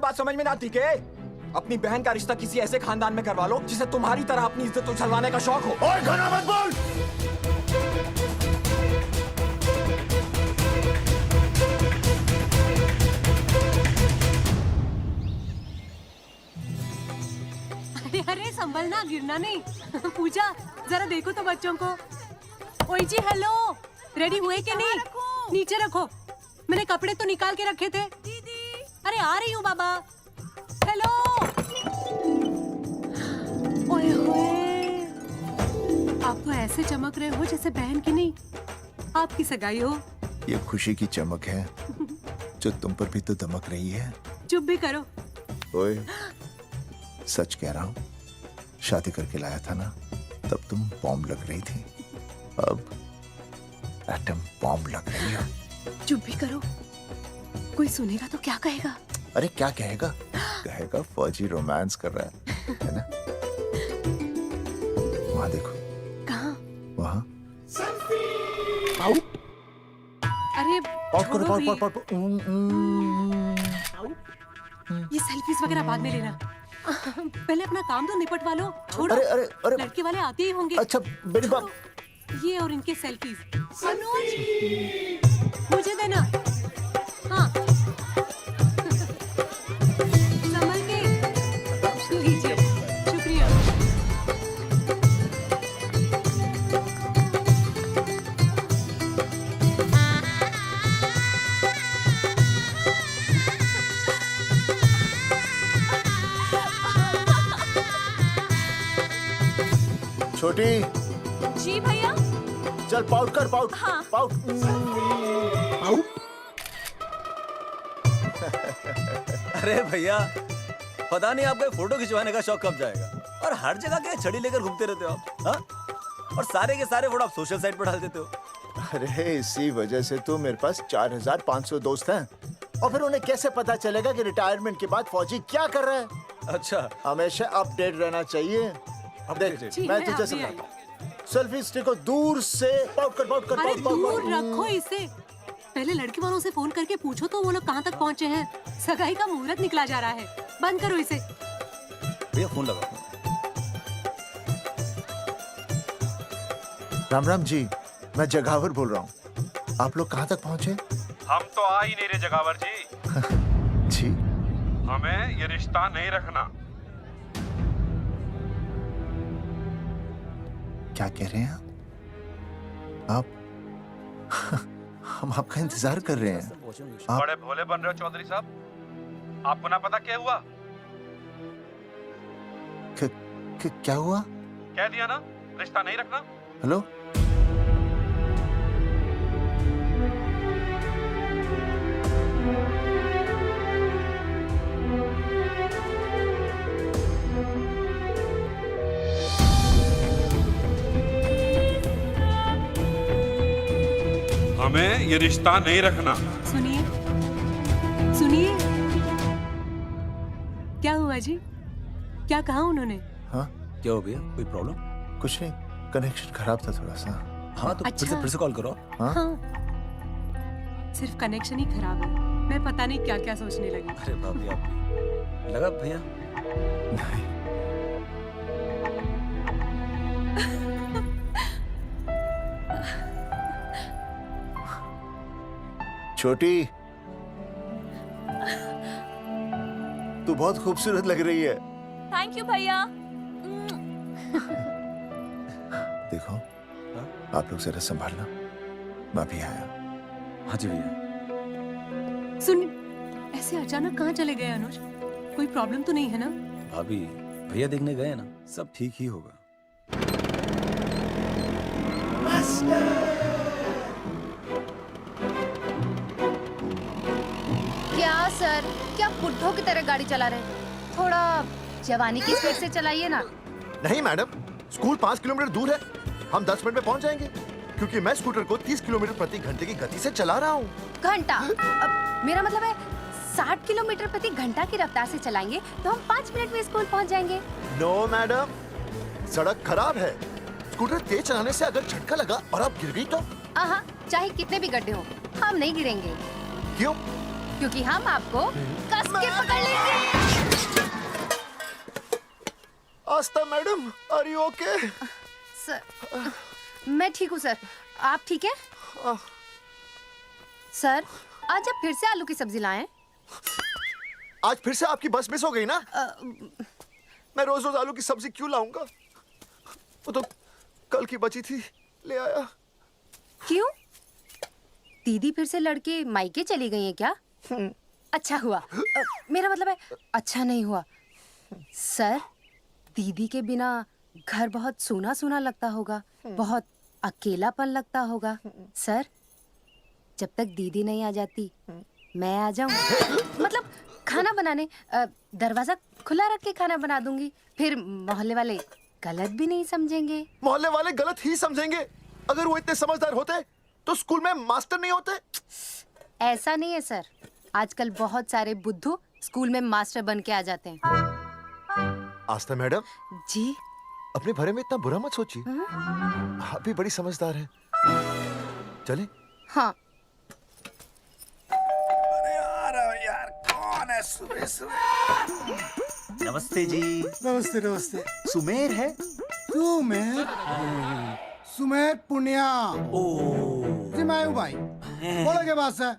बात समझ में ना आती के? अपनी बहन का रिश्ता किसी ऐसे खानदान में करवा लो जिसे तुम्हारी तरह अपनी इज्जत उछलवाने का शौक हो। ओए गाना मत बोल। अरे अरे संभलना, गिरना नहीं। पूजा जरा देखो तो बच्चों को। ओए जी हेलो, रेडी हुए कि नहीं? नीचे रखो, मैंने कपड़े तो निकाल के रखे थे। दीदी अरे आ रही हूँ बाबा। हेलो। ओए होए, आप तो ऐसे चमक रहे हो जैसे बहन की नहीं आपकी सगाई हो। ये खुशी की चमक है जो तुम पर भी तो दमक रही है। चुप भी करो। ओए सच कह रहा हूँ, शादी करके लाया था ना तब तुम बॉम्ब लग रही थी, अब एटम बॉम्ब लग रही हो। चुप भी करो, कोई सुनेगा तो क्या कहेगा? अरे क्या कहेगा? कहेगा फौजी रोमांस कर रहा है ना? वहाँ देखो। कहाँ? वहाँ। अरे पाउट करो, छोड़ो भी। पाउट। ये सेल्फीज वगैरह बाद में लेना, पहले अपना काम तो निपटवा लो। छोड़ो, अरे लड़के वाले आते ही होंगे। अच्छा मेरी बात। ये और इनके सेल्फीज। अनुज मुझे देना। हाँ संभल के लीजिए, शुक्रिया। छोटी जी भैया। चल पाउट कर, पाउट। हाँ। पाउट। अरे भैया, पता नहीं आपको फोटो खिंचवाने का शौक कब जाएगा, और हर जगह के छड़ी लेकर घूमते रहते हो आप, हाँ? और सारे के सारे फोटो आप सोशल साइट पर डाल देते हो। अरे इसी वजह से तो मेरे पास 4500 दोस्त हैं, और फिर उन्हें कैसे पता चलेगा कि रिटायरमेंट के बाद फौजी क्या कर रहा है? अच्छा, हमेशा अपडेट रहना चाहिए। देख जी, मैं मैं तुझे अभी समझाता हूँ। सेल्फी स्टिक को दूर से पाउट कर, पाउट कर, अरे पाउट, पाउट, दूर पाउट। रखो इसे। पहले लड़के वालों से फोन करके पूछो तो वो लोग कहाँ तक पहुँचे हैं। सगाई का मुहूर्त निकला जा रहा है, बंद करो इसे। भैया फोन लगाओ। राम राम जी, मैं जगावर बोल रहा हूँ। आप लोग कहाँ तक पहुँचे? हम तो आ ही नहीं रहे जगावर जी। जी हमें ये रिश्ता नहीं रखना। क्या कह रहे हैं आप? हम आपका इंतजार कर रहे हैं। आप बड़े भोले बन रहे हो चौधरी साहब। आपको ना पता क्या हुआ? क्या हुआ? कह दिया ना, रिश्ता नहीं रखना। हेलो हमें ये रिश्ता नहीं रखना। सुनिए सुनिए, क्या हुआ जी? क्या कहा उन्होंने? हाँ क्या हो भैया, कोई प्रॉब्लम? कुछ नहीं, कनेक्शन खराब था थोड़ा सा। हाँ तो अच्छा। फिर से कॉल करो। हाँ हाँ, सिर्फ कनेक्शन ही खराब है। मैं पता नहीं क्या क्या सोचने लगी। अरे भाभी आप भी। लगा भैया? नहीं, छोटी तू बहुत खूबसूरत लग रही है। थैंक यू भैया। देखो आप लोग जरा संभालना, मैं भी आया। हाँ जी भैया। सुन, ऐसे अचानक कहाँ चले गए अनुज? कोई प्रॉब्लम तो नहीं है ना? भाभी भैया देखने गए ना, सब ठीक ही होगा। क्या सर, क्या बुड्ढों की तरह गाड़ी चला रहे हैं? थोड़ा जवानी की स्पीड से चलाइए ना। नहीं मैडम, स्कूल 5 किलोमीटर दूर है, हम 10 मिनट में पहुंच जाएंगे, क्योंकि मैं स्कूटर को 30 किलोमीटर प्रति घंटे की गति से चला रहा हूँ। घंटा? मेरा मतलब है 60 किलोमीटर प्रति घंटा की रफ्तार से चलाएंगे तो हम 5 मिनट में स्कूल पहुंच जाएंगे। नो मैडम, सड़क खराब है, स्कूटर तेज चलाने से अगर झटका लगा और आप गिर गई तो? हाँ, चाहे कितने भी गड्ढे हो, हम नहीं गिरेंगे। क्यों? क्योंकि हम आपको कस के पकड़ लेंगे। Aastha madam, are you okay? Sir मैं ठीक हूँ सर, आप ठीक है? सर आज आप फिर से आलू की सब्जी लाए? आज फिर से आपकी बस मिस हो गई ना? मैं रोज रोज आलू की सब्जी क्यों लाऊंगा? वो तो कल की बची थी, ले आया। क्यों? दीदी फिर से लड़के मायके चली गई हैं क्या? अच्छा हुआ। मेरा मतलब है अच्छा नहीं हुआ। सर दीदी के बिना घर बहुत सूना सूना लगता होगा, बहुत अकेलापन लगता होगा। सर जब तक दीदी नहीं आ जाती मैं आ जाऊं, मतलब खाना बनाने। दरवाजा खुला रख के खाना बना दूंगी, फिर मोहल्ले वाले गलत भी नहीं समझेंगे। मोहल्ले वाले गलत ही समझेंगे। अगर वो इतने समझदार होते तो स्कूल में मास्टर नहीं होते। ऐसा नहीं है सर, आजकल बहुत सारे बुद्धू स्कूल में मास्टर बन के आ जाते हैं। आस्था मैडम जी अपने भरे में इतना बुरा मत सोचिए, आप भी बड़ी समझदार हैं। चले? हाँ। यार कौन है सुबह सुबह? नमस्ते जी। नमस्ते नमस्ते। सुमेर है? सुमेर? सुमेर पुनिया। ओ जी मैं हूँ भाई, बोलो के बात है?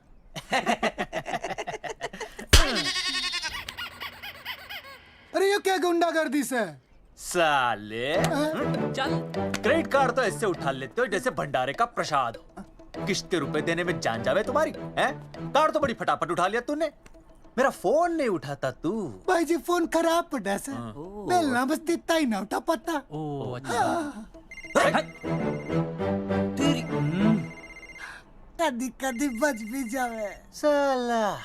अरे ये क्या गुंडागर्दी से? साले चल, क्रेडिट कार्ड तो ऐसे उठा लेते हो जैसे भंडारे का प्रसाद हो। किस्त के रुपए देने में जान जावे तुम्हारी हैं? कार्ड तो बड़ी फटाफट उठा लिया तूने, मेरा फोन नहीं उठाता तू। भाई जी फोन खराब पड़ा सर, बेलना बस इतना ही ना उठा पाता। ओ अच्छा। तेरी कदी कदी बच भी जावे। साला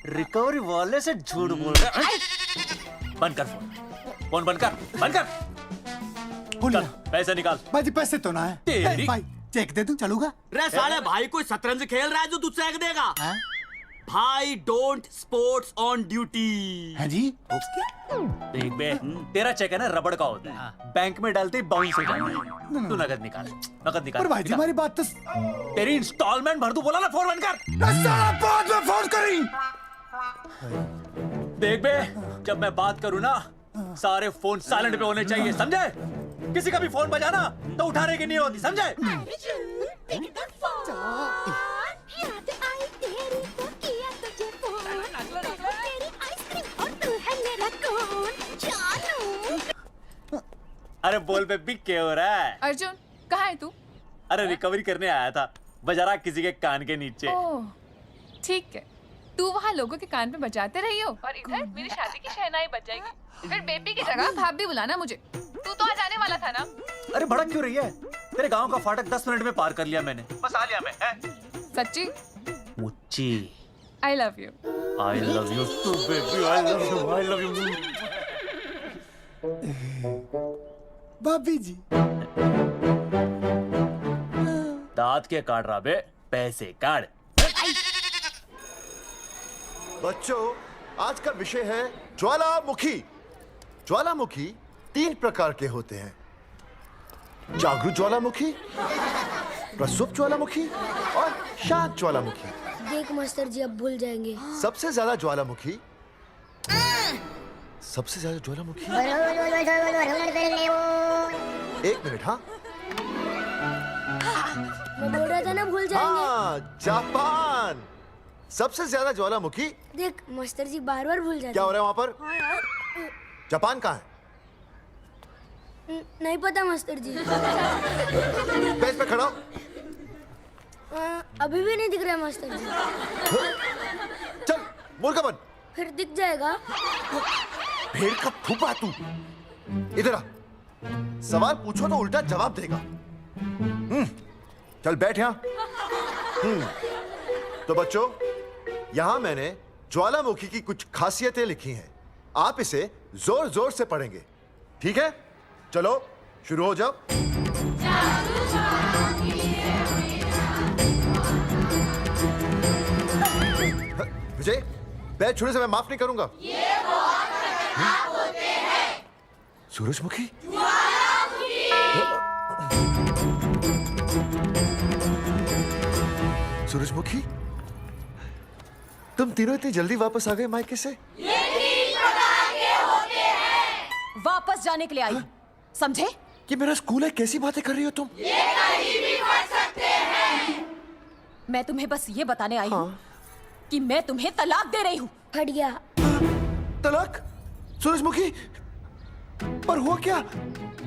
रिकवरी वाले से झूठ बोल रहा है। बंद कर फोन बंद कर, बंद कर। बोलिए पैसे निकाल। भाई जी पैसे तो ना है। तेरी भाई चेक दे दूं, चलूगा? रे साले भाई कोई शतरंज खेल रहा है जो तू चेक देगा? भाई डोंट स्पोर्ट्स ऑन ड्यूटी। हाँ जी। देख बे, तेरा चेक है ना रबड़ का होता है, बैंक में डालते ही बाउंस हो जाता है। तू नकद निकाल, नकद निकाल। पर भाई जी हमारी बात तो। तेरी इंस्टॉलमेंट भर दूं, बोला ना फोन बंद कर। बाद में फोन करी। देख बे, जब मैं बात करूं ना सारे फोन साइलेंट पे होने चाहिए, समझे? किसी का भी फोन बजाना तो उठाने की नहीं होती, समझे? अरे बोल बेबी क्या हो रहा है? अर्जुन कहाँ है तू? अरे रिकवरी करने आया था, बजा रहा किसी के कान के नीचे। ओह ठीक है, तू वहाँ लोगों के कान पे बजाते रही हो और इधर मेरी शादी की शहनाई बज जाएगी। फिर बेबी की जगह भाभी बुलाना मुझे। तू तो आ जाने वाला था ना? अरे भड़क क्यों रही है? तेरे गांव का फाटक 10 मिनट में पार कर लिया मैंने, बस आ लिया मैं। सच्ची? मुच्ची I love you. I love you too baby, I love you, I love you. भाभी जी दांत के काट रहा बे, पैसे काट। बच्चों आज का विषय है ज्वालामुखी। ज्वालामुखी 3 प्रकार के होते हैं, जागरूक ज्वालामुखी, प्रसुप्त ज्वालामुखी और शांत ज्वालामुखी। देख मास्टर जी अब भूल जाएंगे। सबसे ज्यादा ज्वालामुखी एक मिनट। हाँ मैं बोल रहा था ना भूल जाएंगे। हाँ, जापान सबसे ज्यादा ज्वालामुखी। देख मास्टर जी बार बार भूल जाते। क्या हो रहा है वहां पर? जापान कहाँ है? नहीं पता मास्टर जी। बेंच पे खड़ा हो। अभी भी नहीं दिख रहा मास्टर जी। चल मुर्गा बन। फिर दिख जाएगा। भेड़ का फूफा तू, इधर आ। सवाल पूछो तो उल्टा जवाब देगा। चल बैठ यहाँ। तो बच्चों यहां मैंने ज्वालामुखी की कुछ खासियतें लिखी हैं, आप इसे जोर जोर से पढ़ेंगे, ठीक है? चलो शुरू हो जाओ। विजय बैच छूने से मैं माफ नहीं करूंगा। ये होते हैं। सूरजमुखी? सूरजमुखी तुम तीनों इतनी जल्दी वापस आ गए मायके से? वापस पास जाने के लिए आई हूँ, समझे? ये मेरा स्कूल है, कैसी बातें कर रही हो तुम? मैं तुम्हें बस ये बताने आई हूँ कि मैं तुम्हें तलाक दे रही हूँ। फट गया। तलाक? सूरजमुखी, पर हुआ क्या?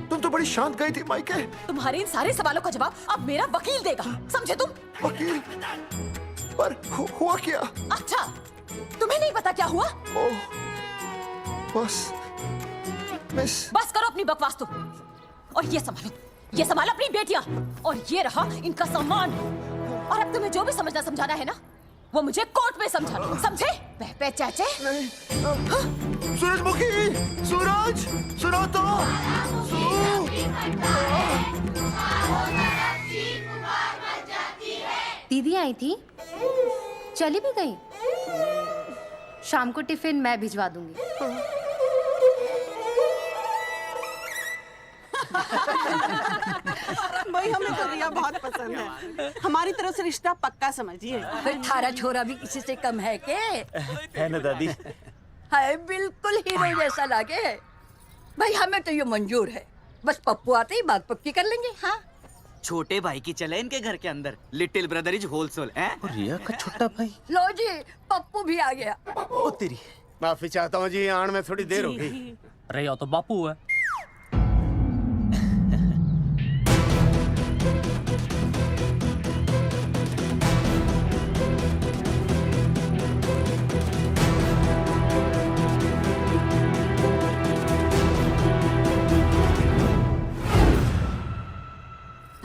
तुम तो बड़ी शांत गई थी मायके। तुम्हारे इन सारे सवालों का जवाब अब मेरा वकील देगा, समझे तुम? वकील? पर हुआ क्या? अच्छा, तुम्हें नहीं पता क्या हुआ? ओह, बस मिस। बस करो अपनी बकवास तुम, और ये संभालो अपनी बेटियां, और ये रहा इनका सम्मान। और अब तुम्हें जो भी समझना समझाना है ना, वो मुझे कोर्ट में समझाना, समझे? पे चाचे। सूरजमुखी, सूरज, सुनो तो। दीदी आई थी, चली भी गई। शाम को टिफिन मैं भिजवा दूंगी। भाई हमें तो रिया बहुत पसंद है, हमारी तरफ से रिश्ता पक्का समझिए। फिर थारा छोरा भी किसी से कम है के? है ना दादी? है, बिल्कुल हीरो जैसा लागे। भाई हमें तो ये मंजूर है, बस पप्पू आते ही बात पक्की कर लेंगे। हाँ, छोटे भाई की चले इनके घर के अंदर, लिटिल ब्रदर इज होलसेल है। रिया का छोटा भाई। लो जी, पप्पू भी आ गया। ओ तेरी। माफी चाहता हूँ जी, आने में थोड़ी देर हो गई। अरे या तो बापू है।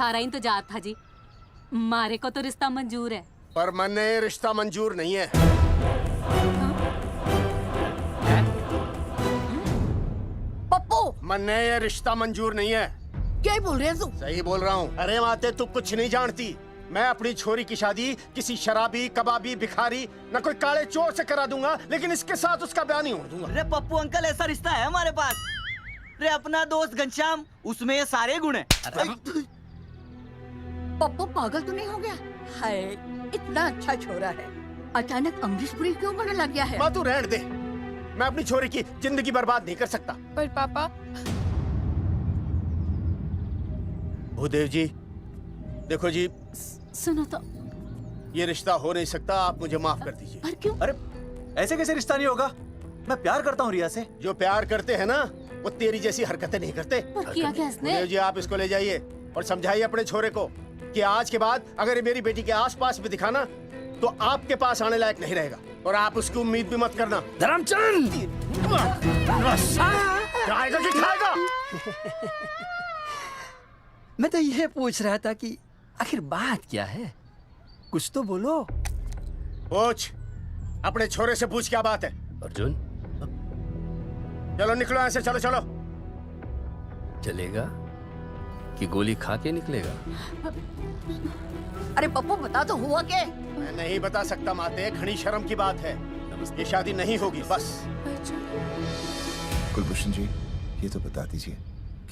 थारा इंतजार था जी, मारे को तो रिश्ता मंजूर है। पर मैंने ये रिश्ता मंजूर नहीं है। पप्पू, मैंने ये रिश्ता मंजूर नहीं है। क्या बोल रहे हैं तू? सही बोल रहा हूँ। अरे माते, तू कुछ नहीं जानती। मैं अपनी छोरी की शादी किसी शराबी, कबाबी, भिखारी, न कोई काले चोर से करा दूंगा, लेकिन इसके साथ उसका ब्याह नहीं होने दूंगा। अरे पप्पू अंकल, ऐसा रिश्ता है हमारे पास। अरे अपना दोस्त घनश्याम, उसमें ये सारे गुण हैं। पप्पू पागल तो नहीं हो गया? हाय, इतना अच्छा छोरा है, अचानक अमरीशपुरी क्यों बनने लग गया है? माँ तू रहने दे, मैं अपनी छोरी की जिंदगी बर्बाद नहीं कर सकता। पर पापा। भूदेव जी, देखो जी, सुनो तो। ये रिश्ता हो नहीं सकता, आप मुझे माफ कर दीजिए। पर क्यों? अरे ऐसे कैसे रिश्ता नहीं होगा? मैं प्यार करता हूँ रिया से। जो प्यार करते हैं ना, वो तेरी जैसी हरकतें नहीं करते। पर किया क्या इसने? भूदेव जी, आप इसको ले जाइए और समझाइए अपने छोरे को कि आज के बाद अगर ये मेरी बेटी के आसपास भी दिखा ना, तो आपके पास आने लायक नहीं रहेगा, और आप उसकी उम्मीद भी मत करना। धर्मचंद! खाएगा कि खाएगा? मैं तो ये पूछ रहा था कि आखिर बात क्या है, कुछ तो बोलो। पूछ, अपने छोरे से पूछ क्या बात है। अर्जुन, चलो निकलो यहाँ से, चलो चलो। चलेगा कि गोली खा के निकलेगा? अरे पप्पू, बता तो हुआ क्या? मैं नहीं बता सकता माते, घनी शर्म की बात है। ये शादी नहीं होगी, बस। कुलभूषण जी, ये तो बता दीजिए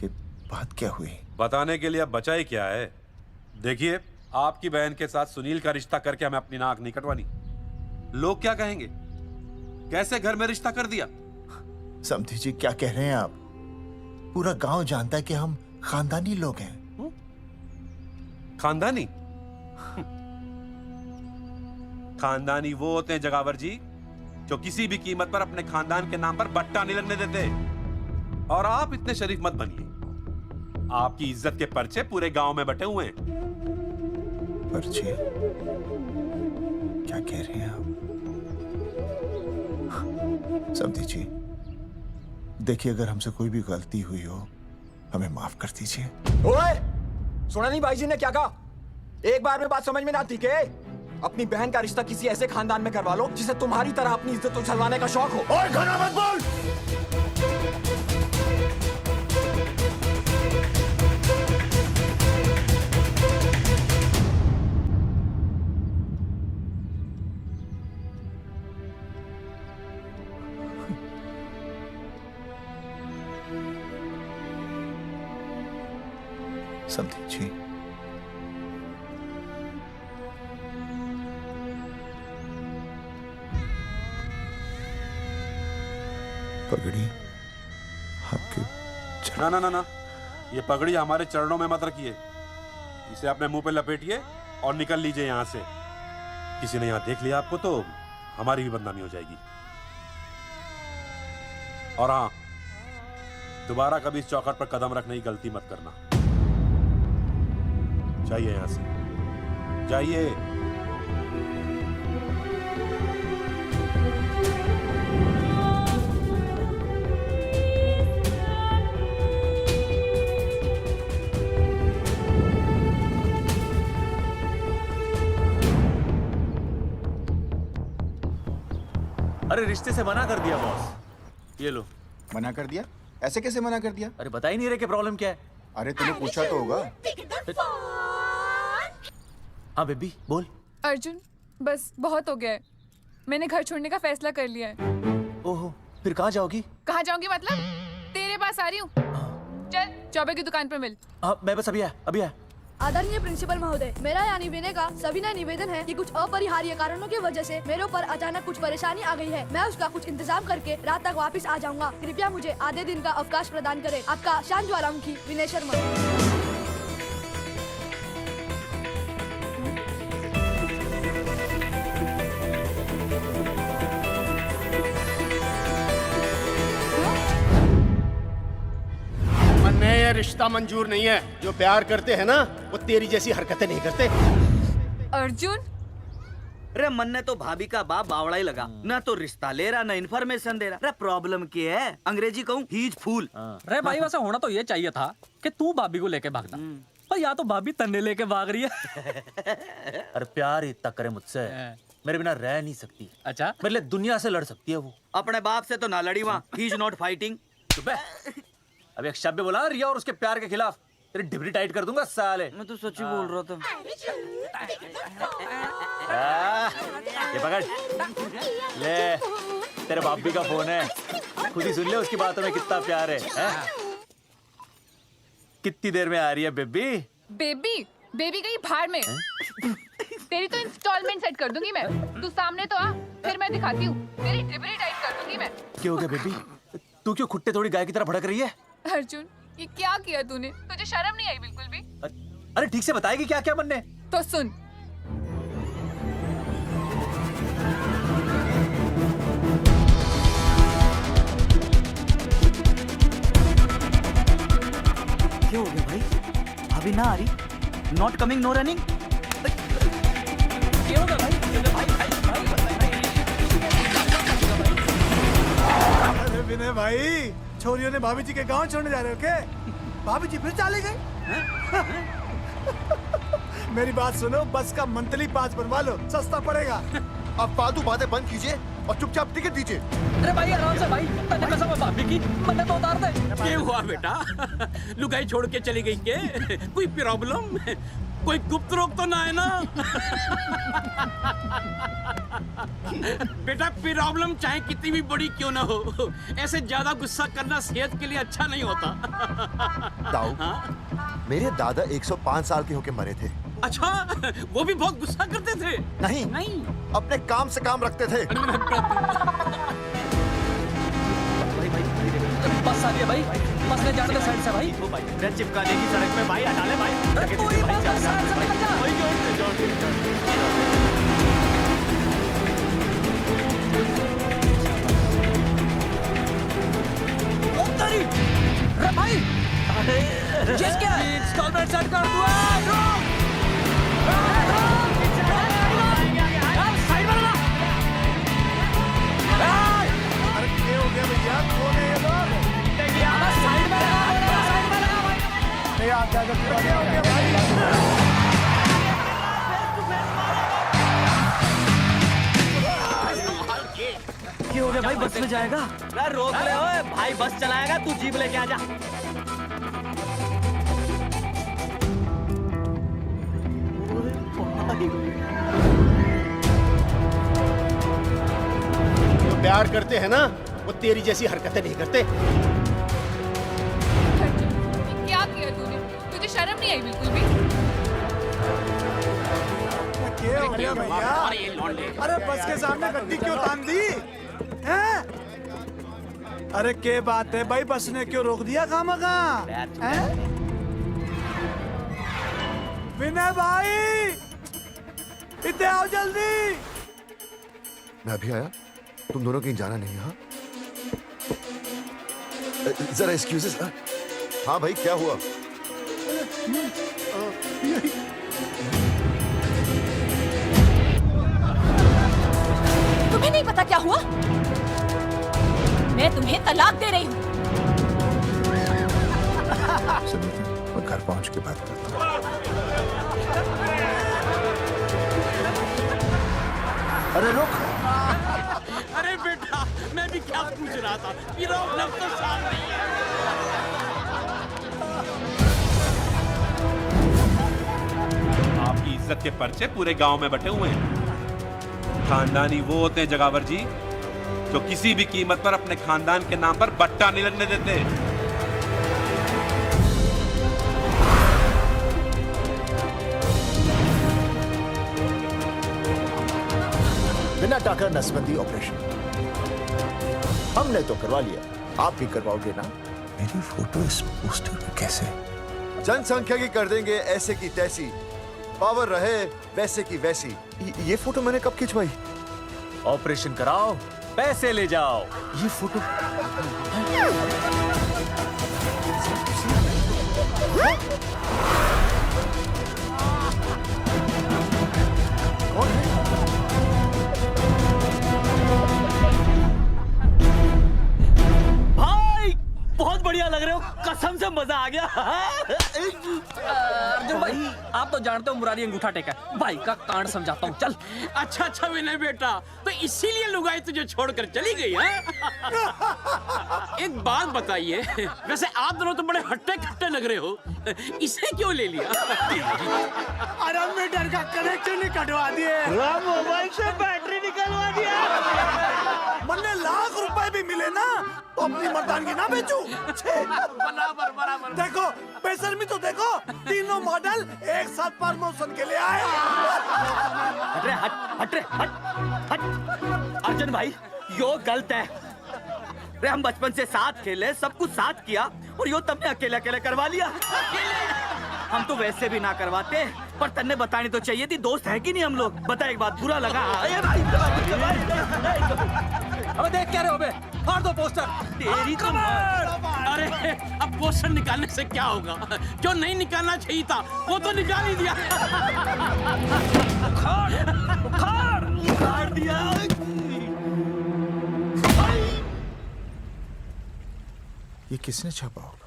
कि बात क्या हुई? बताने के लिए अब बचा ही क्या है। देखिए, आपकी बहन के साथ सुनील का रिश्ता करके हमें अपनी नाक नहीं कटवानी। लोग क्या कहेंगे? कैसे घर में रिश्ता कर दिया? समधी जी, क्या कह रहे हैं आप? पूरा गांव जानता है कि हम खानदानी लोग हैं। खानदानी? खानदानी वो होते हैं जगावर जी, जो किसी भी कीमत पर अपने खानदान के नाम पर बट्टा नहीं लगने देते। और आप इतने शरीफ मत बनिए, आपकी इज्जत के पर्चे पूरे गांव में बटे हुए हैं। पर्चे? क्या कह रहे हैं आप? समधी जी, देखिए, अगर हमसे कोई भी गलती हुई हो, हमें माफ कर दीजिए। ओए, सुना नहीं भाई जी ने क्या कहा? एक बार में बात समझ में ना आती के? अपनी बहन का रिश्ता किसी ऐसे खानदान में करवा लो जिसे तुम्हारी तरह अपनी इज्जत उछलवाने का शौक हो। ओए, घना मत बोल। समधी जी, पगड़ी आपके ना ना ना ना, ये पगड़ी हमारे चरणों में मत रखिए। इसे अपने मुंह पे लपेटिए और निकल लीजिए यहाँ से। किसी ने यहाँ देख लिया आपको तो हमारी भी बदनामी हो जाएगी। और हाँ, दोबारा कभी इस चौखट पर कदम रखने की गलती मत करना। जाइए यहाँ से, जाइए। अरे रिश्ते से मना कर दिया बॉस। ये लो। मना कर दिया? ऐसे कैसे मना कर दिया? अरे बता ही नहीं रहे कि प्रॉब्लम क्या है। अरे तूने पूछा तो होगा। हाँ बेबी बोल। अर्जुन बस बहुत हो गया है, मैंने घर छोड़ने का फैसला कर लिया है। ओहो, फिर कहाँ जाओगी? कहाँ जाऊंगी मतलब? तेरे पास आ रही हूँ। चल चौबे की दुकान पर मिल। हाँ मैं बस अभी आया। आदरणीय प्रिंसिपल महोदय, मेरा यानी विनय का सविनय निवेदन है कि कुछ अपरिहार्य कारणों की वजह से मेरे ऊपर अचानक कुछ परेशानी आ गई है। मैं उसका कुछ इंतजाम करके रात तक वापस आ जाऊंगा। कृपया मुझे आधे दिन का अवकाश प्रदान करें। आपका शांत ज्वालामुखी विनय शर्मा। ये रिश्ता मंजूर नहीं है। जो प्यार करते हैं ना वो तेरी जैसी हरकतें नहीं करते। अर्जुन अरे मन ने तो भाभी का बाप बावड़ा ही लगा, ना तो रिश्ता ले रहा ना इन्फॉर्मेशन दे रहा। अरे प्रॉब्लम क्या है? अंग्रेजी कहूँ हीज फूल। अरे भाई वैसे होना तो ये चाहिए था कि तू भाभी को लेके भागता, पर या तो भाभी तन्ने लेके भाग रही है। अरे प्यार इतना करे मुझसे, मेरे बिना रह नहीं सकती। अच्छा मेरे लिए दुनिया से लड़ सकती है वो। अपने बाप से तो ना लड़ी वहाँ, ही इज नॉट फाइटिंग। अब एक शब्द बोला रिया और उसके प्यार के खिलाफ, तेरी डिबरी टाइट कर दूंगा साले। मैं तो सच्ची बोल रहा था। ये पकड़ ले, तेरे भाभी का फोन है, खुद ही सुन ले उसकी बातों में कितना प्यार है? कितनी देर में आ रही है बेबी? बेबी गई भाड़ में। तेरी तो इंस्टॉलमेंट सेट कर दूंगी मैं। तू सामने तो आ, फिर मैं दिखाती हूँ। तेरी डिबरी टाइट कर दूंगी मैं। क्या हो गया बेबी? तू क्यों खुट्टे थोड़ी गाय की तरह भड़क रही है? अर्जुन ये क्या किया तूने? तुझे शर्म नहीं आई बिल्कुल भी? अरे ठीक से बताएगी क्या क्या बनने? तो सुन, क्या हो गया भाई? अभी ना आ रही? Not coming no running? क्या होगा भाई? अरे विनय भाई, छोरियों ने भाभी जी के गांव छोड़ने जा रहे हो क्या? भाभी जी फिर चले गए? मेरी बात सुनो, बस का मंथली पास बनवा लो, सस्ता पड़ेगा। अब फालतू बातें बंद कीजिए और चुपचाप टिकट दीजिए। अरे भाई आराम से भाई, तन्ने कसम है भाभी की, मन्ने तो उतार दे। क्या हुआ बेटा? लुगाई छोड़ के चली गई के? कोई प्रॉब्लम? कोई गुप्त रोग तो ना है ना? बेटा प्रॉब्लम चाहे कितनी भी बड़ी क्यों ना हो, ऐसे ज्यादा गुस्सा करना सेहत के लिए अच्छा नहीं होता। ताऊ, मेरे दादा 105 साल के होके मरे थे। अच्छा, वो भी बहुत गुस्सा करते थे? नहीं, अपने काम से काम रखते थे। बस आ गया भाई, बस ले जाने दे साइड से भाई। भाई चिपका देगी सड़क पे भाई, हटा ले भाई। अरे भाई, जिसके इंस्टॉलमेंट सेट कर दूँ। अरे क्या हो गया भैया? कौन है ये लोग? क्या हो गया भाई? बस में जाएगा? अरे रोक ले ओए भाई, बस चलाएगा, तू जीप लेके आ जा। जो प्यार करते हैं ना वो तेरी जैसी हरकतें नहीं करते। क्या किया तूने? तुझे शर्म नहीं आई बिल्कुल भी? क्या हो गया भैया? अरे बस के सामने गड्डी क्यों तान दी? हैं? अरे के बात है भाई, बस ने क्यों रोक दिया खामखा? विनय भाई इतने आओ जल्दी। मैं अभी आया, तुम दोनों कहीं जाना नहीं। हाँ जरा एक्सक्यूजेस। हाँ भाई क्या हुआ? तुम्हें नहीं पता क्या हुआ? मैं तुम्हें तलाक दे रही हूँ। मैं घर पहुंच के बात करता हूँ। अरे रुक। अरे बेटा, मैं भी क्या पूछ रहा था, प्रॉब्लम तो साफ नहीं है। आपकी इज्जत के पर्चे पूरे गांव में बटे हुए हैं। खानदानी वो होते हैं जगावर जी जो किसी भी कीमत पर अपने खानदान के नाम पर बट्टा नहीं लगने देते। बिना टाकर नसबंदी ऑपरेशन हमने तो करवा लिया, आप भी करवाओगे ना? मेरी फोटो इस पोस्टर में कैसे? जनसंख्या की कर देंगे ऐसे की तैसी, पावर रहे वैसे की वैसी। ये फोटो मैंने कब खिंचवाई? ऑपरेशन कराओ, पैसे ले जाओ। ये फोटो भाई बहुत बढ़िया लग रहे हो, कसम से मजा आ गया। अर्जुन भाई आप तो जानते हो मुरारी अंगूठा टेका है। भाई का कांड समझाता हूँ, चल। अच्छा विनय बेटा, तो इसीलिए लुगाई तुझे छोड़कर चली गई है? एक बात बताइए, वैसे आप दोनों तो बड़े हट्टे कट्टे लग रहे हो, इसे क्यों ले लिया? अरे मीटर का कनेक्शन ही कटवा दिए, मोबाइल से बैटरी निकलवा दिया। मन्ने लाख रुपए भी मिले ना तो अपनी मर्दानगी ना बेचू। बराबर बराबर। देखो बेशर्मी तो देखो, तीनों मॉडल एक साथ प्रमोशन के लिए आए। हट रे, हट हट। अर्जुन भाई यो गलत है। रे हम बचपन से साथ खेले, सब कुछ साथ किया, और यो तुमने अकेले अकेले करवा लिया। हम तो वैसे भी ना करवाते, पर तन्ने बतानी तो चाहिए थी, दोस्त है कि नहीं हम लोग? बता एक बात, बुरा लगा? अबे देख क्या रहे हो बे? फाड़ दो पोस्टर। तेरी तो अरे अब पोस्टर निकालने से क्या होगा? जो नहीं निकालना चाहिए था वो तो निकाल ही दिया। उखाड़ दिया। ये किसने छापा होगा?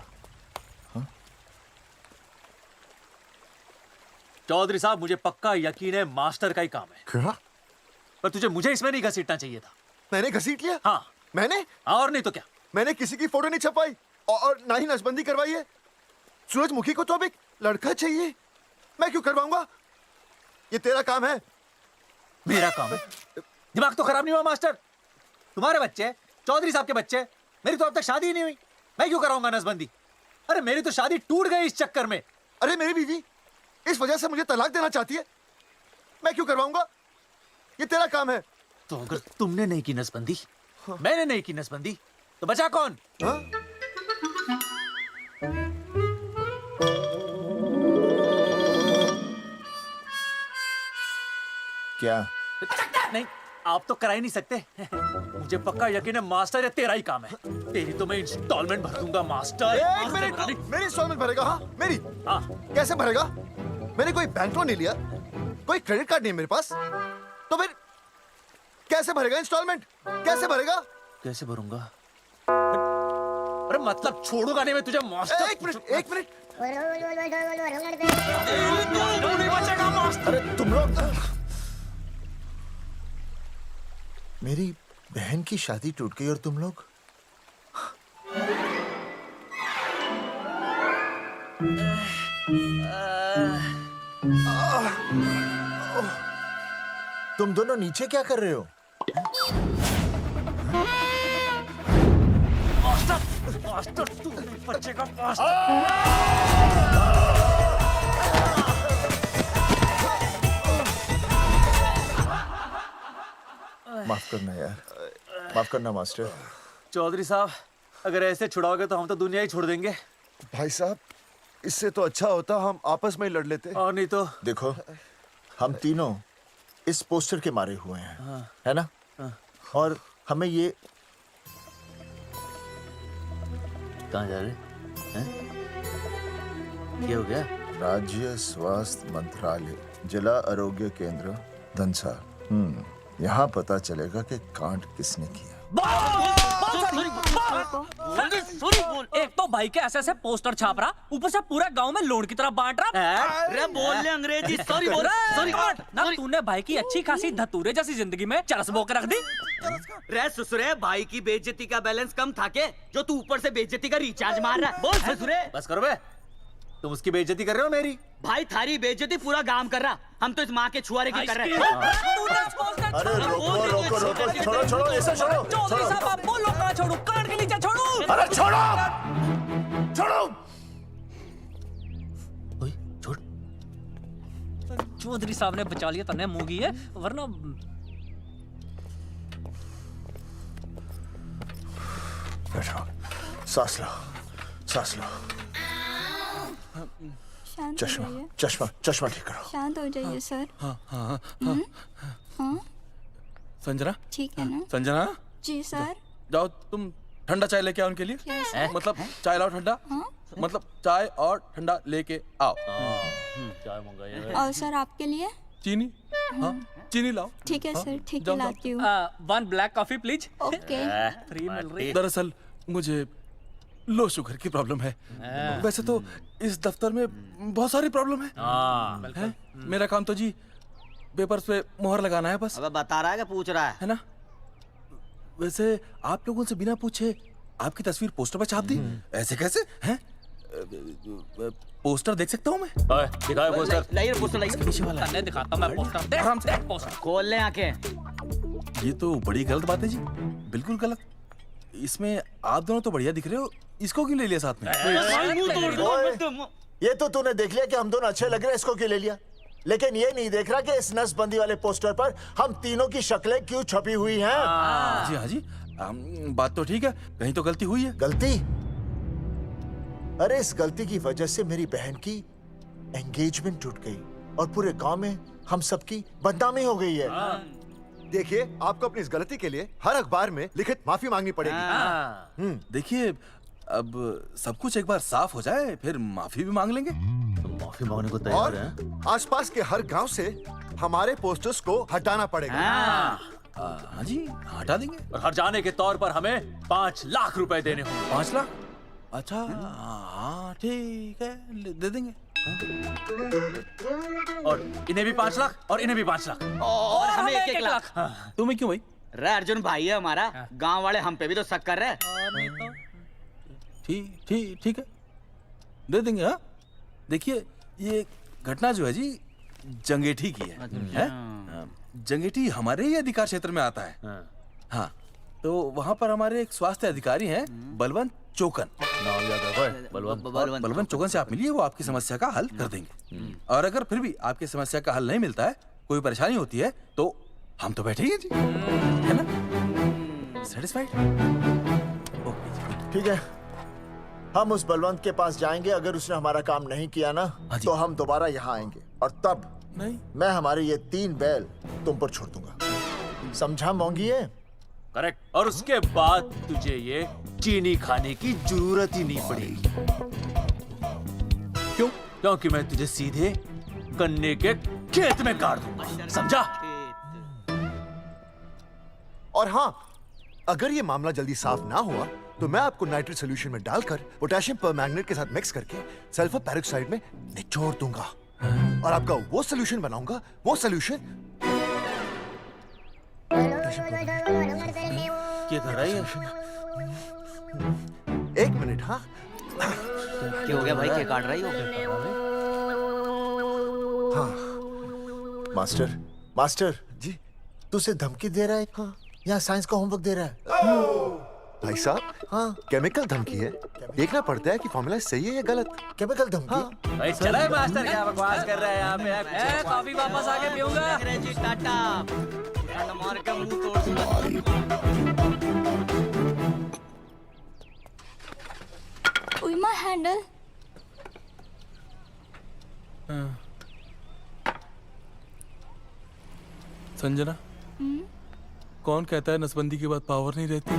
चौधरी साहब मुझे पक्का यकीन है मास्टर का ही काम है। क्या? पर तुझे मुझे इसमें नहीं घसीटना चाहिए था। मैंने घसीट लिया? हाँ मैंने? और नहीं तो क्या? मैंने किसी की फोटो नहीं छपाई और ना ही नसबंदी करवाई है। सूरजमुखी को तो अब एक लड़का चाहिए, मैं क्यों करवाऊंगा? ये तेरा काम है। मेरा काम है? दिमाग तो खराब नहीं हुआ मास्टर? तुम्हारे बच्चे, चौधरी साहब के बच्चे, मेरी तो अब तक शादी ही नहीं हुई, मैं क्यों कराऊंगा नसबंदी? अरे मेरी तो शादी टूट गई इस चक्कर में। अरे मेरी बीवी इस वजह से मुझे तलाक देना चाहती है, मैं क्यों करवाऊंगा? ये तेरा काम है। तो अगर तुमने नहीं की नसबंदी, मैंने नहीं की नसबंदी, तो बचा कौन? क्या? नहीं आप तो करा ही नहीं सकते। मुझे पक्का यकीन है मास्टर, ये तेरा ही काम है। तेरी तो मैं इंस्टॉलमेंट भर दूंगा मास्टर। एक मिनट, मेरी इंस्टॉलमेंट भरेगा? हाँ मेरी। हाँ कैसे भरेगा? मैंने कोई बैंक लोन नहीं लिया, कोई क्रेडिट कार्ड नहीं मेरे पास, तो फिर कैसे भरेगा इंस्टॉलमेंट? कैसे भरेगा? कैसे भरूंगा? अरे मतलब छोड़ूंगा नहीं मैं तुझे मास्टर। एक मिनट, एक मिनट। नहीं बचेगा मास्टर। अरे तुम लोग, मेरी बहन की शादी टूट गई और तुम लोग? तुम दोनों नीचे क्या कर रहे हो? मास्टर, मास्टर तू नहीं बचेगा मास्टर। माफ करना यार, माफ करना मास्टर। चौधरी साहब अगर ऐसे छुड़ाओगे तो हम तो दुनिया ही छोड़ देंगे। भाई साहब, इससे तो अच्छा होता हम आपस में ही लड़ लेते। और नहीं तो। देखो, हम तीनों इस पोस्टर के मारे हुए हैं, है ना? और हमें ये कहाँ जा रहे हैं? क्या हो गया? राज्य स्वास्थ्य मंत्रालय, जिला आरोग्य केंद्र धनसा। यहाँ पता चलेगा कि कांड किसने किया। एक तो भाई के ऐसे पोस्टर छाप रहा, ऊपर से पूरा गांव में लोन की तरह बांट रहा। अरे बोल ले अंग्रेजी, सॉरी बोल, सॉरी। ना तूने भाई की अच्छी खासी धतूरे जैसी जिंदगी में चरस बो के रख दी। रे ससुरे, भाई की बेइज्जती का बैलेंस कम था के जो तू ऊपर से बेइज्जती का रिचार्ज मार रहा है? बोल ससुरे। बस करो बे, तुम उसकी बेइज्जती कर रहे हो मेरी। भाई थारी बेइज्जती पूरा गांव कर रहा, हम तो इस माँ के छुआरे की कर रहे हैं। अरे रोको रोको रोको, छोड़ो छोड़ो, ऐसे छोड़ो चौधरी साहब आप बोलो, कहाँ छोड़ू? काट के नीचे छोड़ू। अरे छोड़ो छोड़ो। छोड़। चौधरी साहब ने बचा लिया, तने मुंगी है, वरना बैठो, सांस लो, सांस लो। चश्मा चश्मा चश्मा ठीक करो। शांत हो जाइए सर। हाँ हाँ हाँ हाँ संजना, ठीक है ना? संजना जी सर। जाओ तुम ठंडा चाय लेके आओ उनके लिए। Yes, sir. मतलब चाय लाओ ठंडा। मतलब चाय और ठंडा लेके आओ। चाय मंगाइए। और सर आपके लिए? चीनी? हाँ चीनी लाओ। ठीक है सर, ठीक है जाओ, लाती हूँ। 1 black coffee please. Okay. Free मिल रही। दरअसल मुझे लो शुगर की प्रॉब्लम है। वैसे तो इस दफ्तर में बहुत सारी प्रॉब्लम है। मेरा काम तो जी पेपर्स पे मोहर लगाना है बस। अबे बता रहा है कि पूछ रहा है ना? वैसे आप लोगों से बिना पूछे आपकी तस्वीर पोस्टर पर छाप दी, ऐसे कैसे हैं? पोस्टर देख सकता हूँ मैं? दिखाओ पोस्टर। लाइए पोस्टर, लाइए। पीछे वाला तन्ने दिखाता मैं पोस्टर। देख, आराम से। देख पोस्टर। खोल ले आंखें। ये तो बड़ी गलत बात है जी, बिल्कुल गलत। इसमें आप दोनों तो बढ़िया दिख रहे हो, इसको क्यों ले लिया साथ में? ये तो तूने देख लिया कि हम दोनों अच्छे लग रहे हैं, इसको क्यों ले लिया? लेकिन ये नहीं देख रहा कि इस नसबंदी वाले पोस्टर पर हम तीनों की शक्लें क्यों छपी हुई हैं? जी हाँ जी, बात तो ठीक है, कहीं तो गलती हुई है। गलती? अरे इस गलती की वजह से मेरी बहन की एंगेजमेंट टूट गई और पूरे गांव में हम सबकी बदनामी हो गई है। देखिए, आपको अपनी इस गलती के लिए हर अखबार में लिखित माफी मांगनी पड़ेगी। देखिए, अब सब कुछ एक बार साफ हो जाए, फिर माफी भी मांग लेंगे। माफी मांगने को और आसपास के हर गांव से हमारे पोस्टर्स को हटाना पड़ेगा। हाँ जी, हटा देंगे। और हर जाने के तौर पर हमें 5 लाख रुपए देने होंगे। 5 लाख? अच्छा हाँ ठीक है, दे देंगे। और इन्हें भी 5 लाख और इन्हें भी 5 लाख और हमें 1-1 लाख। तुम्हें क्यों भाई? रे अर्जुन भाई है हमारा, गांव वाले हम पे भी तो शक कर रहे हैं। ठीक है, दे देंगे। हाँ देखिए, ये घटना जो है जी जंगेठी की है? जंगेठी हमारे ही अधिकार क्षेत्र में आता है। हाँ, तो वहाँ पर हमारे एक स्वास्थ्य अधिकारी हैं, बलवंत चौकन। नाम याद रखो, बलवंत चौकन से आप मिलिए, वो आपकी समस्या का हल कर देंगे। और अगर फिर भी आपकी समस्या का हल नहीं मिलता है, कोई परेशानी होती है, तो हम तो बैठे ही हैं जी, है ना? सेटिस्फाइड? ठीक है, हम उस बलवंत के पास जाएंगे। अगर उसने हमारा काम नहीं किया ना, तो हम दोबारा यहाँ आएंगे और तब नहीं, मैं हमारे ये 3 बैल तुम पर छोड़ दूंगा। समझा मोंगी है? करेक्ट। और उसके बाद तुझे ये चीनी खाने की जरूरत ही नहीं पड़ेगी। क्यों? क्योंकि मैं तुझे सीधे गन्ने के खेत में काट दूंगा, समझा? और हाँ, अगर ये मामला जल्दी साफ ना हुआ तो मैं आपको नाइट्रेट सोल्यूशन में डालकर पोटेशियम परमैंगनेट के साथ मिक्स करके सल्फर पेरोक्साइड में निचोड़ दूंगा और आपका वो सोल्यूशन बनाऊंगा, वो सोल्यूशन। क्या कर रही है? 1 मिनट। हाँ क्या हो गया भाई, क्या काट रही हो? हाँ मास्टर जी, तू उसे धमकी दे रहा है? हाँ, यहाँ साइंस का होमवर्क दे रहा है। भाई साहब, हाँ केमिकल धमकी है, देखना पड़ता है कि फॉर्मूला सही है या गलत। केमिकल धमकी? हाँ। भाई चला है मास्टर, क्या बकवास कर रहा है यहाँ पे? कॉफी वापस आके पीऊंगा। अंग्रेजी टाटा, मार के मुंह तोड़ दूंगा। ओए माय हैंडल। संजना, कौन कहता है नसबंदी के बाद पावर नहीं रहती?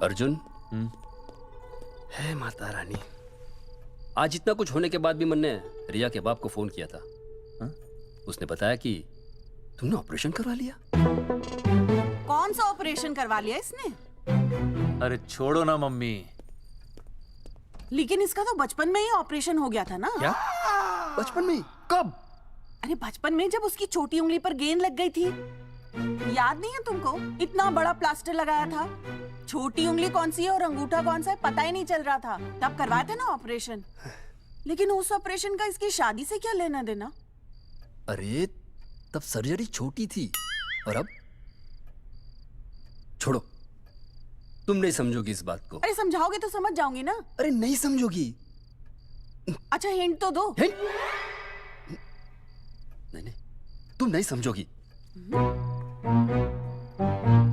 अर्जुन, है माता रानी, आज इतना कुछ होने के बाद भी मन ने रिया के बाप को फोन किया था। उसने बताया कि तुमने ऑपरेशन करवा लिया। कौन सा ऑपरेशन करवा लिया इसने? अरे छोड़ो ना मम्मी। लेकिन इसका तो बचपन में ही ऑपरेशन हो गया था ना। क्या? बचपन में? कब? अरे बचपन में, जब उसकी छोटी उंगली पर गेंद लग गई थी। याद नहीं है तुमको? इतना बड़ा प्लास्टर लगाया था। छोटी उंगली कौन सी है और अंगूठा कौन सा है पता ही नहीं चल रहा था। तब करवाया था ना ऑपरेशन। लेकिन उस ऑपरेशन का इसकी शादी से क्या लेना देना? अरे तब सर्जरी छोटी थी, और अब? छोड़ो, तुम नहीं समझोगी इस बात को। अरे समझाओगे तो समझ जाऊंगी ना। अरे नहीं समझोगी। अच्छा हिंट तो दो। हिंट? नहीं, तुम नहीं समझोगी।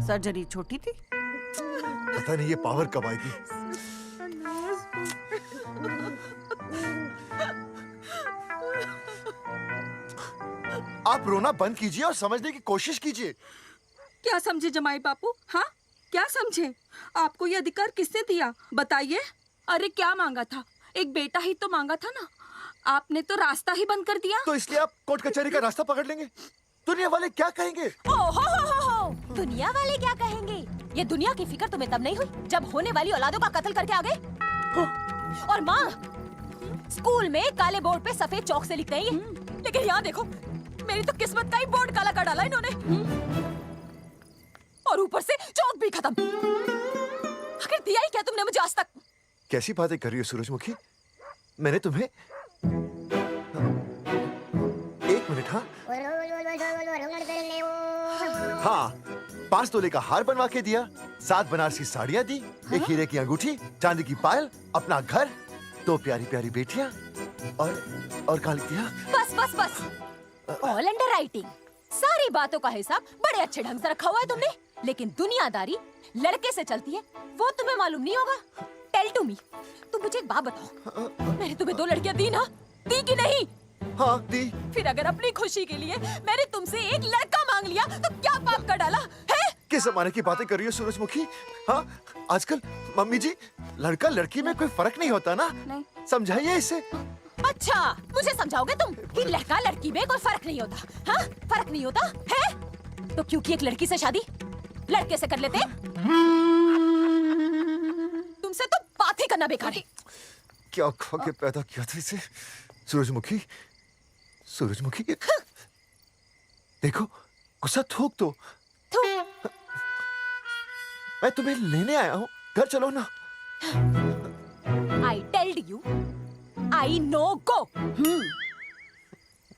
सर्जरी छोटी थी। पता नहीं ये पावर कब आएगी। आप रोना बंद कीजिए और समझने की कोशिश कीजिए। क्या समझे जमाई बापू? हाँ, क्या समझे? आपको ये अधिकार किसने दिया बताइए? अरे क्या मांगा था? एक बेटा ही तो मांगा था ना। आपने तो रास्ता ही बंद कर दिया। तो इसलिए आप कोर्ट कचहरी का रास्ता पकड़ लेंगे। दुनिया वाले क्या कहेंगे? हो। दुनिया वाले क्या कहेंगे? ये दुनिया की फिक्र तुम्हें तब नहीं हुई जब होने वाली औलादों का कत्ल करके आ गए। और माँ, स्कूल में काले बोर्ड पे सफेद चौक से लिखते हैं, लेकिन यहाँ देखो, मेरी तो किस्मत का ही बोर्ड काला कर डाला इन्होंने। और ऊपर से चौक भी खत्म। आखिर दिया ही क्या तुमने मुझे आज तक? कैसी बातें कर रही हो सूरजमुखी? मैंने तुम्हें एक मिनट। हाँ, 5 तोले का हार बनवा के दिया, 7 बनारसी साड़ियाँ दी, एक हीरे की अंगूठी, चांदी की पायल, अपना घर, 2 प्यारी प्यारी बेटियाँ और क्या लिख दिया? बस। All under writing. सारी बातों का हिसाब बड़े अच्छे ढंग से रखा हुआ है तुमने, लेकिन दुनियादारी लड़के से चलती है वो तुम्हें मालूम नहीं होगा। टेल टू मी, तुम मुझे एक बात बताओ, मैंने तुम्हें 2 लड़कियां दी ना? दी कि नहीं? हाँ दी। फिर अगर अपनी खुशी के लिए मैंने तुमसे एक लड़का मांग लिया तो क्या पाप कर डाला है? किस जमाने की बातें कर रही हो सूरजमुखी? हाँ, आजकल मम्मी जी, लड़का लड़की में कोई फर्क नहीं होता ना। नहीं। समझाइए इसे। अच्छा, मुझे समझाओगे तुम कि लड़का लड़की में कोई फर्क नहीं होता? हाँ, फर्क नहीं होता है? तो क्योंकि एक लड़की से शादी लड़के से कर लेते? तुमसे तो बात ही करना बेकार है। क्या खा के पैदा किया था इसे? सूरजमुखी, सूरजमुखी, देखो, गुस्सा थूक दो। मैं तुम्हें लेने आया हूँ, घर चलो ना। I told you, I know go.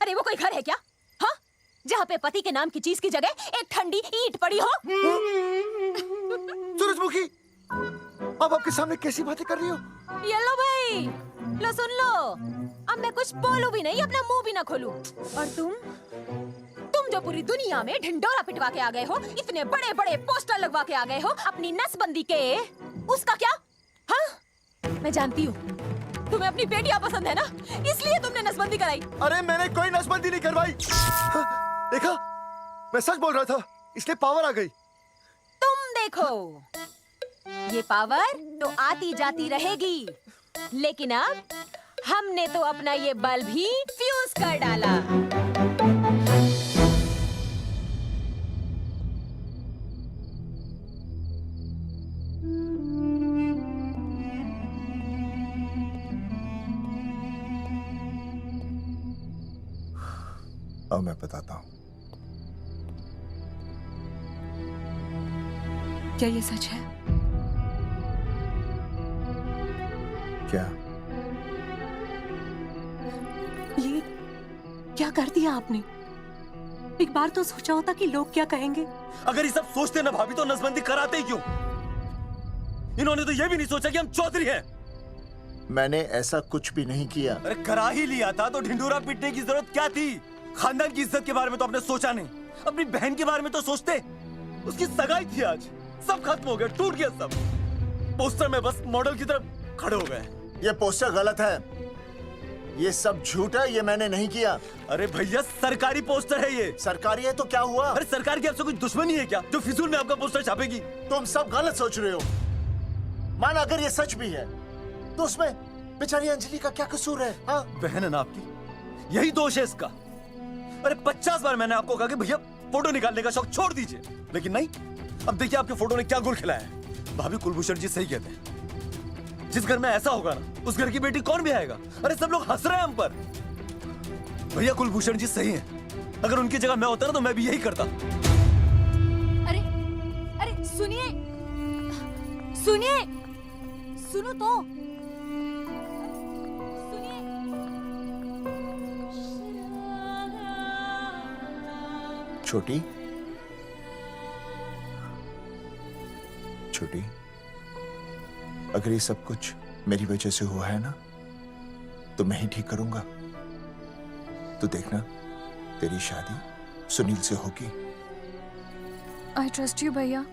अरे वो कोई घर है क्या? हाँ, जहाँ पे पति के नाम की चीज की जगह एक ठंडी ईंट पड़ी हो? सूरजमुखी, अब आपके सामने कैसी बातें कर रही हो? ये लो भाई, लो सुन लो। अब मैं कुछ बोलूं भी नहीं, अपना मुंह भी ना खोलूं। और तुम जो पूरी दुनिया में ढिंडोरा पिटवा के आ गए हो, इतने बड़े बड़े पोस्टर लगवा के आ गए हो अपनी नसबंदी के, उसका क्या? हाँ, मैं जानती हूँ तुम्हें अपनी बेटियां पसंद है ना, इसलिए तुमने नसबंदी कराई। अरे मैंने कोई नसबंदी नहीं करवाई। देखा, मैं सच बोल रहा था, इसलिए पावर आ गई। तुम देखो, ये पावर तो आती जाती रहेगी, लेकिन अब हमने तो अपना ये बल्ब ही फ्यूज कर डाला। अब मैं बताता हूँ। क्या ये सच है? क्या? ये क्या कर दिया आपने? एक बार तो सोचा होता कि लोग क्या कहेंगे। अगर ये सब सोचते ना भाभी तो नसबंदी कराते ही क्यों? इन्होंने तो ये भी नहीं सोचा कि हम चौधरी हैं। मैंने ऐसा कुछ भी नहीं किया। अरे करा ही लिया था तो ढिंडोरा पीटने की जरूरत क्या थी? खानदान की इज्जत के बारे में तो आपने सोचा नहीं, अपनी बहन के बारे में तो सोचते। उसकी सगाई थी आज, सब खत्म हो गया, टूट गया सब। पोस्टर में बस मॉडल की तरफ खड़े हो गए। ये पोस्टर गलत है, ये सब झूठ है, ये मैंने नहीं किया। अरे भैया सरकारी पोस्टर है ये। सरकारी है तो क्या हुआ? अरे सरकार की आपसे कोई दुश्मनी है क्या जो फिजूल में आपका पोस्टर छापेगी? तुम सब गलत सोच रहे हो। मान अगर ये सच भी है तो उसमें बेचारी अंजलि का क्या कसूर है? हाँ? बहन है ना आपकी, यही दोष है इसका। अरे 50 बार मैंने आपको कहा कि भैया फोटो निकालने का शौक छोड़ दीजिए, लेकिन नहीं। अब देखिए आपके फोटो ने क्या गुल खिलाया है। भाभी कुलभूषण जी सही कहते हैं, जिस घर में ऐसा होगा ना उस घर की बेटी कौन भी आएगा। अरे सब लोग हंस रहे हैं हम पर। भैया कुलभूषण जी सही हैं, अगर उनकी जगह मैं होता ना तो मैं भी यही करता। अरे अरे सुनिए सुनिए, सुनो तो। छोटी छोटी, अगर ये सब कुछ मेरी वजह से हुआ है ना तो मैं ही ठीक करूंगा। तो देखना तेरी शादी सुनील से होगी। आई ट्रस्ट यू भैया।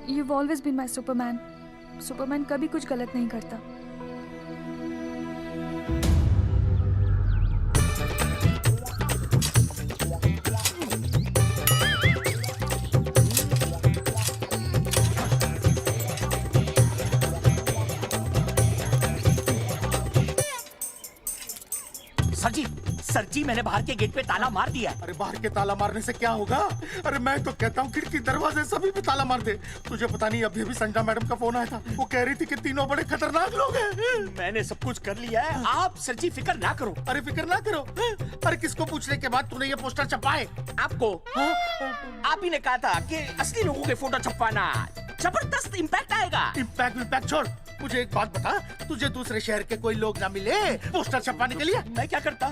You've always been my Superman. Superman कभी कुछ गलत नहीं करता। सर जी मैंने बाहर के गेट पे ताला मार दिया। अरे बाहर के ताला मारने से क्या होगा? अरे मैं तो कहता हूँ खिड़की दरवाजे सभी पे ताला मार दे। तुझे पता नहीं अभी अभी संजना मैडम का फोन आया था, वो कह रही थी कि तीनों बड़े खतरनाक लोग हैं। मैंने सब कुछ कर लिया है, आप सर जी फिक्र ना करो। अरे फिक्र ना करो। अरे किसको पूछने के बाद तूने ये पोस्टर छपाए? आपको आप ही ने कहा था कि असली लोगों के फोटो छपवाना जबरदस्त इम्पैक्ट आएगा। इम्पैक्ट छोड़, मुझे एक बात बता, तुझे दूसरे शहर के कोई लोग ना मिले पोस्टर छपवाने के लिए? मैं क्या करता?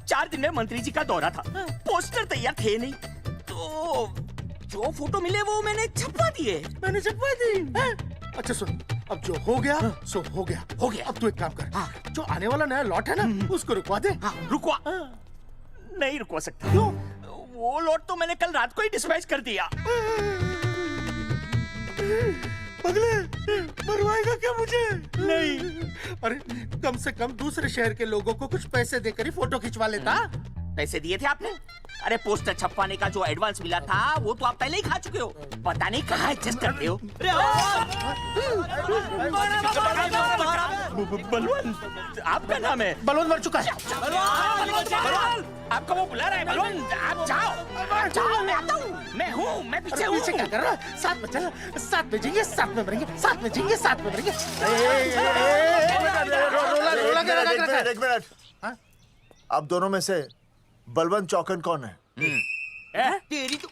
4 दिन में मंत्री जी का दौरा था, पोस्टर तैयार थे नहीं, तो जो फोटो मिले वो मैंने छपवा दिए। मैंने छपवा दी? अच्छा सुन, अब जो हो गया सो हो गया। हो गया। अब तू एक काम कर, जो आने वाला नया लॉट है ना उसको रुकवा दे। रुकवा? नहीं रुकवा सकता। क्यों? वो लॉट तो मैंने कल रात को ही डिस्पैच कर दिया। पगले, मरवाएगा क्या मुझे? नहीं। अरे कम से कम दूसरे शहर के लोगों को कुछ पैसे देकर ही फोटो खिंचवा लेता। पैसे दिए थे आपने? अरे पोस्टर छपवाने का जो एडवांस मिला था वो तो आप पहले ही खा चुके हो, पता नहीं कहाँ एडजस्ट करते हो। बलवंत, आपका नाम है? बलवंत मर चुका है। आपका वो बुला रहा है बलवंत, आप जाओ जाओ, मैं आता हूँ, मैं हूँ, मैं पीछे हूँ। पीछे क्या कर रहा है? साथ में चल, साथ में जिएंगे, साथ में मरेंगे, साथ में जिएंगे, साथ में मरेंगे। एक मिनट, अब दोनों में से बलवंत चौकन कौन है? तेरी तो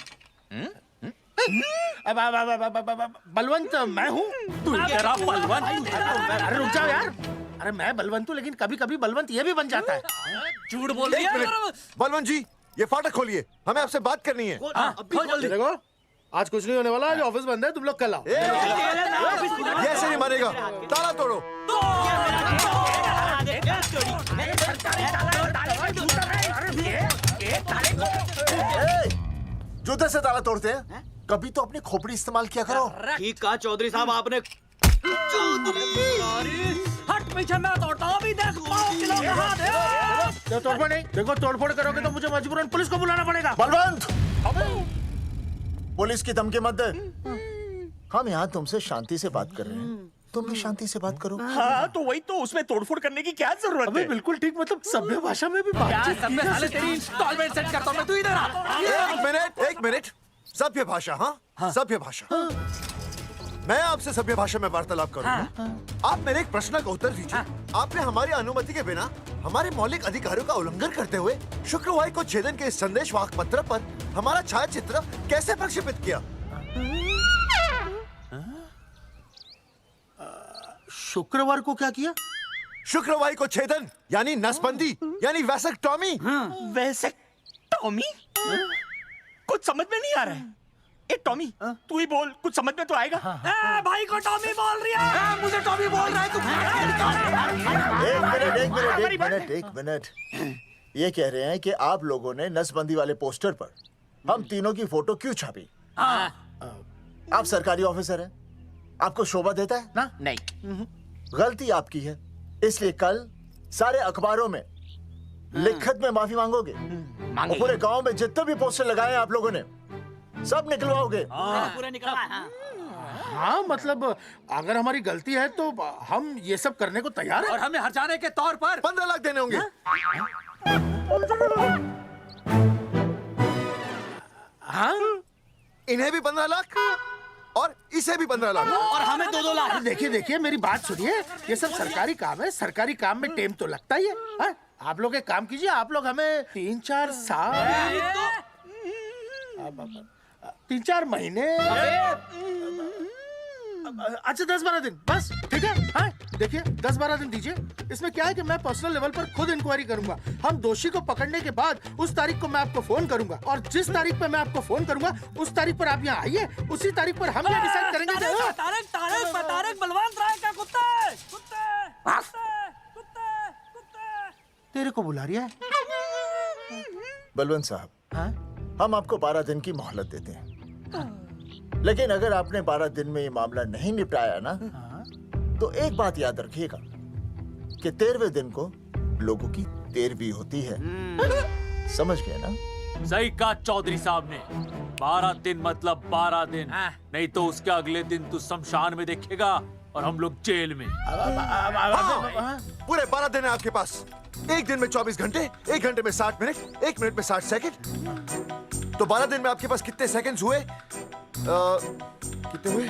बलवंत मैं हूँ। तू तेरा बलवंत? अरे रुक जाओ यार, अरे मैं बलवंत हूँ लेकिन कभी कभी बलवंत ये भी बन जाता है। झूठ बोल रही है। बलवंत जी ये फाटक खोलिए, हमें आपसे बात करनी है। देखो आज कुछ नहीं होने वाला, आज ऑफिस बंद है, तुम लोग कल आओ। ये ऐसे नहीं मानेगा, ताला तोड़ो। जूते से ताला तोड़ते हैं, कभी तो अपनी खोपड़ी इस्तेमाल किया करो। ठीक कहा चौधरी साहब आपने। हट पीछे, मैं तोड़ता हूँ अभी, देख तोड़फोड़ नहीं, देखो तोड़फोड़ करोगे तो मुझे मजबूरन पुलिस को बुलाना पड़ेगा। बलवंत पुलिस की धमकी मत दे, हम यहाँ तुमसे शांति से बात कर रहे हैं, तुम भी शांति से बात करो। हाँ तो वही तो, उसमें तोड़फोड़ करने की क्या जरूरत है? बिल्कुल ठीक, मतलब सभ्य भाषा में भी बातचीत की जा सकती है। इंस्टॉलमेंट सेट करता हूँ मैं, तू इधर आ। एक मिनट, सभ्य भाषा? हाँ सभ्य भाषा। मैं आपसे सभ्य भाषा में वार्तालाप करूंगा। आप मेरे एक प्रश्न का उत्तर दीजिए। आपने हमारी अनुमति के बिना हमारे मौलिक अधिकारों का उल्लंघन करते हुए शुक्रवार को छेदन के संदेश वाहक पत्र पर हमारा छायाचित्र कैसे प्रक्षेपित किया? शुक्रवार को क्या किया? शुक्रवार को छेदन यानी नसबंदी यानी वैसेक्टॉमी। वैसेक्टॉमी? कुछ समझ में नहीं आ रहा है। ए टॉमी तू ही बोल, कुछ समझ में तो आएगा। ए, भाई को टॉमी बोल रही है। मुझे टॉमी बोल रहा है तू। एक मिनट। ये कह रहे हैं कि आप लोगों ने नसबंदी वाले पोस्टर पर हम तीनों की फोटो क्यों छापी? आप सरकारी ऑफिसर हैं, आपको शोभा देता है ना? नहीं। गलती आपकी है, इसलिए कल सारे अखबारों में लिखत में माफी मांगोगे। और पूरे गांव में जितने भी पोस्टर लगाए हैं आप लोगों ने सब निकलवाओगे। पूरा निकला। हाँ मतलब अगर हमारी गलती है तो हम ये सब करने को तैयार हैं। और हमें हर्जाने के तौर पर 15 लाख देने होंगे। हाँ इन्हें भी 15 लाख और इसे भी 15 लाख और हमें 2-2 लाख। देखिए मेरी बात सुनिए, ये सब सरकारी काम है, सरकारी काम में टेम तो लगता ही है। हाँ? आप लोग एक काम कीजिए, आप लोग हमें 3-4 साल 3-4 महीने, अच्छा 10-12 दिन बस, ठीक है? हाँ? देखिए 10-12 दिन दीजिए। इसमें क्या है कि मैं पर्सनल लेवल पर खुद इंक्वायरी करूंगा। हम दोषी को पकड़ने के बाद उस तारीख को मैं आपको फोन करूंगा, और जिस तारीख पे मैं आपको फोन करूंगा उस तारीख पर आप यहाँ आइए। उसी तारीख पर हम ये डिसाइड करेंगे कि तारक बलवंत राय का कुत्ते तेरे को बुला रही है। बलवंत साहब, हम आपको 12 दिन की मोहलत देते हैं, लेकिन अगर आपने 12 दिन में ये मामला नहीं निपटाया ना, तो एक बात याद रखिएगा कि 13वें दिन को लोगों की 13वीं होती है। समझ गए ना? सही कहा चौधरी साहब ने। 12 दिन मतलब 12 दिन, नहीं तो उसके अगले दिन तू शमशान में देखेगा और हम लोग जेल में। पूरे 12 दिन है आपके पास। एक दिन में 24 घंटे, 1 घंटे में 60 मिनट, 1 मिनट में 60 सेकंड। तो 12 दिन में आपके पास कितने सेकंड्स हुए? कितने हुए?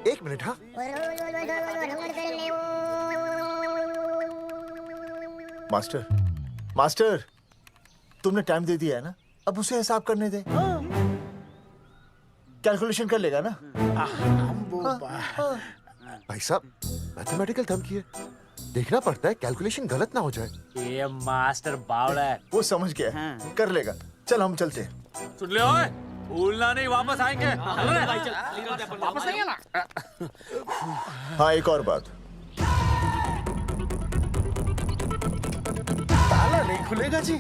एक मिनट। हाँ मास्टर तुमने टाइम दे दिया है ना, अब उसे हिसाब करने दे। कैलकुलेशन कर लेगा ना? भाई साहब मैथमेटिकल थंब की है, देखना पड़ता है कैलकुलेशन गलत ना हो जाए। ये मास्टर बावड़ा है। वो समझ गया, कर लेगा। चल हम चलते हैं। सुन ले ओए, भूलना नहीं, वापस आएंगे। वापस नहीं आना। हाँ एक और बात, ताला नहीं खुलेगा जी।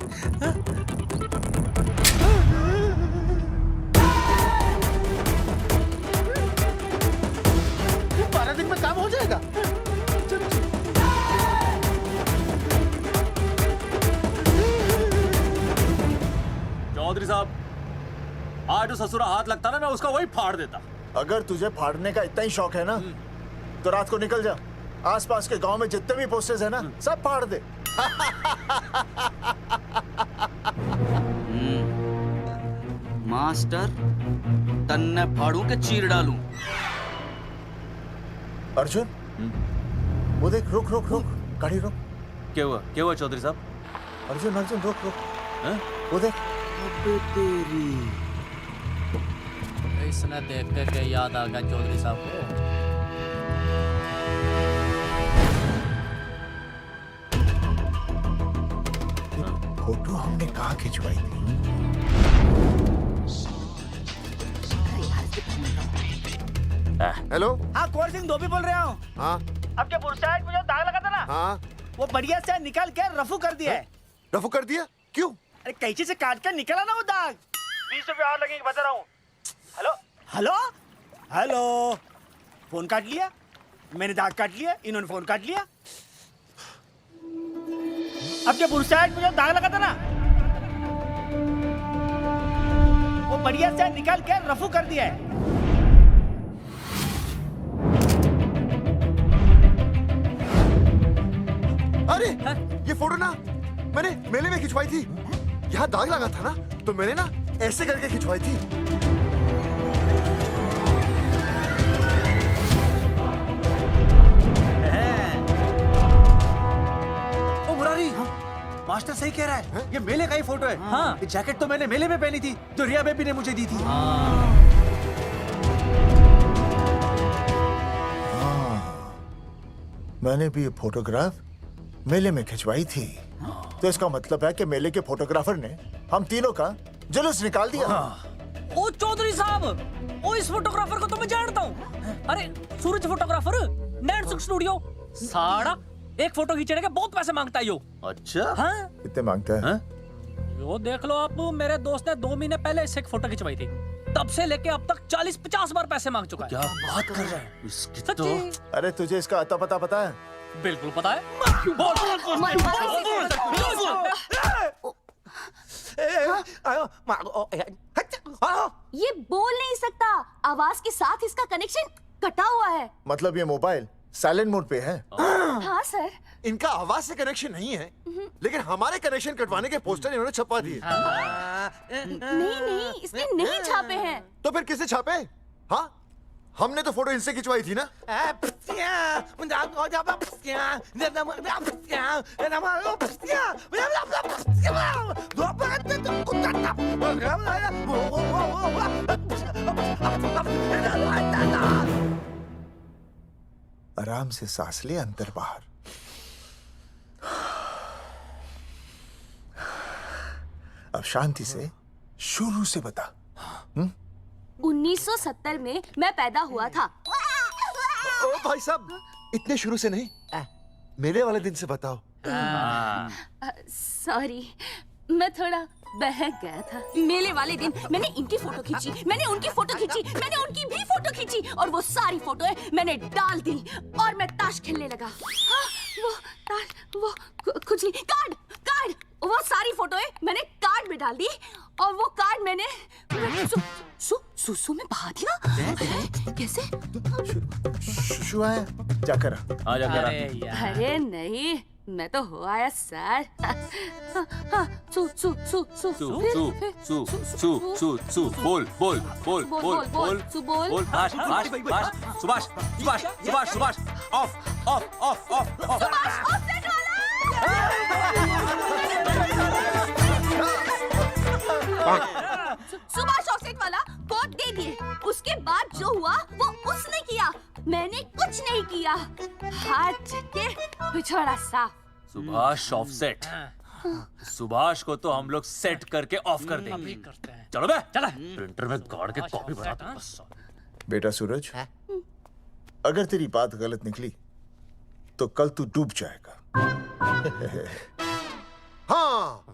12 दिन में काम हो जाएगा। चौधरी साहब, आज जो ससुरा हाथ लगता ना, मैं उसका वही फाड़ देता। अगर तुझे फाड़ने का इतना ही शौक है ना, तो रात को निकल जा, आसपास के गांव में जितने भी पोस्टर्स है ना सब फाड़ दे। मास्टर तन्ने फाड़ू के चीर डालूं। अर्जुन वो देख, रुक रुक रुक, गाड़ी रुक। क्या हुआ चौधरी साहब? अर्जुन अर्जुन रुक रुक, वो देख। तेरी इसने देख के याद आ गया चौधरी साहब को। फोटो हमने कहाँ खिंचवाई थी? हेलो। हाँ कुंवर सिंह धोबी बोल रहा हूँ। हाँ आपके बुरसाइड में जो दाग लगा था ना, हाँ वो बढ़िया से निकाल के रफू कर दिया है। रफू कर दिया? क्यों? अरे कैंची से काट कर निकला ना वो दाग। 20 रुपए और लगेंगे, बता रहा हूँ। हेलो हेलो हेलो, फोन काट लिया, मैंने दाग काट लिया, इन्होंने फोन काट लिया। आपके बुरसाइड में जो दाग लगा था ना, वो बढ़िया से निकाल के रफू कर दिया है। अरे ये फोटो ना मैंने मेले में खिंचवाई थी। यहाँ दाग लगा था ना, तो मैंने ना ऐसे करके खिंचवाई थी। ओ मुरारी, मास्टर सही कह रहा है, ये मेले का ही फोटो है। हाँ, ये जैकेट तो मैंने मेले में पहनी थी, जो रिया बेबी ने मुझे दी थी। मैंने भी ये फोटोग्राफ मेले में खिंचवाई थी। तो इसका मतलब है कि मेले के फोटोग्राफर ने हम तीनों का जुलूस निकाल दिया। ओ चौधरी साहब, ओ इस फोटोग्राफर को तो मैं जानता हूँ। अरे सूरज फोटोग्राफर, नैन सुख स्टूडियो। साड़ा एक फोटो खींचने के बहुत पैसे मांगता है यो। अच्छा हाँ? कितने मांगता है? यो देख लो आप, मेरे दोस्त ने 2 महीने पहले इससे एक फोटो खिंचवाई थी, तब से लेके अब तक 40-50 बार पैसे मांग चुका है। क्या बात कर रहा है? इसकी तो अरे तुझे इसका अता पता पता है? बिल्कुल पता है। ये बोल नहीं सकता, आवाज के साथ इसका कनेक्शन कटा हुआ है। मतलब ये मोबाइल साइलेंट मोड पे है? हाँ सर। इनका आवाज से कनेक्शन नहीं है, लेकिन हमारे कनेक्शन कटवाने के पोस्टर इन्होंने छपवा दिए। नहीं, इसने नहीं छापे हैं। तो फिर किसे छापे? हाँ, हमने तो फोटो इनसे खिंचवाई थी ना। आराम से सांस ले, अंदर बाहर। अब शांति से शुरू से बता। 1970 में मैं पैदा हुआ था। ओ भाई साहब, इतने शुरू से नहीं, मेले वाले दिन से बताओ। सॉरी, मैं थोड़ा बहक गया था। मेले वाले दिन मैंने इनकी फोटो खींची, मैंने उनकी फोटो खींची, मैंने उनकी भी फोटो खींची, और वो सारी फोटोएं मैंने डाल दी और मैं ताश खेलने लगा। हाँ, वो ताश, वो कुछ नहीं, कार्ड, वो सारी फोटोएं मैंने कार्ड में डाल दी, और वो कार्ड मैंने सुसु में बहा दिया। कैसे? शुआ है, जाकर आ जाकर। अरे नहीं, मैं तो हो आया सर। बोल सुभाष ऑफ। सुभाष ऑफसेट वाला कोड दे दिए। उसके बाद जो हुआ वो उसने किया, मैंने कुछ नहीं किया। हाथ के पिछड़ा सा। सुभाष ऑफसेट। सुभाष को तो हम लोग सेट करके ऑफ कर देंगे। चलो बे, चला प्रिंटर में गाड़ के कॉपी बना दो बस। बेटा सूरज, अगर तेरी बात गलत निकली तो कल तू डूब जाएगा। हाँ,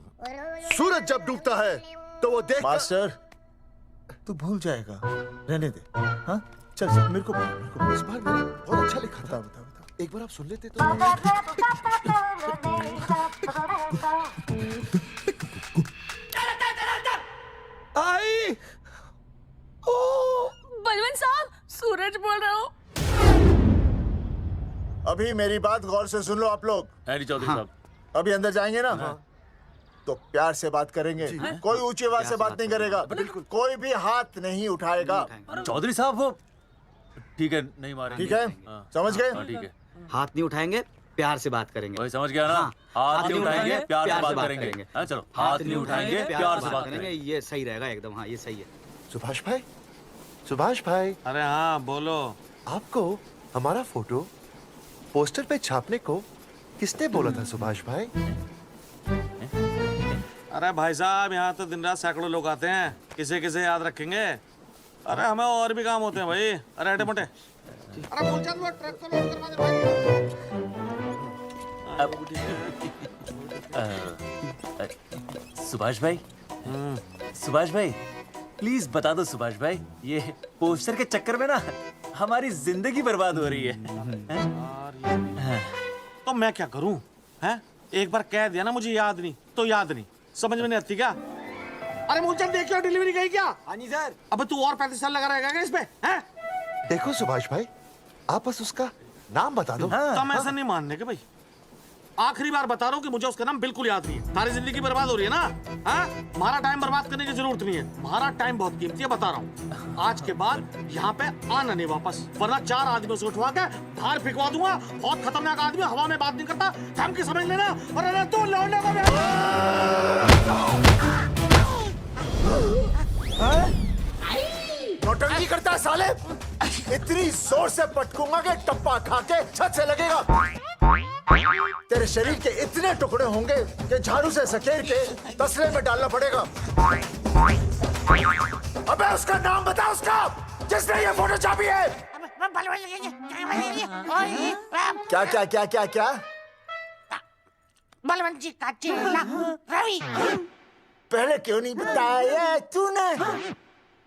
सूरज जब डूबता है तो वो देख। मास्टर, तू भूल जाएगा, रहने दे। हाँ, चल मेरे को इस बार मैंने बहुत अच्छा लिखा था। बता एक बार आप सुन लेते तो। आई, बलवंत साहब, सूरज बोल रहा हूँ। अभी मेरी बात गौर से सुन लो आप लोग। चौधरी साहब, अभी अंदर जाएंगे ना, तो प्यार से बात करेंगे। कोई ऊंची आवाज से बात नहीं करेगा, कोई भी हाथ नहीं उठाएगा। चौधरी साहब वो ठीक है, नहीं मारेंगे। ठीक है, समझ गए? ठीक है, हाथ नहीं उठाएंगे, प्यार से बात करेंगे। वही समझ गया ना? हाथ नहीं उठाएंगे, प्यार से बात करेंगे। चलो, हाथ नहीं उठाएंगे, प्यार से बात करेंगे। ये सही रहेगा एकदम। हाँ, ये सही है। सुभाष भाई, सुभाष भाई। अरे हाँ, बोलो। आपको हमारा फोटो पोस्टर पे छापने को किसने बोला था सुभाष भाई? अरे भाई साहब, यहाँ तो दिन रात सैकड़ों लोग आते हैं, किसे किसे याद रखेंगे। अरे हमें और भी काम होते हैं भाई। अरे हटे मोटे। अरे फूलचंद, वो ट्रक को लोड करवा दे भाई। सुभाष भाई, सुभाष भाई, प्लीज बता दो सुभाष भाई, ये पोस्टर के चक्कर में ना हमारी जिंदगी बर्बाद हो रही है। तो मैं क्या करूं? हैं? एक बार कह दिया ना मुझे याद नहीं तो याद नहीं, समझ में नहीं आती क्या? अरे मूलचंद, देखियो डिलीवरी गई क्या? हाँ जी सर। अब तू और 35 साल लगा रहेगा क्या इसमें? हैं? देखो सुभाष भाई, आप बस उसका नाम बता दो। तो हम ऐसा नहीं मानने के भाई। आखिरी बार बता रहा हूँ कि मुझे उसका नाम बिल्कुल याद नहीं है। सारी जिंदगी बर्बाद हो रही है ना? हाँ? हमारा टाइम बर्बाद करने की जरूरत नहीं है। हमारा टाइम बहुत कीमती है, बता रहा हूँ। आज के बाद यहाँ पे आना नहीं वापस, वरना 4 आदमियों से उठवा के बाहर फेंकवा दूंगा। बहुत खतरनाक आदमी, हवा में बात नहीं करता, धमकी समझ लेना। और अरे तू लौंडे को नौटंकी करता है साले। इतनी जोर से पटकूंगा कि टप्पा खा के छत से लगेगा। तेरे शरीर के इतने टुकड़े होंगे कि झाड़ू से सकेर के तसले में डालना पड़ेगा। अबे उसका नाम बता, उसका जिसने ये फोटो छापी है। क्या क्या क्या क्या क्या? बलवंत जी का चेला रवि। पहले क्यों नहीं बताया तूने?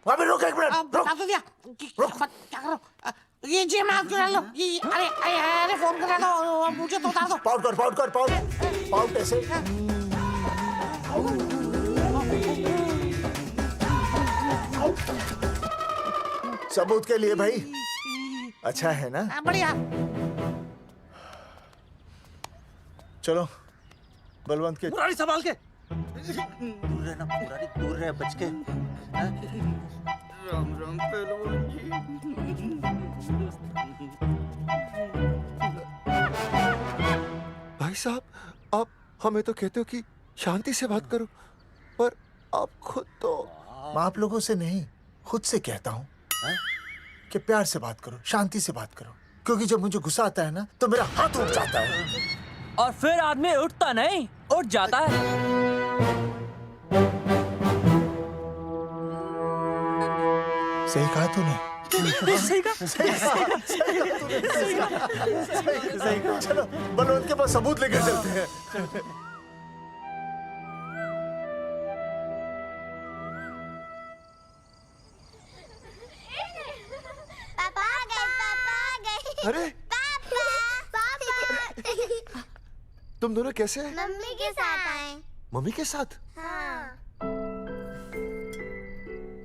अबे रुक एक मिनट, रुक। बता तो दिया। क्या करो? ये जी मैं क्यों लो? ये अरे फोन करा दो, मुझे तो बता दो। पाउट कर पाउट ऐसे। सबूत के लिए भाई, अच्छा है ना? बढ़िया। चलो बलवंत के मुरारी संभाल के। दूर रहना मुरारी, दूर रह, बच के। राम राम पहलवान जी। भाई साहब, आप हमें तो कहते हो कि शांति से बात करो, पर आप खुद तो। मैं आप लोगों से नहीं, खुद से कहता हूँ कि प्यार से बात करो, शांति से बात करो, क्योंकि जब मुझे गुस्सा आता है ना तो मेरा हाथ उठ जाता है। और फिर आदमी उठता नहीं, उठ जाता है। सही कहा तूने। सही कहा। चलो बलवंत के पास सबूत लेकर चलते हैं। पापा आ गए। अरे पापा तुम दोनों कैसे हैं? मम्मी के साथ आए। मम्मी के साथ? हाँ।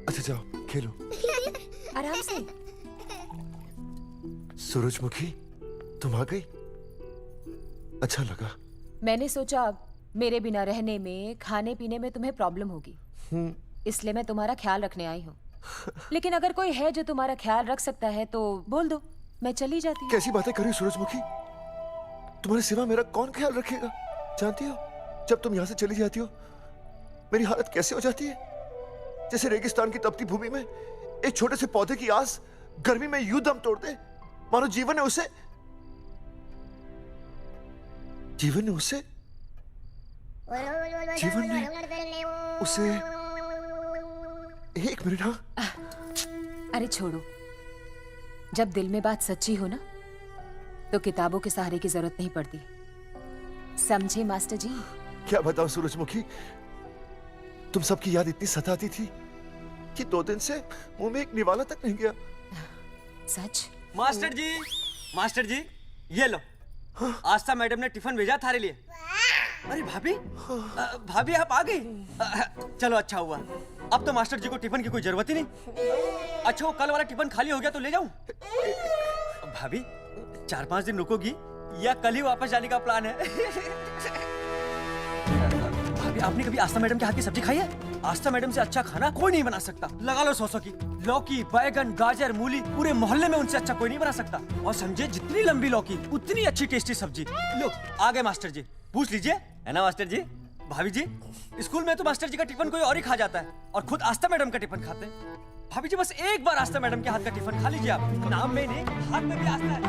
अच्छा जाओ खेलो। आराम से। सूरजमुखी तुम आ गई, अच्छा लगा। मैंने सोचा मेरे बिना रहने में, खाने पीने में तुम्हें प्रॉब्लम होगी, इसलिए मैं तुम्हारा ख्याल रखने आई हूँ। लेकिन अगर कोई है जो तुम्हारा ख्याल रख सकता है तो बोल दो, मैं चली जाती हूँ। कैसी बातें कर रही हो सूरजमुखी? तुम्हारे सिवा मेरा कौन ख्याल रखेगा? जानती हो जब तुम यहाँ से चली जाती हो मेरी हालत कैसे हो जाती है? जैसे रेगिस्तान की तपती भूमि में एक छोटे से पौधे की आस गर्मी में यूं दम तोड़ दे, मानो जीवन ने उसे एक मिनट। हाँ अरे छोड़ो, जब दिल में बात सच्ची हो ना तो किताबों के सहारे की जरूरत नहीं पड़ती, समझे मास्टर जी? क्या बताऊं सूरजमुखी, तुम सबकी याद इतनी सताती थी कि 2 दिन से मुंह में एक निवाला तक नहीं गया। सच? मास्टर जी ये लो, आस्था मैडम ने टिफिन भेजा थारे लिए। अरे भाभी, भाभी आप आ गई? चलो अच्छा हुआ, अब तो मास्टर जी को टिफिन की कोई जरूरत ही नहीं। अच्छा वो कल वाला टिफिन खाली हो गया तो ले जाऊं? भाभी 4-5 दिन रुकोगी या कल ही वापस जाने का प्लान है? भाभी आपने कभी आस्था मैडम के हाथ की सब्जी खाई है? आस्था मैडम से अच्छा खाना कोई नहीं बना सकता। लगा लो 100 की। लौकी, बैगन, गाजर, मूली, पूरे मोहल्ले में उनसे अच्छा कोई नहीं बना सकता। और समझे जितनी लंबी लौकी उतनी अच्छी टेस्टी सब्जी। लो आ गए मास्टर जी, पूछ लीजिए, है ना मास्टर जी? भाभी जी स्कूल में तो मास्टर जी का टिफिन कोई और ही खा जाता है और खुद आस्था मैडम का टिफिन खाते हैं। भाभी जी बस एक बार आस्था मैडम के हाथ का टिफिन खा लीजिए आप, नाम में नहीं हाथ में भी आस्था है।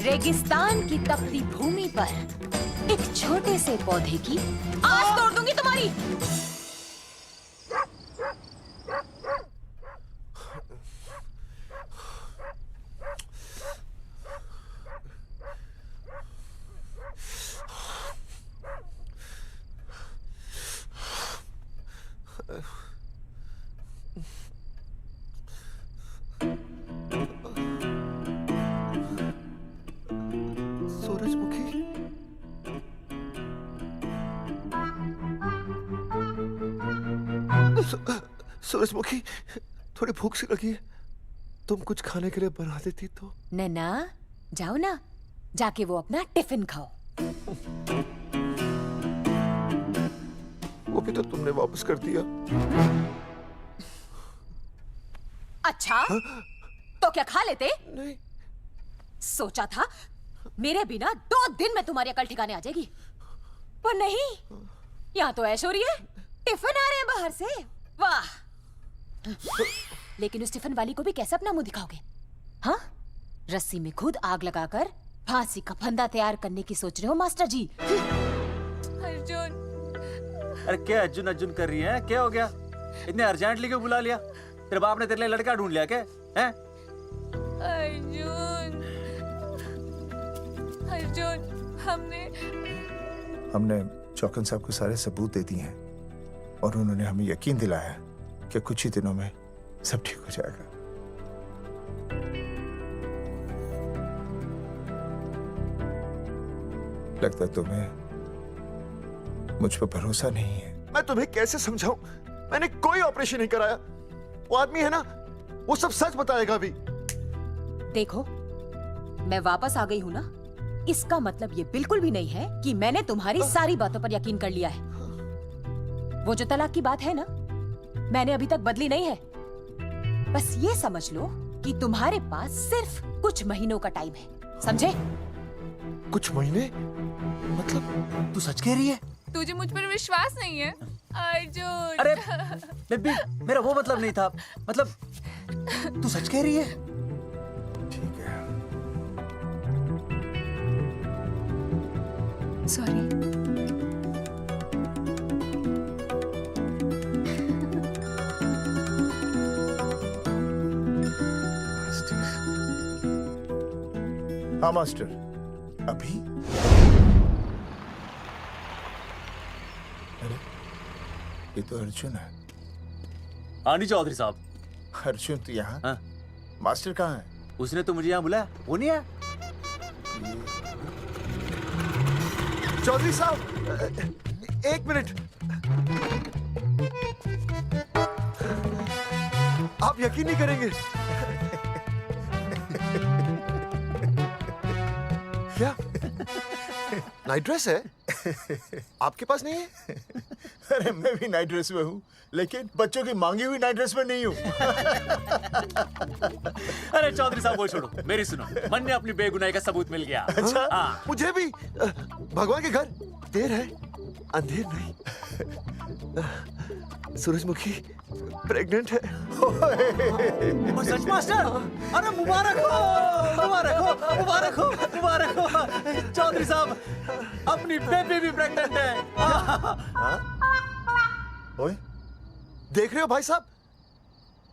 रेगिस्तान की तपती भूमि पर एक छोटे से पौधे की आस तोड़ दूंगी तुम्हारी। सूरजमुखी थोड़ी भूख सी लगी है, तुम कुछ खाने के लिए बना देती तो। नैना जाओ ना, जाके वो अपना टिफिन खाओ। वो भी तो तुमने वापस कर दिया। अच्छा तो क्या खा लेते? नहीं। सोचा था मेरे बिना 2 दिन में तुम्हारी अकल ठिकाने आ जाएगी, पर नहीं, यहाँ तो ऐश हो रही है, टिफिन आ रहे हैं बाहर से। वाह। लेकिन उस टिफिन वाली को भी कैसे अपना मुंह दिखाओगे? हाँ, रस्सी में खुद आग लगाकर फांसी का फंदा तैयार करने की सोच रहे हो मास्टर जी? अर्जुन, अरे क्या अर्जुन अर्जुन कर रही है? क्या हो गया? इतने अर्जेंटली क्यों बुला लिया? तेरे बाप ने तेरे लिए लड़का ढूंढ लिया क्या? हैं? अर्जुन, अर्जुन, हमने चौकन साहब को सारे सबूत दे दिए हैं और उन्होंने हमें यकीन दिलाया कि कुछ ही दिनों में सब ठीक हो जाएगा। लगता है तुम्हें मुझ पर भरोसा नहीं है। मैं तुम्हें कैसे समझाऊं? मैंने कोई ऑपरेशन नहीं कराया। वो आदमी है ना, वो सब सच बताएगा अभी। देखो, मैं वापस आ गई हूँ ना, इसका मतलब ये बिल्कुल भी नहीं है कि मैंने तुम्हारी सारी बातों पर यकीन कर लिया है। वो जो तलाक की बात है ना, मैंने अभी तक बदली नहीं है। बस ये समझ लो कि तुम्हारे पास सिर्फ कुछ महीनों का टाइम है, समझे? कुछ महीने? मतलब तू सच कह रही है? तुझे मुझ पर विश्वास नहीं है अर्जुन? अरे बेबी, मेरा वो मतलब नहीं था। मतलब तू सच कह रही है? ठीक है। सॉरी। हाँ मास्टर, अभी? अरे ये तो अर्जुन है। आनी चौधरी साहब। अर्जुन तो यहाँ? हाँ। मास्टर कहाँ है? उसने तो मुझे यहाँ बुलाया, वो नहीं है? चौधरी साहब, एक मिनट। आप यकीन नहीं करेंगे। क्या नाइट ड्रेस है? आपके पास नहीं है? अरे मैं भी नाइट ड्रेस में हूँ, लेकिन बच्चों की मांगी हुई नाइट ड्रेस में नहीं हूँ। अरे चौधरी साहब वो छोड़ो, मेरी सुनो। मन ने अपनी बेगुनाही का सबूत मिल गया। अच्छा, हाँ। मुझे भी। भगवान के घर देर है, अंधेर नहीं। सूरजमुखी प्रेग्नेंट है। सच मास्टर? अरे मुबारक हो, मुबारक हो, मुबारक हो, मुबारक हो। चौधरी साहब, अपनी बेबी भी प्रेग्नेंट है। ओए, देख रहे हो भाई साहब,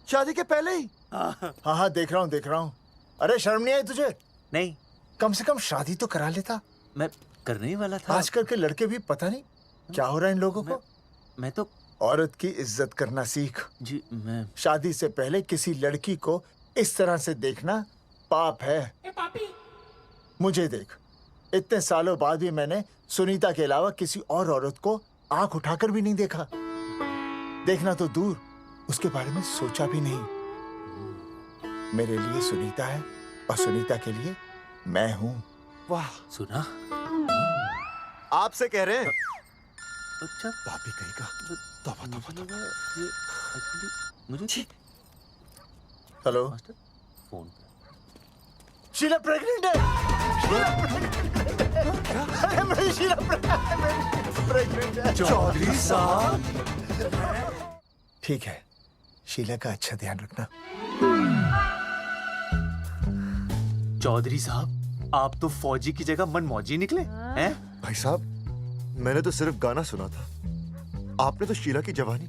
शादी के पहले ही। हाँ हाँ देख रहा हूँ। अरे शर्म नहीं आई तुझे? नहीं। कम से कम शादी तो करा लेता। मैं करने ही वाला था। आजकल के लड़के भी पता नहीं क्या हो रहा है इन लोगों को। मैं तो औरत की इज्जत करना सीख। जी मैं शादी से पहले किसी लड़की को इस तरह से देखना पाप है। मुझे देख, इतने सालों बाद भी मैंने सुनीता के अलावा किसी और औरत को आंख उठाकर भी नहीं देखा। देखना तो दूर, उसके बारे में सोचा भी नहीं। मेरे लिए सुनीता है और सुनीता के लिए मैं हूँ। वाह, सुना? आपसे कह रहे हैं। अच्छा, भाभी कहेगा। तौबा तौबा तौबा। मुझे हेलो, फोन शीला प्रेग्नेंट है। शीला अरे मेरी शीला प्रेग्नेंट है। चौधरी साहब, ठीक है, शीला का अच्छा ध्यान रखना। चौधरी साहब, आप तो फौजी की जगह मनमौजी निकले हैं? भाई साहब, मैंने तो सिर्फ गाना सुना था। आपने तो शीला की जवानी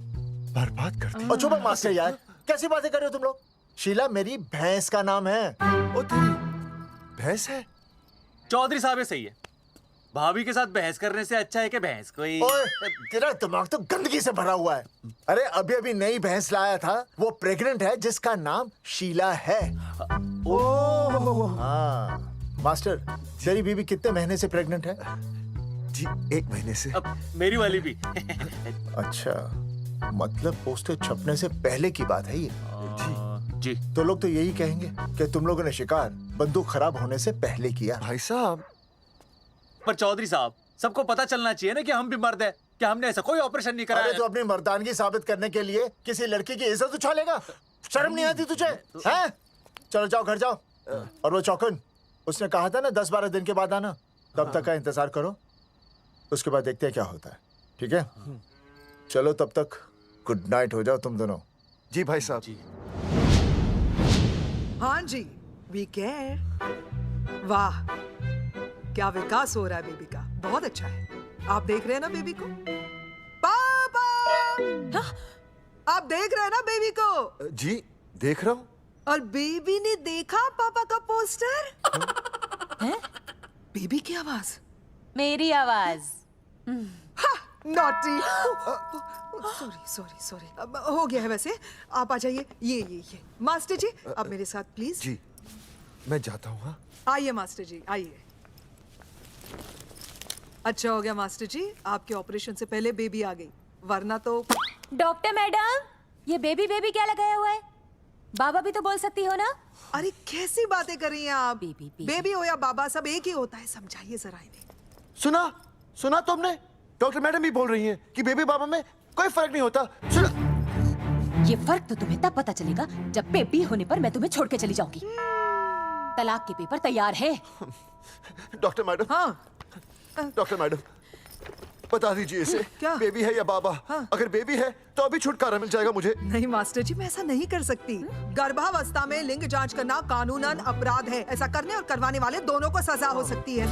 बर्बाद कर दी। और चुप मास्टर यार, कैसी बातें कर रहे हो तुम लोग? शीला मेरी भैंस का नाम है। ओ तेरी भैंस है? चौधरी साहब ये सही है। भाभी के साथ बहस करने से अच्छा है कि भैंस कोई। ओए, तेरा दिमाग तो गंदगी से भरा हुआ है। अरे अभी अभी नई भैंस लाया था, वो प्रेग्नेंट है, जिसका नाम शीला है। ओह हाँ मास्टर, तेरी बीवी कितने महीने से प्रेग्नेंट है? जी 1 महीने से। अब मेरी वाली भी। अच्छा, मतलब पोस्टर छपने से पहले की बात है ये। जी। तो लोग तो यही कहेंगे कि तुम लोगों ने शिकार बंदूक खराब होने से पहले किया। भाई साहब, पर चौधरी साहब, सबको पता चलना चाहिए ना कि हम भी मर्द है, कि हमने ऐसा कोई ऑपरेशन नहीं कराया। अरे तो अपनी मर्दानगी साबित करने के लिए किसी लड़की की इज्जत उछालेगा? शर्म नहीं आती तुझे? हैं? चलो जाओ, घर जाओ। और वो चौकन, उसने कहा था ना 10-12 दिन के बाद आना, तब तक का इंतजार करो, उसके बाद देखते हैं क्या होता है। ठीक है? चलो तब तक गुड नाइट हो जाओ तुम दोनों। जी भाई साहब। जी। हाँ जी, वी केयर। वाह, क्या विकास हो रहा है बेबी का, बहुत अच्छा है। आप देख रहे हैं ना बेबी को? पापा! आप देख रहे हैं ना बेबी को? जी देख रहा हूँ। और बेबी ने देखा पापा का पोस्टर? हैं? बेबी की आवाज? मेरी आवाज। नॉटी। सॉरी। हो गया है वैसे। आप आ जाइए। ये मास्टर जी, आप मेरे साथ प्लीज। जी मैं जाता हूँ। हाँ आइए मास्टर जी, आइए। अच्छा हो गया मास्टर जी, आपके ऑपरेशन से पहले बेबी आ गई, वरना तो। डॉक्टर मैडम, ये बेबी क्या लगाया हुआ है? बाबा भी तो बोल सकती हो ना? अरे कैसी बातें कर रही हैं आप? बेबी हो या बाबा, सब एक ही होता है, समझाइए जरा इन्हें। सुना तुमने? डॉक्टर मैडम भी बोल रही हैं कि बेबी बाबा में कोई फर्क नहीं होता। सुना? ये फर्क तो तुम्हें तब पता चलेगा जब बेबी होने पर मैं तुम्हें छोड़ के चली जाऊंगी। तलाक के पेपर तैयार है। Doctor madam. हाँ डॉक्टर मैडम, बता दीजिए इसे, क्या बेबी है या बाबा? अगर बेबी है तो अभी छुटकारा मिल जाएगा मुझे। नहीं मास्टर जी, मैं ऐसा नहीं कर सकती। गर्भावस्था में लिंग जांच करना कानूनन अपराध है। ऐसा करने और करवाने वाले दोनों को सजा हो सकती है।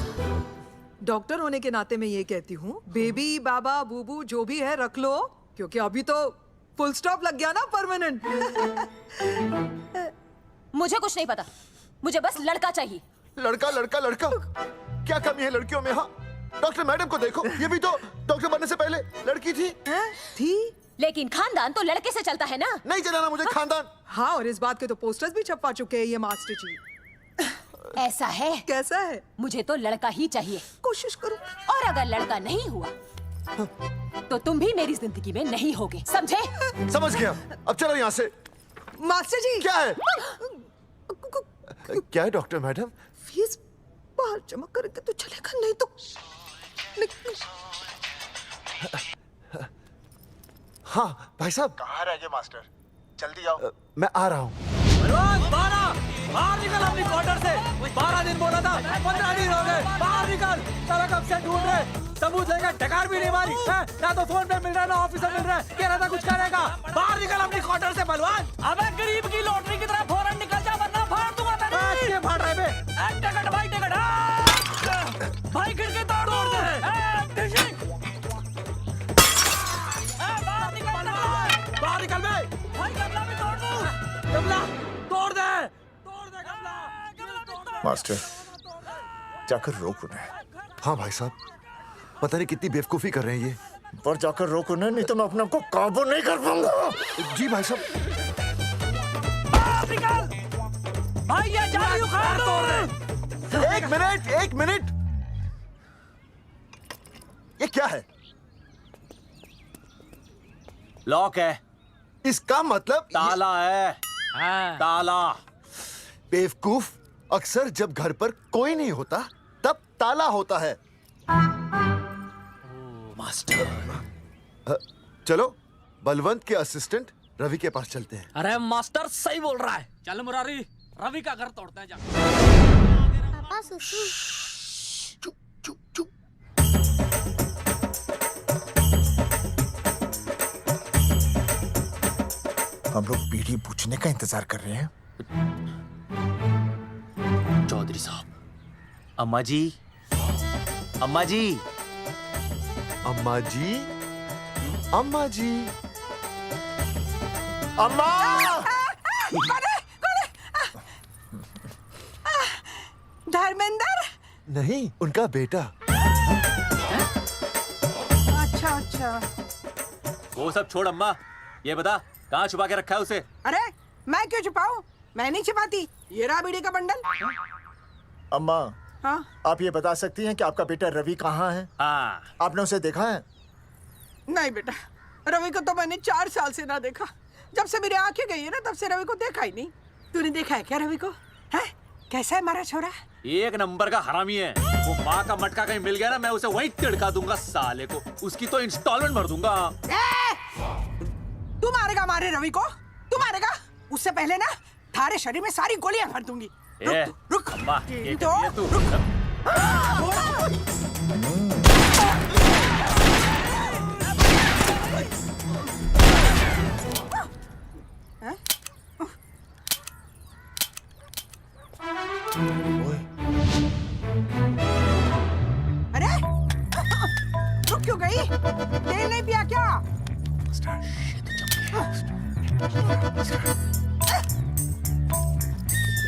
डॉक्टर होने के नाते मैं ये कहती हूँ, बेबी बाबा बूबू जो भी है रख लो, क्योंकि अभी तो फुल स्टॉप लग गया ना परमानेंट। मुझे कुछ नहीं पता, मुझे बस लड़का चाहिए। लड़का क्या कमी है लड़कियों में? हाँ डॉक्टर मैडम को देखो, ये भी तो डॉक्टर बनने से पहले लड़की थी। लेकिन खानदान तो लड़के से चलता है ना। नहीं चलाना मुझे खानदान। हाँ, और इस बात के तो पोस्टर्स भी छपवा चुके हैं ये मास्टर जी। ऐसा है? कैसा है? मुझे तो लड़का ही चाहिए। कोशिश करो। और अगर लड़का नहीं हुआ तो तुम भी मेरी जिंदगी में नहीं होगे, समझे? समझ गया। अब चलो यहाँ से। मास्टर जी। क्या है? क्या है डॉक्टर मैडम? फीस बाहर जमा करेंगे तो चलेगा, नहीं तो। हाँ भाई साहब। कहाँ रह गए मास्टर? जल्दी आओ। मैं आ रहा हूँ। बाहर निकल अपनी क्वार्टर से। 12 दिन बोला था, 15 दिन हो गए। बाहर निकल। साला कब से ढूंढ रहे, सबूत लेकर डकार भी नहीं मारी है? ना तो फोन पे मिल रहा है, ना ऑफिस में मिल रहा है। कह रहा था कुछ करेगा। बाहर निकल अपनी क्वार्टर से बलवान। अबे गरीब की लॉटरी की तरह फौरन निकल जा, वरना फाड़ दूंगा तेरी। क्या फाड़ रहे बे? टिकट भाई, टिकट। भाई खिड़की तोड़ दे। बाहर निकल बे। भाई गमला भी तोड़ दूं। गमला तोड़ दे। मास्टर जाकर रोक उन्हें। हाँ भाई साहब, पता नहीं कितनी बेवकूफी कर रहे हैं ये। पर जाकर रोक उन्हें, नहीं तो मैं अपने आप को काबू नहीं कर पाऊंगा। जी भाई साहब। निकल भाई, ये जाली उखाड़ दो। एक मिनट। ये क्या है? लॉक है। इसका मतलब ताला है। ताला। बेवकूफ, अक्सर जब घर पर कोई नहीं होता तब ताला होता है। मास्टर। चलो बलवंत के असिस्टेंट रवि के पास चलते हैं। अरे मास्टर सही बोल रहा है। चल मुरारी, रवि का घर तोड़ते हैं। जा पापा सुसु। चुप। हम लोग पीढ़ी पूछने का इंतजार कर रहे हैं। चौधरी साहब। अम्मा जी। अम्मा जी। अम्मा जी। अम्मा जी। अम्मा। धर्मेंद्र? नहीं, उनका बेटा। अच्छा। वो सब छोड़ अम्मा, ये बता कहाँ छुपा के रखा है उसे? अरे मैं क्यों छुपाऊं? मैं नहीं छिपाती। ये रहा बीड़ी का बंडल। अम्मा। हाँ? आप ये बता सकती हैं कि आपका बेटा रवि कहाँ है? हाँ। आपने उसे देखा है? नहीं बेटा, रवि को तो मैंने 4 साल से ना देखा। जब से मेरी आंखें गई है ना, तब से रवि को देखा ही नहीं। तूने देखा है क्या रवि को? है? कैसा है हमारा छोरा? एक नंबर का हरामी है। वो माँ का मटका कहीं मिल गया ना, मैं उसे वहीं तिड़का दूंगा साले को। उसकी तो इंस्टॉलमेंट भर दूंगा। तू मारेगा मारे रवि को? तू मारेगा? उससे पहले ना थारे शरीर में सारी गोलियां भर दूंगी। रुक। अम्मा, ये तो कर दिया तू।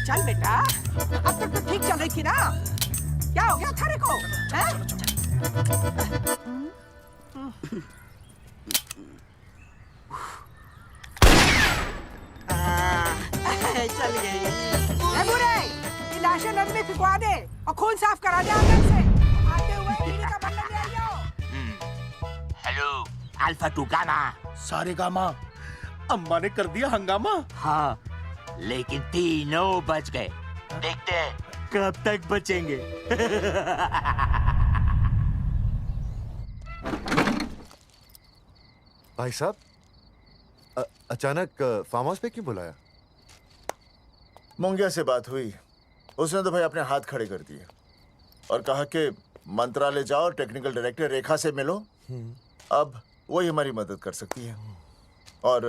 चल बेटा, अब तक तो ठीक चल रही थी ना? क्या हो गया थारे को? हैं? चल गई। ए बुरे, ये लाशें नदी में फिकवा दे और खून साफ करा दे आंगन से। आते हुए टीवी का बटन ले आइयो। Hello alpha two gamma. सारे गामा अम्मा ने कर दिया हंगामा। हाँ, लेकिन तीनों बच गए। देखते हैं कब तक बचेंगे। भाई साहब, अचानक फार्म हाउस पे क्यों बुलाया? मुंगिया से बात हुई, उसने तो भाई अपने हाथ खड़े कर दिए और कहा कि मंत्रालय जाओ और टेक्निकल डायरेक्टर रेखा से मिलो, अब वही हमारी मदद कर सकती है। और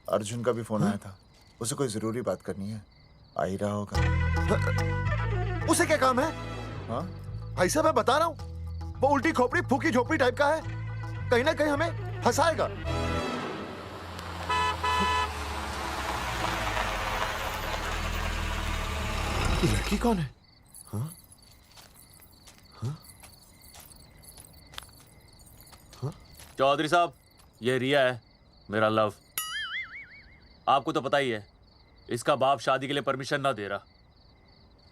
अर्जुन का भी फोन आया था, उसे कोई जरूरी बात करनी है, आ ही रहा होगा। उसे क्या काम है? हाँ भाई साहब मैं बता रहा हूँ, वो उल्टी खोपड़ी फूकी झोपड़ी टाइप का है, कहीं ना कहीं हमें फंसाएगा। ये लड़की कौन है? हाँ? हाँ? हाँ? चौधरी साहब, ये रिया है, मेरा लव। आपको तो पता ही है, इसका बाप शादी के लिए परमिशन ना दे रहा।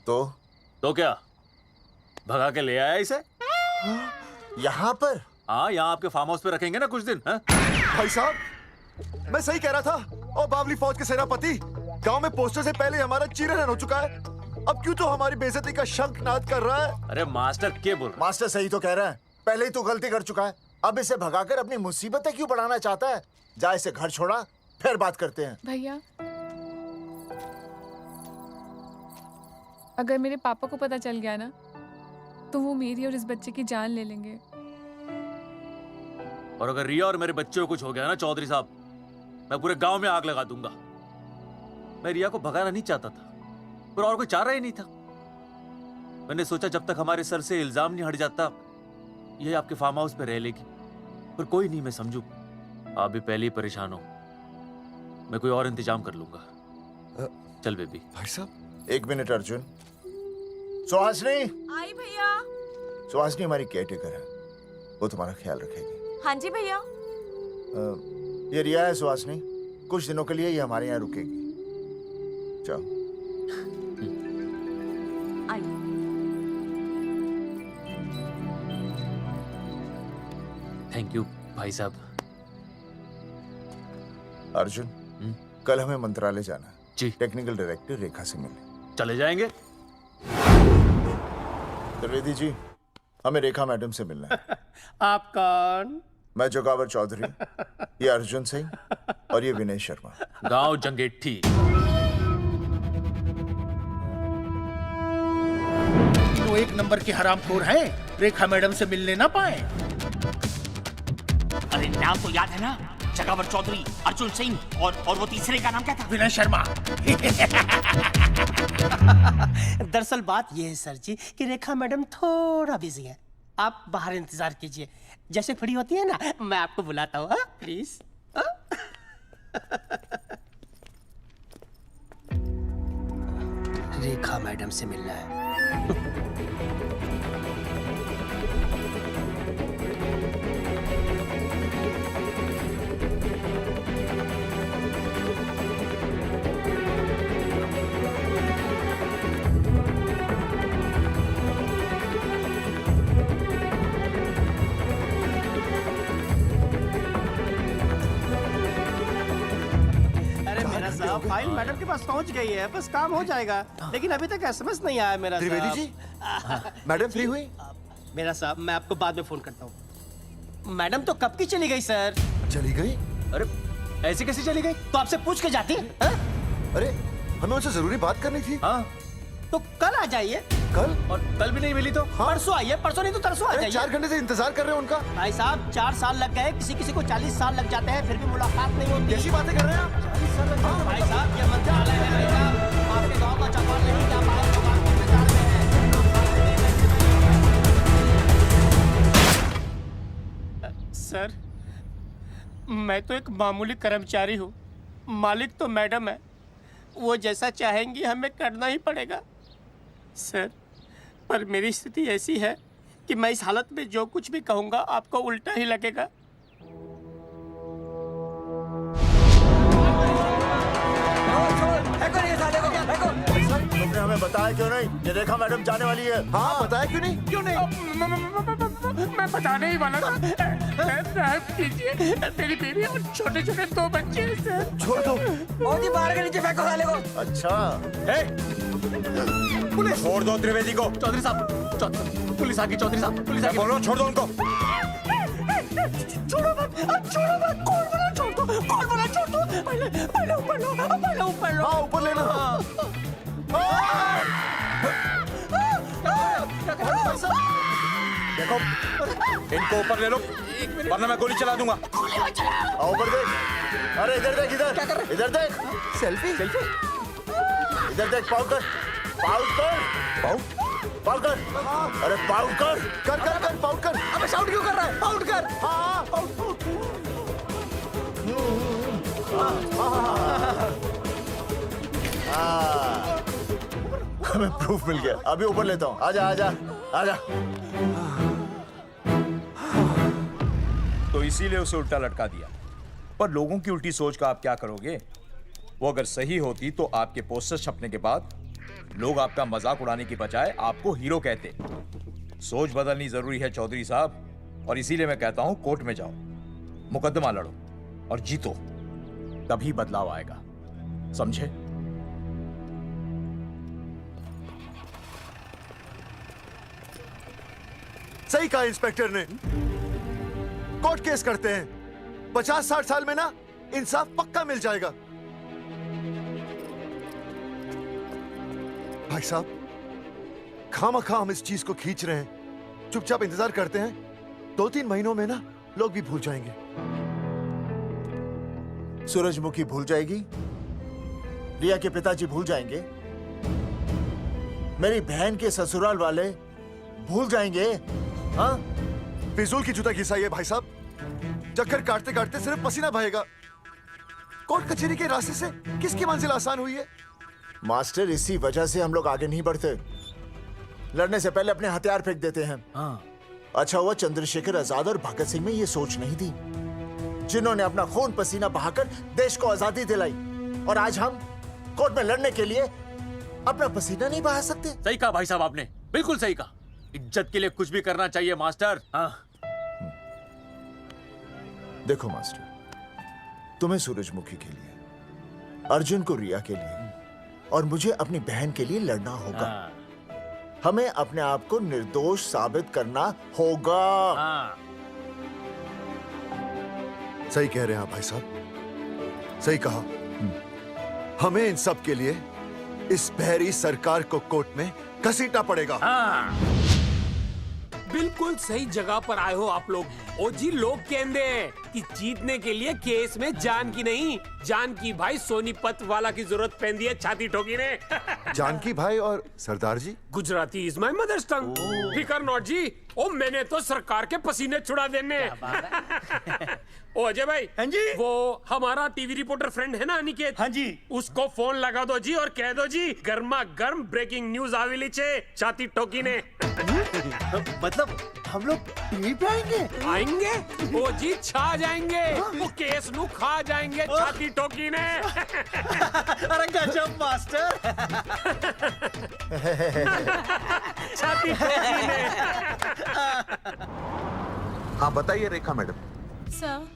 तो क्या भगा के ले आया इसे? यहाँ पर? हाँ, यहाँ आपके फार्म हाउस पे रखेंगे ना कुछ दिन। हाँ? भाई साहब मैं सही कह रहा था। और बावली फौज के सेनापति, गांव में पोस्टर से पहले हमारा चीरहरण हो चुका है, अब क्यों तो हमारी बेइज्जती का शंखनाद कर रहा है। अरे मास्टर क्या बोल रहा है? मास्टर सही तो कह रहा है, पहले ही तो गलती कर चुका है, अब इसे भगाकर अपनी मुसीबतें क्यों बढ़ाना चाहता है? जा इसे घर छोड़ा, फिर बात करते हैं। भैया, अगर मेरे पापा को पता चल गया ना, तो वो मेरी और इस बच्चे की जान ले लेंगे। और अगर रिया और मेरे बच्चे को कुछ हो गया ना चौधरी साहब, मैं पूरे गांव में आग लगा दूंगा। मैं रिया को भगाना नहीं चाहता था, पर और कोई चारा ही नहीं था। मैंने सोचा जब तक हमारे सर से इल्जाम नहीं हट जाता, ये आपके फार्म हाउस पे रह लेगी। पर कोई नहीं, मैं समझू आप भी पहले ही परेशान हो, मैं कोई और इंतजाम कर लूंगा। चल बेबी। भाई साहब 1 मिनट अर्जुन। सुहासनी। आई भैया। सुहासनी हमारी केयरटेकर है, वो तुम्हारा ख्याल रखेगी। हाँ जी भैया। ये रिया है सुहासनी, कुछ दिनों के लिए ये हमारे यहाँ रुकेगी। जाओ। थैंक यू भाई साहब। अर्जुन, कल हमें मंत्रालय जाना है जी। टेक्निकल डायरेक्टर रेखा से मिलने चले जाएंगे। त्रिवेदी जी, हमें रेखा मैडम से मिलना है। आप कौन? मैं जोगावर चौधरी, ये अर्जुन सिंह और ये विनय शर्मा। गांव जंगेठी। तो 1 नंबर के हरामखोर हैं, रेखा मैडम से मिलने ना पाए। अरे नाम तो याद है ना, जगावर चौधरी, अर्जुन सिंह और वो तीसरे का नाम क्या था? विनय शर्मा। दरअसल बात यह है सर जी कि रेखा मैडम थोड़ा बिजी है, आप बाहर इंतजार कीजिए, जैसे फ्री होती है ना मैं आपको बुलाता हूँ, प्लीज। रेखा मैडम से मिलना है। फाइल मैडम के पास पहुंच गई है, बस काम हो जाएगा, लेकिन अभी तक एसएमएस नहीं आया मेरा साहब। त्रिवेदी जी, मैडम फ्री हुई? मेरा साहब मैं आपको बाद में फोन करता हूँ। मैडम तो कब की चली गई सर। चली गई? अरे ऐसे कैसे चली गई? तो आपसे पूछ के जाती। अरे हमें उनसे जरूरी बात करनी थी। हाँ तो कल आ जाइए। कल? और कल भी नहीं मिली तो? हाँ? परसों आइए, परसों नहीं तो तरसों आ जाइए। 4 घंटे से इंतजार कर रहे हैं उनका। भाई साहब 4 साल लग गए, किसी किसी को 40 साल लग जाते हैं, फिर भी मुलाकात नहीं होती। कैसी बातें कर रहे हैं आप? 40 साल लग जाते हैं। भाई साहब ये मंत्रालय है भाई साहब, आपके गाँव का चौपाल नहीं क्या बाहर लोग आपको पहचान रहे हैं। सर मैं तो एक मामूली कर्मचारी हूँ, मालिक तो मैडम है, वो जैसा चाहेंगी हमें करना ही पड़ेगा। सर, पर मेरी स्थिति ऐसी है कि मैं इस हालत में जो कुछ भी कहूँगा आपको उल्टा ही लगेगा। तुमने हमें बताया क्यों नहीं? ये रेखा मैडम जाने वाली है। हाँ, बताया क्यों नहीं? क्यों नहीं? मैं बताने ही वाला था। माफ कीजिए, मेरी बीवी और छोटे छोटे 2 बच्चे हैं सर। छोड़ दो। और जी बाहर के नीचे फेंको साले को। अच्छा। पुलिस छोड़ दो त्रिवेदी को। चौधरी साहब, पुलिस आ गई। चौधरी साहब, पुलिस आ गई। बोलो, छोड़ दो उनको। छोड़ो मत, कौन बोला छोड़ दो? कौन बोला छोड़ दो? पहले ऊपर लो, पहले ऊपर लो। हाँ, ऊपर लेना। देखो, इनको ऊपर ले लो, वरना मैं गोली चला दूंगा। आओ ऊपर देख। अरे इधर देख, इधर। क्या कर रहे? इधर देख। सेल्फी। इधर देख, पाउट कर। पाउट कर। अरे पाउट कर। कर पाउट कर। अबे शाउट क्यों कर रहा है? पाउट कर। हाँ, पाउट। हमें प्रूफ मिल गया। अभी ऊपर लेता हूँ। आजा। तो इसीलिए उसे उल्टा लटका दिया। पर लोगों की उल्टी सोच का आप क्या करोगे? वो अगर सही होती तो आपके पोस्टर छपने के बाद लोग आपका मजाक उड़ाने की बजाय आपको हीरो कहते। सोच बदलनी जरूरी है चौधरी साहब, और इसीलिए मैं कहता हूं कोर्ट में जाओ, मुकदमा लड़ो और जीतो, तभी बदलाव आएगा। समझे? सही कहा इंस्पेक्टर ने। कोर्ट केस करते हैं, 50-60 साल में ना इंसाफ पक्का मिल जाएगा। भाई साहब, खामखा हम इस चीज को खींच रहे हैं। चुपचाप इंतजार करते हैं, 2-3 महीनों में ना लोग भी भूल जाएंगे। सूरजमुखी भूल जाएगी, रिया के पिताजी भूल जाएंगे, मेरी बहन के ससुराल वाले भूल जाएंगे। हाँ, फिजूल की जुता घिसाई है भाई साहब। चक्कर काटते काटते सिर्फ पसीना बहेगा। कोर्ट कचहरी के रास्ते से किसकी मंजिल आसान हुई है? मास्टर, इसी वजह से हम लोग आगे नहीं बढ़ते। लड़ने से पहले अपने हथियार फेंक देते हैं। हाँ। अच्छा हुआ चंद्रशेखर आजाद और भगत सिंह में ये सोच नहीं थी, जिन्होंने अपना खून पसीना बहाकर देश को आजादी दिलाई। और आज हम कोर्ट में लड़ने के लिए अपना पसीना नहीं बहा सकते। सही कहा भाई साहब आपने, बिल्कुल सही कहा। इज्जत के लिए कुछ भी करना चाहिए मास्टर। हाँ। देखो मास्टर, तुम्हें सूरजमुखी के लिए, अर्जुन को रिया के लिए और मुझे अपनी बहन के लिए लड़ना होगा। हाँ। हमें अपने आप को निर्दोष साबित करना होगा। हाँ। सही कह रहे हैं आप भाई साहब, सही कहा। हमें इन सब के लिए इस बहरी सरकार को कोर्ट में घसीटना पड़ेगा। हाँ। बिल्कुल सही जगह पर आए हो आप लोग। ओ जी, लोग कहते हैं कि जीतने के लिए केस में जान की नहीं, जान की भाई सोनीपत वाला की जरूरत पैंदी है छाती ठोकी ने। जानकी भाई और सरदार जी, गुजराती इज माय मदर्स टंग। फिकर नॉट जी। ओ मैंने तो सरकार के पसीने छुड़ा देने। ओ अजय भाई, हाँ जी, वो हमारा टीवी रिपोर्टर फ्रेंड है ना अनिकेत, हाँ जी, उसको फोन लगा दो जी और कह दो जी गर्मा गर्म ब्रेकिंग न्यूज आवेली छे छाती ठोकी ने। मतलब हम लोग टीवी पे आएंगे? ओ जी छा जाएंगे, वो केस नु खा जाएंगे छाती ठोकी ने। अरे गजब मास्टर। छाती ठोकी ने। हाँ बताइए रेखा मैडम। सर,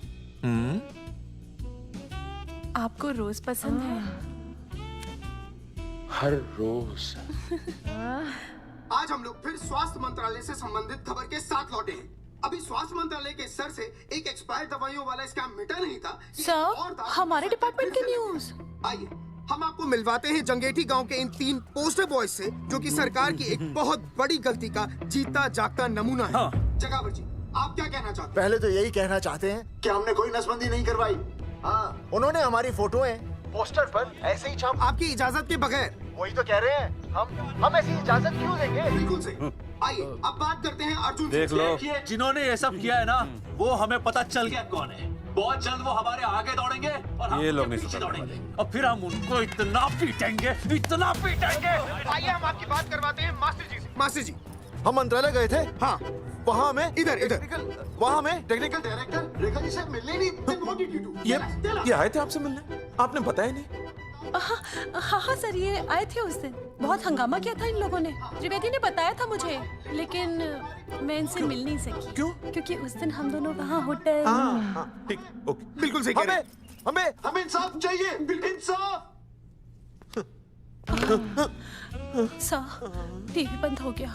आपको रोज पसंद है? हर रोज। आज हम लोग फिर स्वास्थ्य मंत्रालय से संबंधित खबर के साथ लौटे हैं। अभी स्वास्थ्य मंत्रालय के सर से एक एक्सपायर्ड दवाइयों वाला स्कैम मिटा नहीं था। सर, हमारे डिपार्टमेंट की न्यूज। आइए हम आपको मिलवाते हैं जंगेठी गांव के इन 3 पोस्टर बॉयज से, जो कि सरकार की एक बहुत बड़ी गलती का जीता जागता नमूना है। हाँ। जगावर जी, आप क्या कहना चाहते हैं? पहले तो यही कहना चाहते हैं कि हमने कोई नसबंदी नहीं करवाई। हाँ, उन्होंने हमारी फोटोएं पोस्टर पर ऐसे ही छाप, आपकी इजाजत के बगैर। वही तो कह रहे हैं, हम ऐसी इजाजत क्यों देंगे? बिल्कुल सही। आइए अब बात करते हैं अर्जुन देख से। लो, जिन्होंने ये सब किया है ना, वो हमें पता चल गया कौन है। बहुत जल्द वो हमारे आगे दौड़ेंगे और हम ये लोग उनके नहीं पीछे सुधरने दौड़ेंगे और फिर हम उनको इतना पीटेंगे, इतना पीटेंगे। आइए हम आपकी बात करवाते हैं मास्टर जी से। मास्टर जी, हम मंत्रालय गए थे। हाँ, वहाँ में इधर इधर वहाँ में टेक्निकल डायरेक्टर रेखा जी से मिलने नहीं। Then what did you do? ये आए थे आपसे मिलने, आपने बताया नहीं। हाँ सर, ये आए थे उस दिन। बहुत हंगामा किया था इन लोगों ने। त्रिवेदी ने बताया था मुझे, लेकिन मैं इनसे मिल नहीं सकी। क्यों? क्योंकि उस दिन हम दोनों वहाँ होटल। ठीक, ओके। बिल्कुल सही कह रहे हैं। हमें इंसाफ चाहिए, इंसाफ। सर, टीवी बंद हो गया।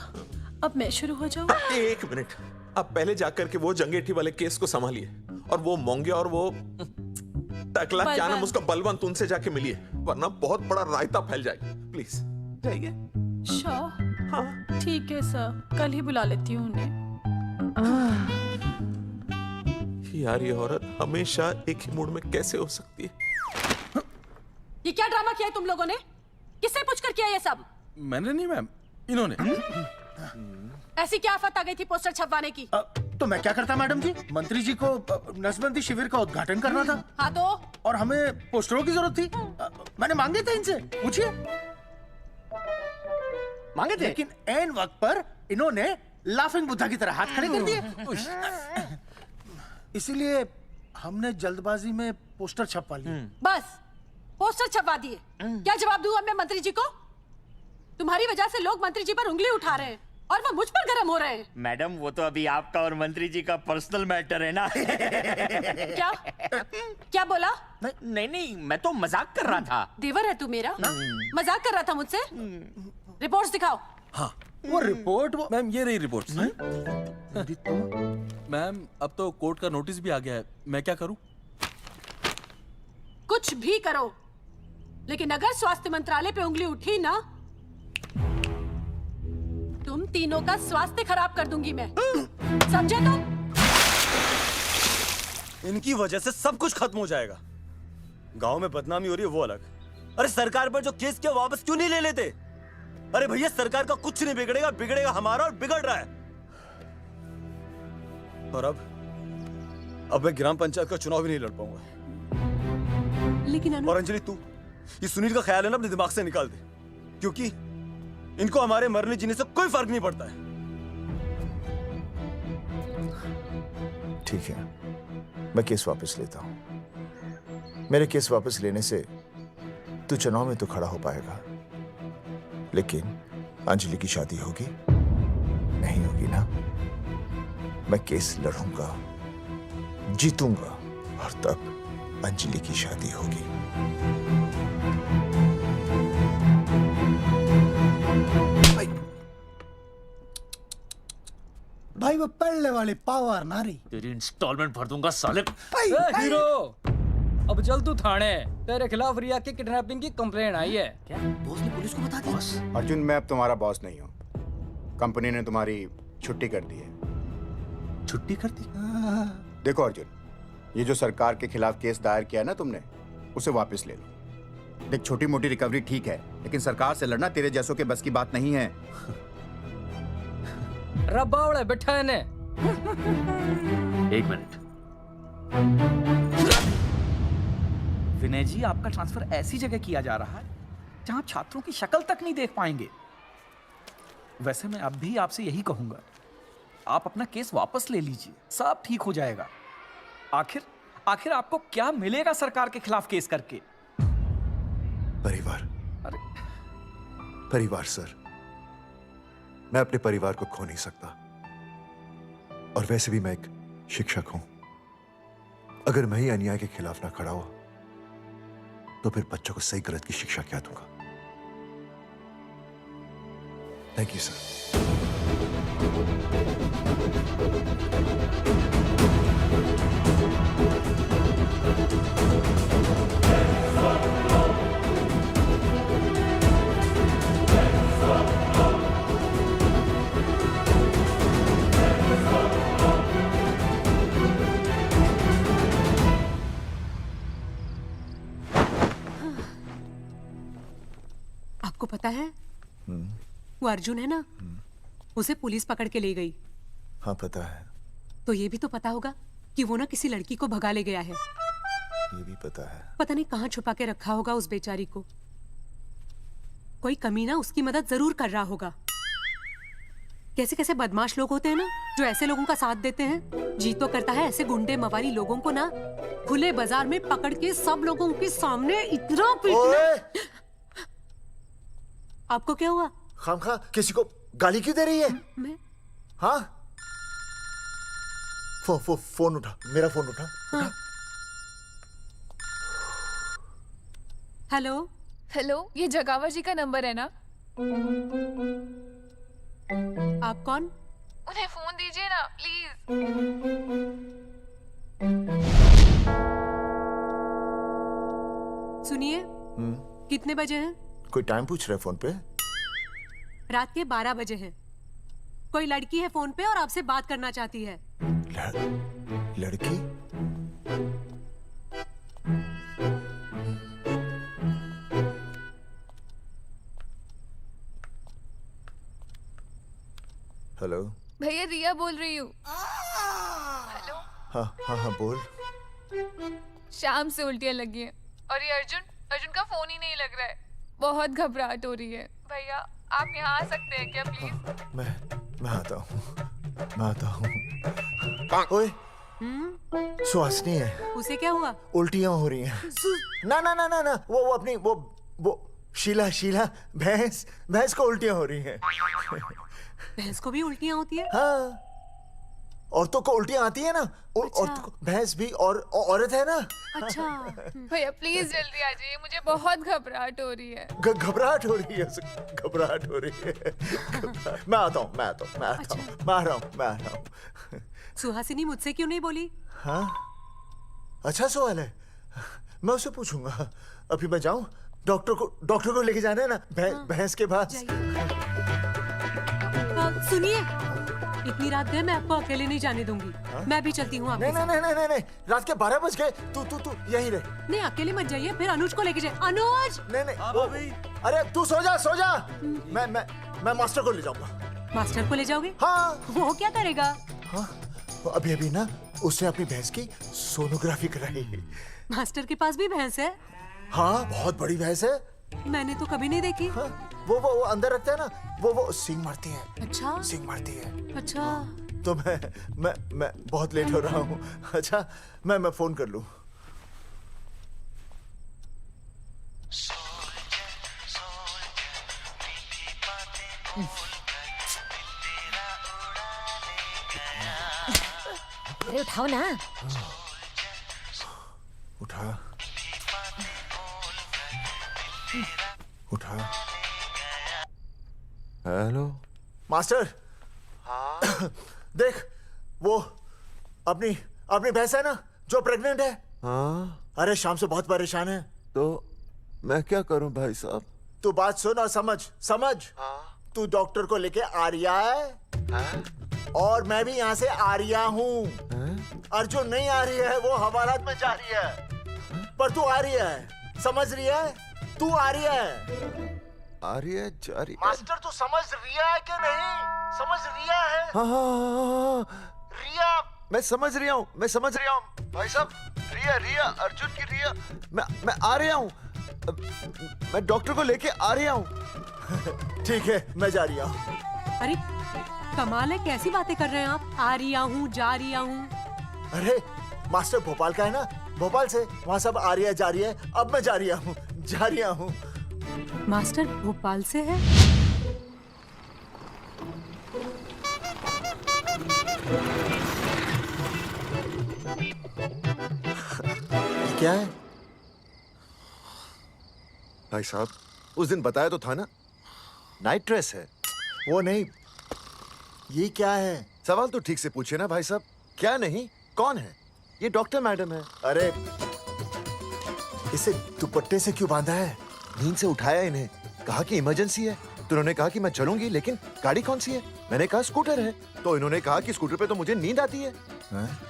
अब मैं शुरू हो जाऊँ? एक मिनट, आप पहले जाकर के वो जंगेठी वाले केस को संभालिए और वो मोंगे और वो टकला क्या नाम उसका बलवंत, उनसे जाके मिलिए, वरना बहुत बड़ा रायता फैल जाएगा। प्लीज जाइए। श्योर। हाँ ठीक है सर, कल ही बुला लेती हूँ उन्हें। यार ये औरत हमेशा एक ही मूड में कैसे हो सकती है? ये क्या ड्रामा किया है तुम लोगों ने? किससे पूछकर किया ये सब? मैंने नहीं मैम, इन्होंने। ऐसी क्या आफत आ गई थी पोस्टर छपवाने की? तो मैं क्या करता मैडम जी? मंत्री जी को नसबंदी शिविर का उद्घाटन करना था। हाँ तो? और हमें पोस्टरों की जरूरत थी। मैंने मांगे थे इनसे, पूछिए। मांगे थे, लेकिन ऐन वक्त पर इन्होंने लाफिंग बुद्धा की तरह हाथ खड़े कर दिए। इसीलिए हमने जल्दबाजी में पोस्टर छपवा लिए। बस पोस्टर छपवा दिए। क्या जवाब दूं अब मैं मंत्री जी को? तुम्हारी वजह से लोग मंत्री जी पर उंगली उठा रहे हैं और वो मुझ पर गर्म हो रहे हैं। मैडम वो तो अभी आपका और मंत्री जी का पर्सनल मैटर है ना। क्या क्या बोला? नहीं, मैं तो मजाक कर रहा था। देवर है तू मेरा? मजाक कर रहा था मुझसे? रिपोर्ट्स दिखाओ। हाँ वो रिपोर्ट मैम, ये रही रिपोर्ट। मैम अब तो कोर्ट का नोटिस भी आ गया है, मैं क्या करूं? कुछ भी करो, लेकिन अगर स्वास्थ्य मंत्रालय पे उंगली उठी ना, तुम तीनों का स्वास्थ्य खराब कर दूंगी मैं। समझे तुम? इनकी वजह से सब कुछ खत्म हो जाएगा। गांव में बदनामी हो रही है वो अलग, अरे सरकार पर जो केस किया वापस क्यों नहीं ले लेते? अरे भैया सरकार का कुछ नहीं बिगड़ेगा, बिगड़ेगा हमारा, और बिगड़ रहा है। और अब मैं ग्राम पंचायत का चुनाव भी नहीं लड़ पाऊंगा। लेकिन और अंजलि तू ये सुनील का ख्याल है ना अपने दिमाग से निकाल दे, क्योंकि इनको हमारे मरने जीने से कोई फर्क नहीं पड़ता है। ठीक है, मैं केस वापस लेता हूं। मेरे केस वापस लेने से तू चुनाव में तो खड़ा हो पाएगा, लेकिन अंजलि की शादी होगी नहीं होगी ना? मैं केस लड़ूंगा, जीतूंगा, और तब अंजलि की शादी होगी। भाई वो पढ़ने वाली पावर नारी। तेरी इंस्टॉलमेंट भर दूंगा साले। हीरो, अब चल तू थाने। तेरे खिलाफ रिया की किडनैपिंग की कंप्लेंट आई है। क्या बॉस ने पुलिस को बता दिया? अर्जुन, मैं अब तुम्हारा बॉस नहीं हूँ। कंपनी ने तुम्हारी छुट्टी कर दी है। छुट्टी कर दी? देखो अर्जुन, ये जो सरकार के खिलाफ केस दायर किया ना तुमने, उसे वापस ले लो। देख, छोटी मोटी रिकवरी ठीक है, लेकिन सरकार से लड़ना तेरे जैसों के बस की बात नहीं है। रब्बावड़े बैठा है ने। एक मिनट। विनय जी, आपका ट्रांसफर ऐसी जगह किया जा रहा है जहां आप छात्रों की शक्ल तक नहीं देख पाएंगे। वैसे मैं अब भी आपसे यही कहूंगा, आप अपना केस वापस ले लीजिए, सब ठीक हो जाएगा। आखिर आपको क्या मिलेगा सरकार के खिलाफ केस करके? परिवार। परिवार सर, मैं अपने परिवार को खो नहीं सकता, और वैसे भी मैं एक शिक्षक हूं। अगर मैं ही अन्याय के खिलाफ ना खड़ा हुआ तो फिर बच्चों को सही गलत की शिक्षा क्या दूंगा? Thank you sir. आपको पता है वो अर्जुन है ना, उसे पुलिस पकड़ के ले गई। हाँ पता है। तो ये भी तो पता होगा कि वो ना किसी लड़की को भगा ले गया है। ये भी पता है। पता नहीं कहाँ छुपा के रखा होगा उस बेचारी को। कोई कमीना उसकी मदद जरूर कर रहा होगा। कैसे कैसे बदमाश लोग होते हैं ना जो ऐसे लोगों का साथ देते हैं। जी तो करता है ऐसे गुंडे मवाली लोगों को ना खुले बाजार में पकड़ के सब लोगों के सामने इतना पीटना। आपको क्या हुआ? खामखा किसी को गाली क्यों दे रही है? मैं? हाँ? फोन उठा, मेरा फोन उठा। हाँ। हेलो हेलो, ये जगावर जी का नंबर है ना? आप कौन? उन्हें फोन दीजिए ना प्लीज। सुनिए, कितने बजे हैं? कोई टाइम पूछ रहा है फोन पे? रात के 12 बजे हैं। कोई लड़की है फोन पे और आपसे बात करना चाहती है। लड़की? हेलो भैया रिया बोल रही हूँ। हेलो। हाँ हाँ हाँ बोल। शाम से उल्टियाँ लगी हैं और ये अर्जुन का फोन ही नहीं लग रहा है। बहुत घबराहट हो रही है। भैया आप यहाँ आ सकते हैं क्या प्लीज? मैं आता हूँ, मैं आता हूँ। ओए, सुहासिनी है। उसे क्या हुआ? उल्टियाँ हो रही हैं। ना ना ना ना ना, वो अपनी वो शीला भैंस को उल्टियाँ हो रही हैं। भैंस को भी उल्टियाँ होती है? हाँ, औरतों को उल्टियाँ आती है ना। औरतों को, भैंस भी और औरत है ना। अच्छा। भैया प्लीज जल्दी आ जाइए, मुझे बहुत घबराहट हो रही है। घबराहट हो रही है, घबराहट हो रही है। मैं आता हूँ, मैं आ रहा हूँ। सुहासिनी मुझसे क्यों नहीं बोली? हाँ, अच्छा सवाल है, मैं उसे पूछूंगा। अभी मैं जाऊँ? डॉक्टर को लेके जाना है ना भैंस के पास। सुनिए, इतनी रात गए मैं आपको अकेले नहीं जाने दूंगी। मैं भी चलती हूँ आपके साथ। नहीं, रात के 12 बज गए। तू यहीं रहे। नहीं, अकेले मत जाइए, फिर अनुज को लेके जाइए। अनुज! नहीं, अरे तू सो जा। मैं मास्टर को ले जाऊंगा। मास्टर को ले जाओगे? हाँ। वो क्या करेगा? हाँ, अभी ना उसने अपनी भैंस की सोनोग्राफी कराई। मास्टर के पास भी भैंस है? हाँ, बहुत बड़ी भैंस है। मैंने तो कभी नहीं देखी। हाँ, वो अंदर रखते हैं ना, वो सींग मारती है। अच्छा, सींग मारती है। अच्छा। तो मैं बहुत लेट हो रहा हूँ। अच्छा, मैं फोन कर लूँ। अरे उठाओ ना। उठा। Hello master. हाँ? देख, वो अपनी भैंस है ना जो प्रेग्नेंट है। हाँ? अरे शाम से बहुत परेशान है। तो मैं क्या करूं भाई साहब? तू बात सुन और समझ। हाँ? तू डॉक्टर को लेके आ रिया है? हाँ? और मैं भी यहाँ से आ रिया हूँ। अर्जुन नहीं आ रही है, वो हवालात में जा रही है। पर तू आ रही है, समझ रही है? तू आ रही है। आ रही है, जा रही है। मास्टर तू समझ रिया है कि नहीं? समझ रिया है? हाँ। रिया। मैं समझ रहा हूँ भाई साहब। रिया अर्जुन की रिया। मैं आ रहा हूँ। मैं डॉक्टर को लेके आ रहा हूँ। ठीक है, मैं जा रही हूँ। अरे कमाल है, कैसी बातें कर रहे हैं आप? आ रही हूँ, जा रही हूँ। अरे मास्टर भोपाल का है ना, भोपाल से वहाँ सब आ रही है, जा रही है। अब मैं जा रही हूँ। मास्टर भोपाल से है? क्या है भाई साहब? उस दिन बताया तो था ना, नाइट ड्रेस है। वो नहीं, ये क्या है? सवाल तो ठीक से पूछे ना भाई साहब। क्या नहीं, कौन है? ये डॉक्टर मैडम है। अरे इसे दुपट्टे से क्यों बांधा है? नींद से उठाया इन्हें, कहा कि इमरजेंसी है। तो उन्होंने कहा कि मैं चलूंगी, लेकिन गाड़ी कौन सी है? मैंने कहा स्कूटर है। तो इन्होंने कहा कि स्कूटर पे तो मुझे नींद आती है।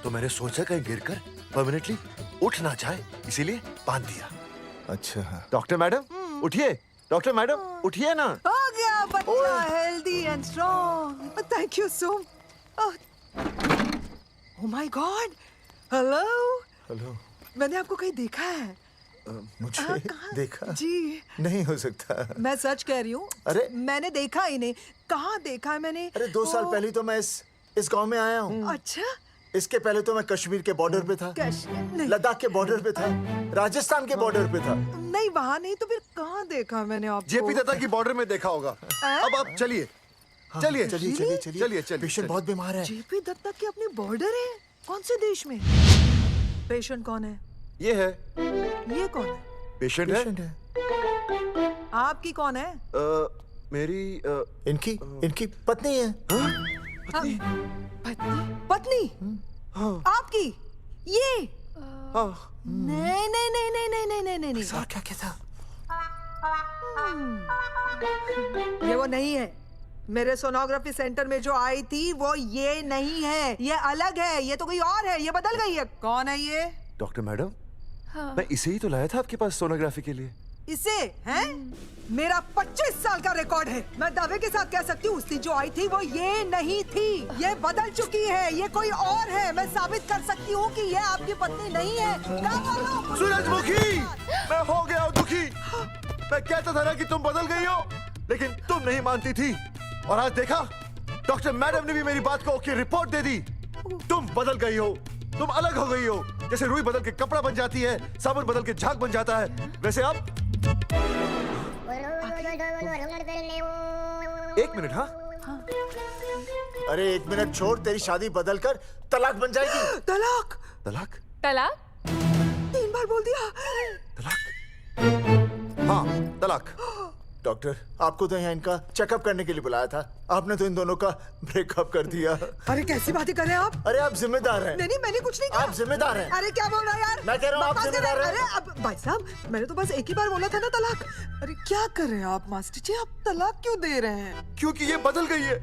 तो मैंने सोचा कहीं गिरकर परमानेंटली उठ ना जाए, इसीलिए बांध दिया। अच्छा। डॉक्टर मैडम उठिए, डॉक्टर मैडम उठिए ना। हो गया बच्चा healthy and strong. Thank you so. Oh my God, hello. Hello. मैंने आपको कहीं देखा है? मुझे देखा? जी नहीं हो सकता। मैं सच कह रही हूँ। अरे मैंने देखा ही नहीं। कहाँ देखा है मैंने? अरे 2 साल पहले तो मैं इस गांव में आया हूँ। अच्छा। इसके पहले तो मैं कश्मीर के बॉर्डर पे था, लद्दाख के बॉर्डर पे था, राजस्थान के बॉर्डर पे था। नहीं वहाँ नहीं तो फिर कहाँ देखा मैंने आपको? जेपी दत्ता की बॉर्डर में देखा होगा। अब आप चलिए चलिए चलिए चलिए चलिए। पेशेंट बहुत बीमार है। जेपी दत्ता की अपनी बॉर्डर है? कौन से देश में? पेशेंट कौन है? ये है। ये कौन है? पेशेंट है। आपकी कौन है? मेरी इनकी पत्नी है। पत्नी? पत्नी? आपकी? ये? नहीं नहीं नहीं नहीं नहीं नहीं नहीं नहीं। सर क्या कहता? ये वो नहीं है। मेरे सोनोग्राफी सेंटर में जो आई थी वो ये नहीं है, ये अलग है, ये तो कोई और है, ये बदल गई है। कौन है ये? डॉक्टर मैडम, हाँ। मैं इसे ही तो लाया था आपके पास सोनोग्राफी के लिए। इसे हैं? मेरा 25 साल का रिकॉर्ड है। मैं दावे के साथ कह सकती हूँ उसकी जो आई थी वो ये नहीं थी, ये बदल चुकी है, ये कोई और है। मैं साबित कर सकती हूँ कि ये आपकी पत्नी नहीं है। सूरजमुखी, मैं हो गया हूँ दुखी। मैं कहता था ना कि तुम बदल गई हो, लेकिन तुम नहीं मानती थी। और आज देखा, डॉक्टर मैडम ने भी मेरी बात को ओके रिपोर्ट दे दी। तुम बदल गई हो, तुम अलग हो गई हो। जैसे रुई बदल के कपड़ा बन जाती है, साबुन बदल के झाग बन जाता है, वैसे अब। 1 मिनट। हाँ अरे 1 मिनट छोड़, तेरी शादी बदल कर तलाक बन जाएगी। तलाक? तलाक? तलाक? 3 बार बोल दिया। हाँ तलाक। डॉक्टर, आपको तो यहाँ इनका चेकअप करने के लिए बुलाया था, आपने तो इन दोनों का ब्रेकअप कर दिया। अरे कैसी बातें कर रहे हैं आप? अरे आप जिम्मेदार हैं। नहीं मैंने कुछ नहीं कहा। आप जिम्मेदार हैं। अरे क्या बोल रहा है यार? मैं कह रहा हूँ आप जिम्मेदार हैं। अरे अब भाई साहब, मैंने तो बस एक ही बार बोला था ना तलाक। अरे क्या कर रहे हैं आप मास्टर जी? आप तलाक क्यों दे रहे हैं? क्योंकि ये बदल गई है।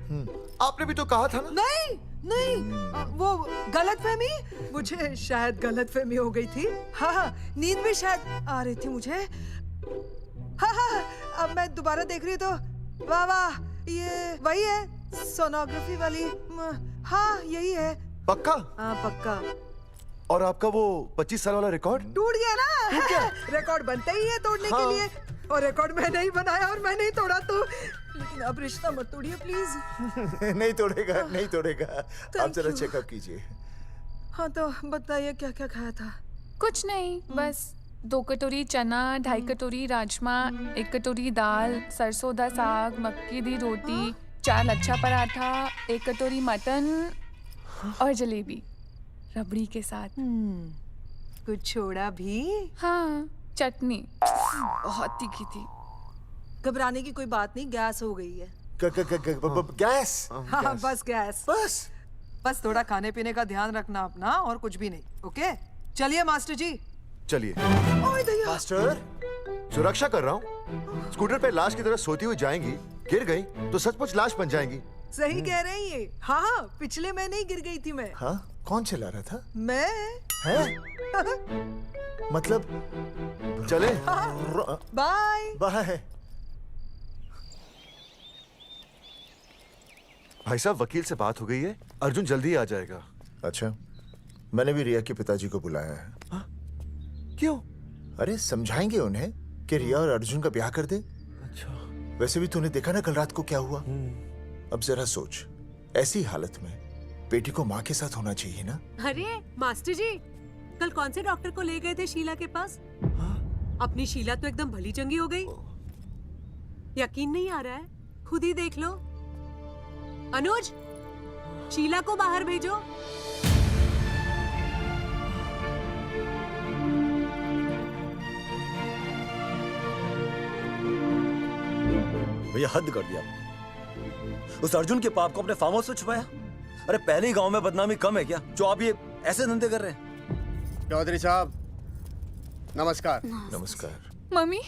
आपने भी तो कहा था ना। नहीं नहीं, वो गलतफहमी, मुझे शायद गलतफहमी हो गई थी। हाँ, नींद भी शायद आ रही थी मुझे। हाँ, अब मैं दोबारा देख रही तो वाह वाह, ये वही है सोनोग्राफी वाली। हाँ यही है। पक्का? हाँ पक्का। और आपका वो 25 साल वाला रिकॉर्ड टूट गया ना? रिकॉर्ड बनते ही है तोड़ने के लिए, और रिकॉर्ड मैंने ही बनाया और मैंने ही तोड़ा। तो लेकिन अब रिश्ता मत तोड़िए प्लीज। नहीं तोड़ेगा, नहीं तोड़ेगा। आप जरा चेकअप कीजिए। हाँ तो बताइए क्या क्या खाया था? कुछ नहीं, बस 2 कटोरी चना, 2.5 कटोरी राजमा, 1 कटोरी दाल, सरसों दा साग, मक्की दी रोटी, 4 लच्छा पराठा, 1 कटोरी मटन और जलेबी रबड़ी के साथ। कुछ छोड़ा भी? हाँ, चटनी बहुत तीखी थी। घबराने की कोई बात नहीं, गैस हो गई है। गैस? हाँ बस गैस। बस थोड़ा खाने पीने का ध्यान रखना अपना, और कुछ भी नहीं। ओके चलिए मास्टर जी। चलिए। मास्टर, सुरक्षा कर रहा हूँ। स्कूटर पे लाश की तरह सोती हुई जाएंगी, गिर गई तो सचमुच लाश बन जाएंगी। सही कह रही है। हाँ पिछले महीने ही गिर गई थी मैं। हाँ कौन चला रहा था? मैं। है? मतलब चले? Bye bye. भाई साहब, वकील से बात हो गई है, अर्जुन जल्दी ही आ जाएगा। अच्छा, मैंने भी रिया के पिताजी को बुलाया है। क्यों? अरे समझाएंगे उन्हें कि रिया और अर्जुन का ब्याह कर दे। अच्छा। वैसे भी तूने देखा ना कल रात को क्या हुआ। अब जरा सोच, ऐसी हालत में बेटी को माँ के साथ होना चाहिए ना। अरे मास्टर जी, कल कौन से डॉक्टर को ले गए थे शीला के पास? अपनी शीला तो एकदम भली चंगी हो गई। यकीन नहीं आ रहा है? खुद ही देख लो। अनुज, शीला को बाहर भेजो। भैया हद कर दिया। उस अर्जुन के पाप को अपने फार्म हाउस में छुपाया। अरे पहले ही गांव में बदनामी कम है क्या, जो आप ये ऐसे धंधे कर रहे हैं? चौधरी साहब नमस्कार। नमस्कार। मम्मी।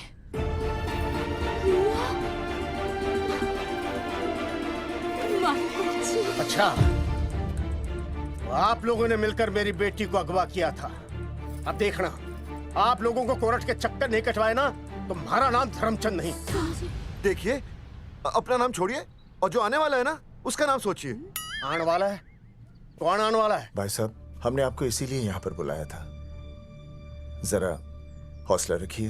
अच्छा, आप लोगों ने मिलकर मेरी बेटी को अगवा किया था। अब देखना, आप लोगों को कोर्ट के चक्कर नहीं कटवाए ना तो हमारा नाम धर्मचंद नहीं। देखिए, अपना नाम छोड़िए और जो आने वाला है ना उसका नाम सोचिए। आने वाला है? कौन आने वाला है? भाई साहब, हमने आपको इसीलिए यहाँ पर बुलाया था। जरा हौसला रखिए,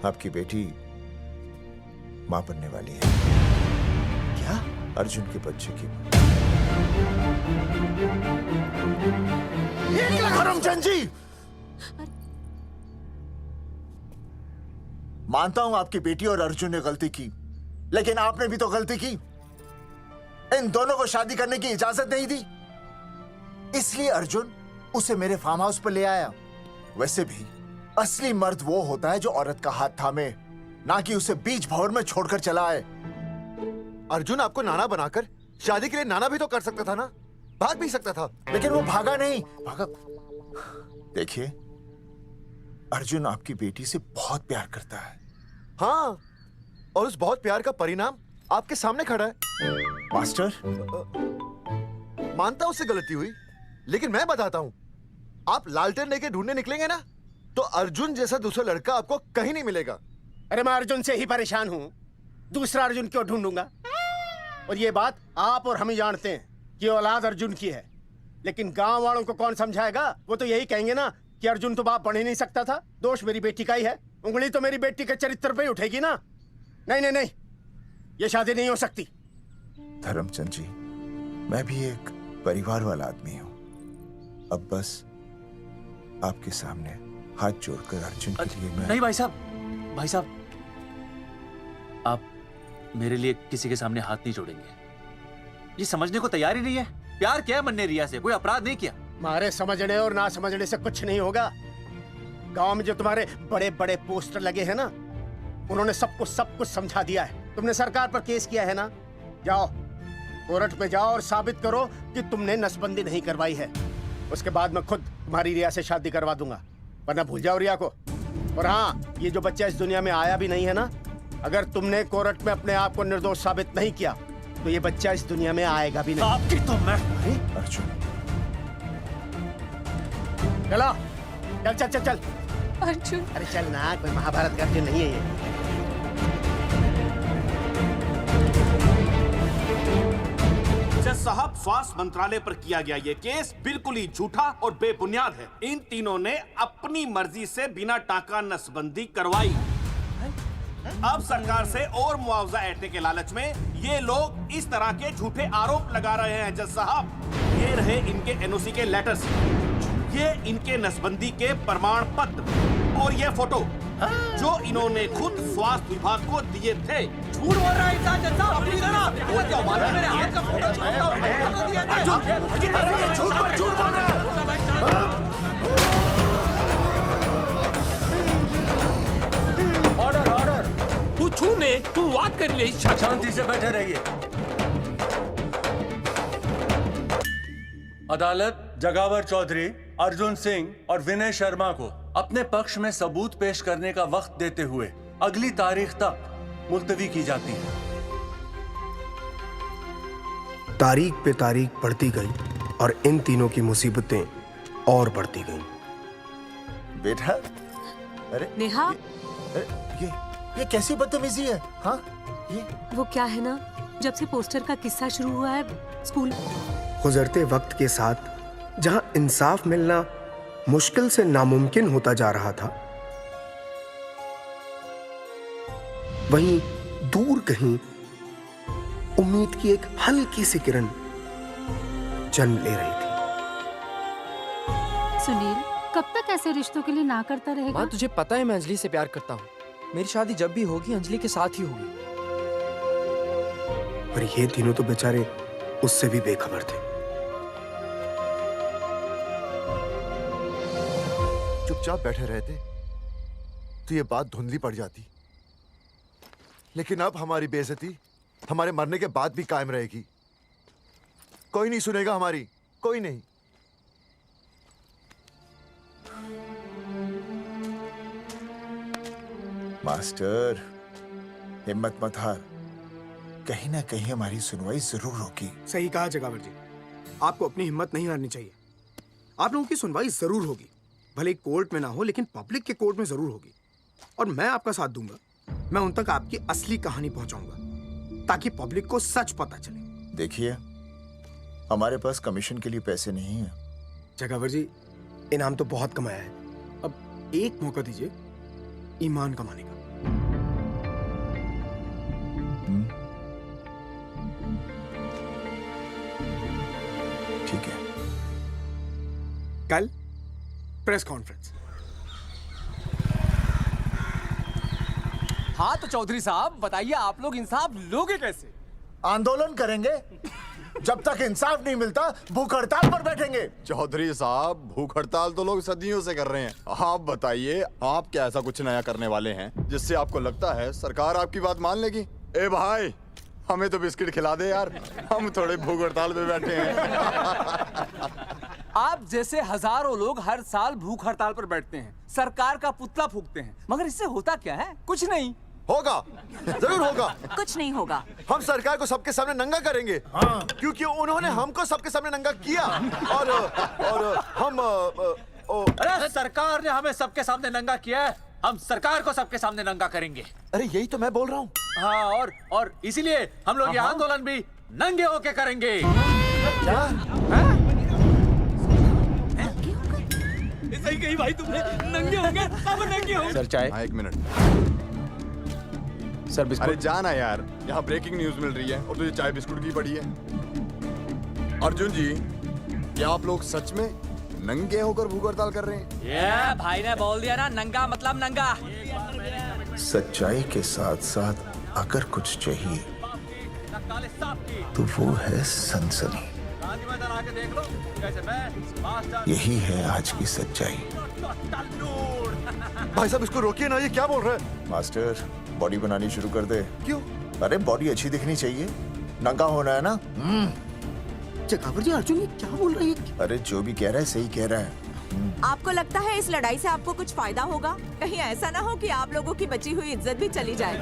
आपकी बेटी मां बनने वाली है। क्या? अर्जुन के बच्चे की। करमचंद जी, मानता हूं आपकी बेटी और अर्जुन ने गलती की, लेकिन आपने भी तो गलती की। इन दोनों को शादी करने की इजाजत नहीं दी, इसलिए अर्जुन उसे मेरे फार्म हाउस पर ले आया। वैसे भी असली मर्द वो होता है जो औरत का हाथ थामे, ना कि उसे बीच भंवर में छोड़कर चला आए। अर्जुन आपको नाना बनाकर शादी के लिए नाना भी तो कर सकता था ना, भाग भी सकता था। लेकिन वो भागा नहीं। भागा? देखिए, अर्जुन आपकी बेटी से बहुत प्यार करता है। हाँ, और उस बहुत प्यार का परिणाम आपके सामने खड़ा है। मास्टर, मानता उससे गलती हुई, लेकिन मैं बताता हूं, आप लालटेन लेके ढूंढने निकलेंगे ना तो अर्जुन जैसा दूसरा लड़का आपको कहीं नहीं मिलेगा। अरे मैं अर्जुन से ही परेशान हूं, दूसरा अर्जुन क्यों ढूंढूंगा? और ये बात आप और हम ही जानते हैं कि औलाद अर्जुन की है, लेकिन गांव वालों को कौन समझाएगा? वो तो यही कहेंगे ना कि अर्जुन तो बाप बन ही नहीं सकता था, दोष मेरी बेटी का ही है। उंगली तो मेरी बेटी के चरित्र पे ही उठेगी ना। नहीं नहीं नहीं, ये शादी नहीं हो सकती। धर्मचंद जी, मैं भी एक परिवार वाला आदमी हूं। अब बस आपके सामने हाथ जोड़कर अर्जुन के लिए मैं... नहीं भाई साहब, भाई साहब, आप मेरे लिए किसी के सामने हाथ नहीं जोड़ेंगे। ये समझने को तैयार ही नहीं है। प्यार किया है मन ने रिया से, कोई अपराध नहीं किया। तुम्हारे समझने और ना समझने से कुछ नहीं होगा। गांव में जो तुम्हारे बड़े बड़े पोस्टर लगे हैं ना, उन्होंने सब कुछ समझा दिया है। तुमने सरकार पर केस किया है ना, जाओ कोर्ट में जाओ और साबित करो कि तुमने नसबंदी नहीं करवाई है। उसके बाद मैं खुद तुम्हारी रिया से शादी करवा दूंगा, वरना भूल जाओ रिया को। और हाँ, ये जो बच्चा इस दुनिया में आया भी नहीं है ना, अगर तुमने कोर्ट में अपने आप को निर्दोष साबित नहीं किया तो ये बच्चा इस दुनिया में आएगा भी नहीं। आपकी तो मैं... अर्जुन, चलो चल चल चल चल। अर्जुन, अरे चल ना, कोई महाभारत का अर्जुन नहीं है ये। जज साहब, स्वास्थ्य मंत्रालय पर किया गया ये केस बिल्कुल ही झूठा और बेबुनियाद है। इन तीनों ने अपनी मर्जी से बिना टाका नसबंदी करवाई। अब सरकार से और मुआवजा ऐंठने के लालच में ये लोग इस तरह के झूठे आरोप लगा रहे हैं। जज साहब, ये रहे इनके एनओसी के लेटर्स, ये इनके नसबंदी के प्रमाण पत्र और ये फोटो जो इन्होंने खुद स्वास्थ्य विभाग को दिए थे। झूठ बोल रहा है इंसान जैसा। अपनी जरा वो क्या मालूम मेरे हाथ का फोटो झूठ बोल रहा है। ऑर्डर ऑर्डर, तू छूने तू बात कर ले। शांति से बैठे रहिए। अदालत जगावर चौधरी, अर्जुन सिंह और विनय शर्मा को अपने पक्ष में सबूत पेश करने का वक्त देते हुए अगली तारीख तक मुलतवी की जाती है। तारीख पे तारीख बढ़ती गई और इन तीनों की मुसीबतें और बढ़ती गईं। बेटा, अरे नेहा, ये कैसी बदतमीजी है? हाँ, ये वो क्या है ना, जब से पोस्टर का किस्सा शुरू हुआ है स्कूल, गुजरते वक्त के साथ जहां इंसाफ मिलना मुश्किल से नामुमकिन होता जा रहा था, वहीं दूर कहीं उम्मीद की एक हल्की सी किरण जन्म ले रही थी। सुनील, कब तक ऐसे रिश्तों के लिए ना करता रहेगा? माँ, तुझे पता है मैं अंजलि से प्यार करता हूँ। मेरी शादी जब भी होगी अंजलि के साथ ही होगी। पर ये तीनों तो बेचारे उससे भी बेखबर थे। चुपचाप बैठे रहते तो ये बात धुंधली पड़ जाती, लेकिन अब हमारी बेइज्जती हमारे मरने के बाद भी कायम रहेगी। कोई नहीं सुनेगा हमारी, कोई नहीं। मास्टर, हिम्मत मत हार, कहीं ना कहीं हमारी सुनवाई जरूर होगी। सही कहा जगावर जी, आपको अपनी हिम्मत नहीं हारनी चाहिए। आप लोगों की सुनवाई जरूर होगी, भले कोर्ट में ना हो लेकिन पब्लिक के कोर्ट में जरूर होगी। और मैं आपका साथ दूंगा। मैं उन तक आपकी असली कहानी पहुंचाऊंगा ताकि पब्लिक को सच पता चले। देखिए, हमारे पास कमीशन के लिए पैसे नहीं है। जगावर जी, इनाम तो बहुत कमाया है, अब एक मौका दीजिए ईमान कमाने का। ठीक है, कल प्रेस कॉन्फ्रेंस। हाँ तो चौधरी साहब बताइए, आप लोग इंसाफ लोगे कैसे? आंदोलन करेंगे। जब तक इंसाफ नहीं मिलता भूख हड़ताल पर बैठेंगे। चौधरी साहब, भूख हड़ताल तो लोग सदियों से कर रहे हैं। आप बताइए, आप क्या ऐसा कुछ नया करने वाले हैं जिससे आपको लगता है सरकार आपकी बात मान लेगी? ए भाई, हमें तो बिस्किट खिला दे यार, हम थोड़े भूख हड़ताल पे बैठे हैं। आप जैसे हजारों लोग हर साल भूख हड़ताल पर बैठते हैं, सरकार का पुतला फूंकते हैं, मगर इससे होता क्या है? कुछ नहीं होगा, जरूर होगा। कुछ नहीं होगा। हम सरकार को सबके सामने नंगा करेंगे। हाँ। क्योंकि उन्होंने हमको सबके सामने नंगा किया और हम अरे सरकार ने हमें सबके सामने नंगा किया है, हम सरकार को सबके सामने नंगा करेंगे। अरे यही तो मैं बोल रहा हूँ। हाँ, और इसीलिए हम लोग ये आंदोलन भी नंगे होके करेंगे। क्या? सही कही भाई तुमने, नंगे होंगे, अब नंगे होंगे। सर चाय। हाँ, 1 मिनट सर। बिस्कुट। अरे जाना यार, यहाँ ब्रेकिंग न्यूज मिल रही है और तुझे चाय बिस्कुट की पड़ी है। अर्जुन जी, क्या आप लोग सच में नंगे होकर भूख हड़ताल कर रहे हैं? ये भाई ने बोल दिया ना, नंगा मतलब नंगा। सच्चाई के साथ साथ अगर कुछ चाहिए तो वो है सनसनी। यही है आज की सच्चाई। भाई साहब, इसको रोकिए ना, ये क्या बोल रहा है? मास्टर, बॉडी बनानी शुरू कर दे। क्यों? अरे बॉडी अच्छी दिखनी चाहिए, नंगा होना है ना। जगावर जी, अर्जुन ये क्या बोल रही है? अरे जो भी कह रहा है सही कह रहा है। आपको लगता है इस लड़ाई से आपको कुछ फायदा होगा? कहीं ऐसा ना हो कि आप लोगों की बची हुई इज्जत भी चली जाए।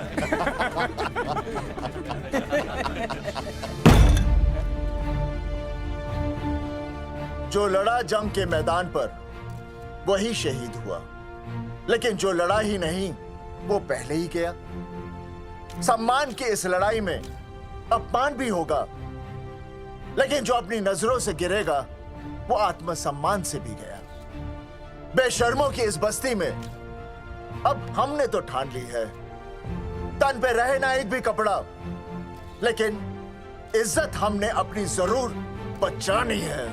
जो लड़ा जंग के मैदान पर वही शहीद हुआ, लेकिन जो लड़ा ही नहीं वो पहले ही गया। सम्मान की इस लड़ाई में अपमान भी होगा, लेकिन जो अपनी नजरों से गिरेगा वो आत्मसम्मान से भी गया। बेशर्मों की इस बस्ती में अब हमने तो ठान ली है, तन पे रहे ना एक भी कपड़ा, लेकिन इज्जत हमने अपनी जरूर बचानी है।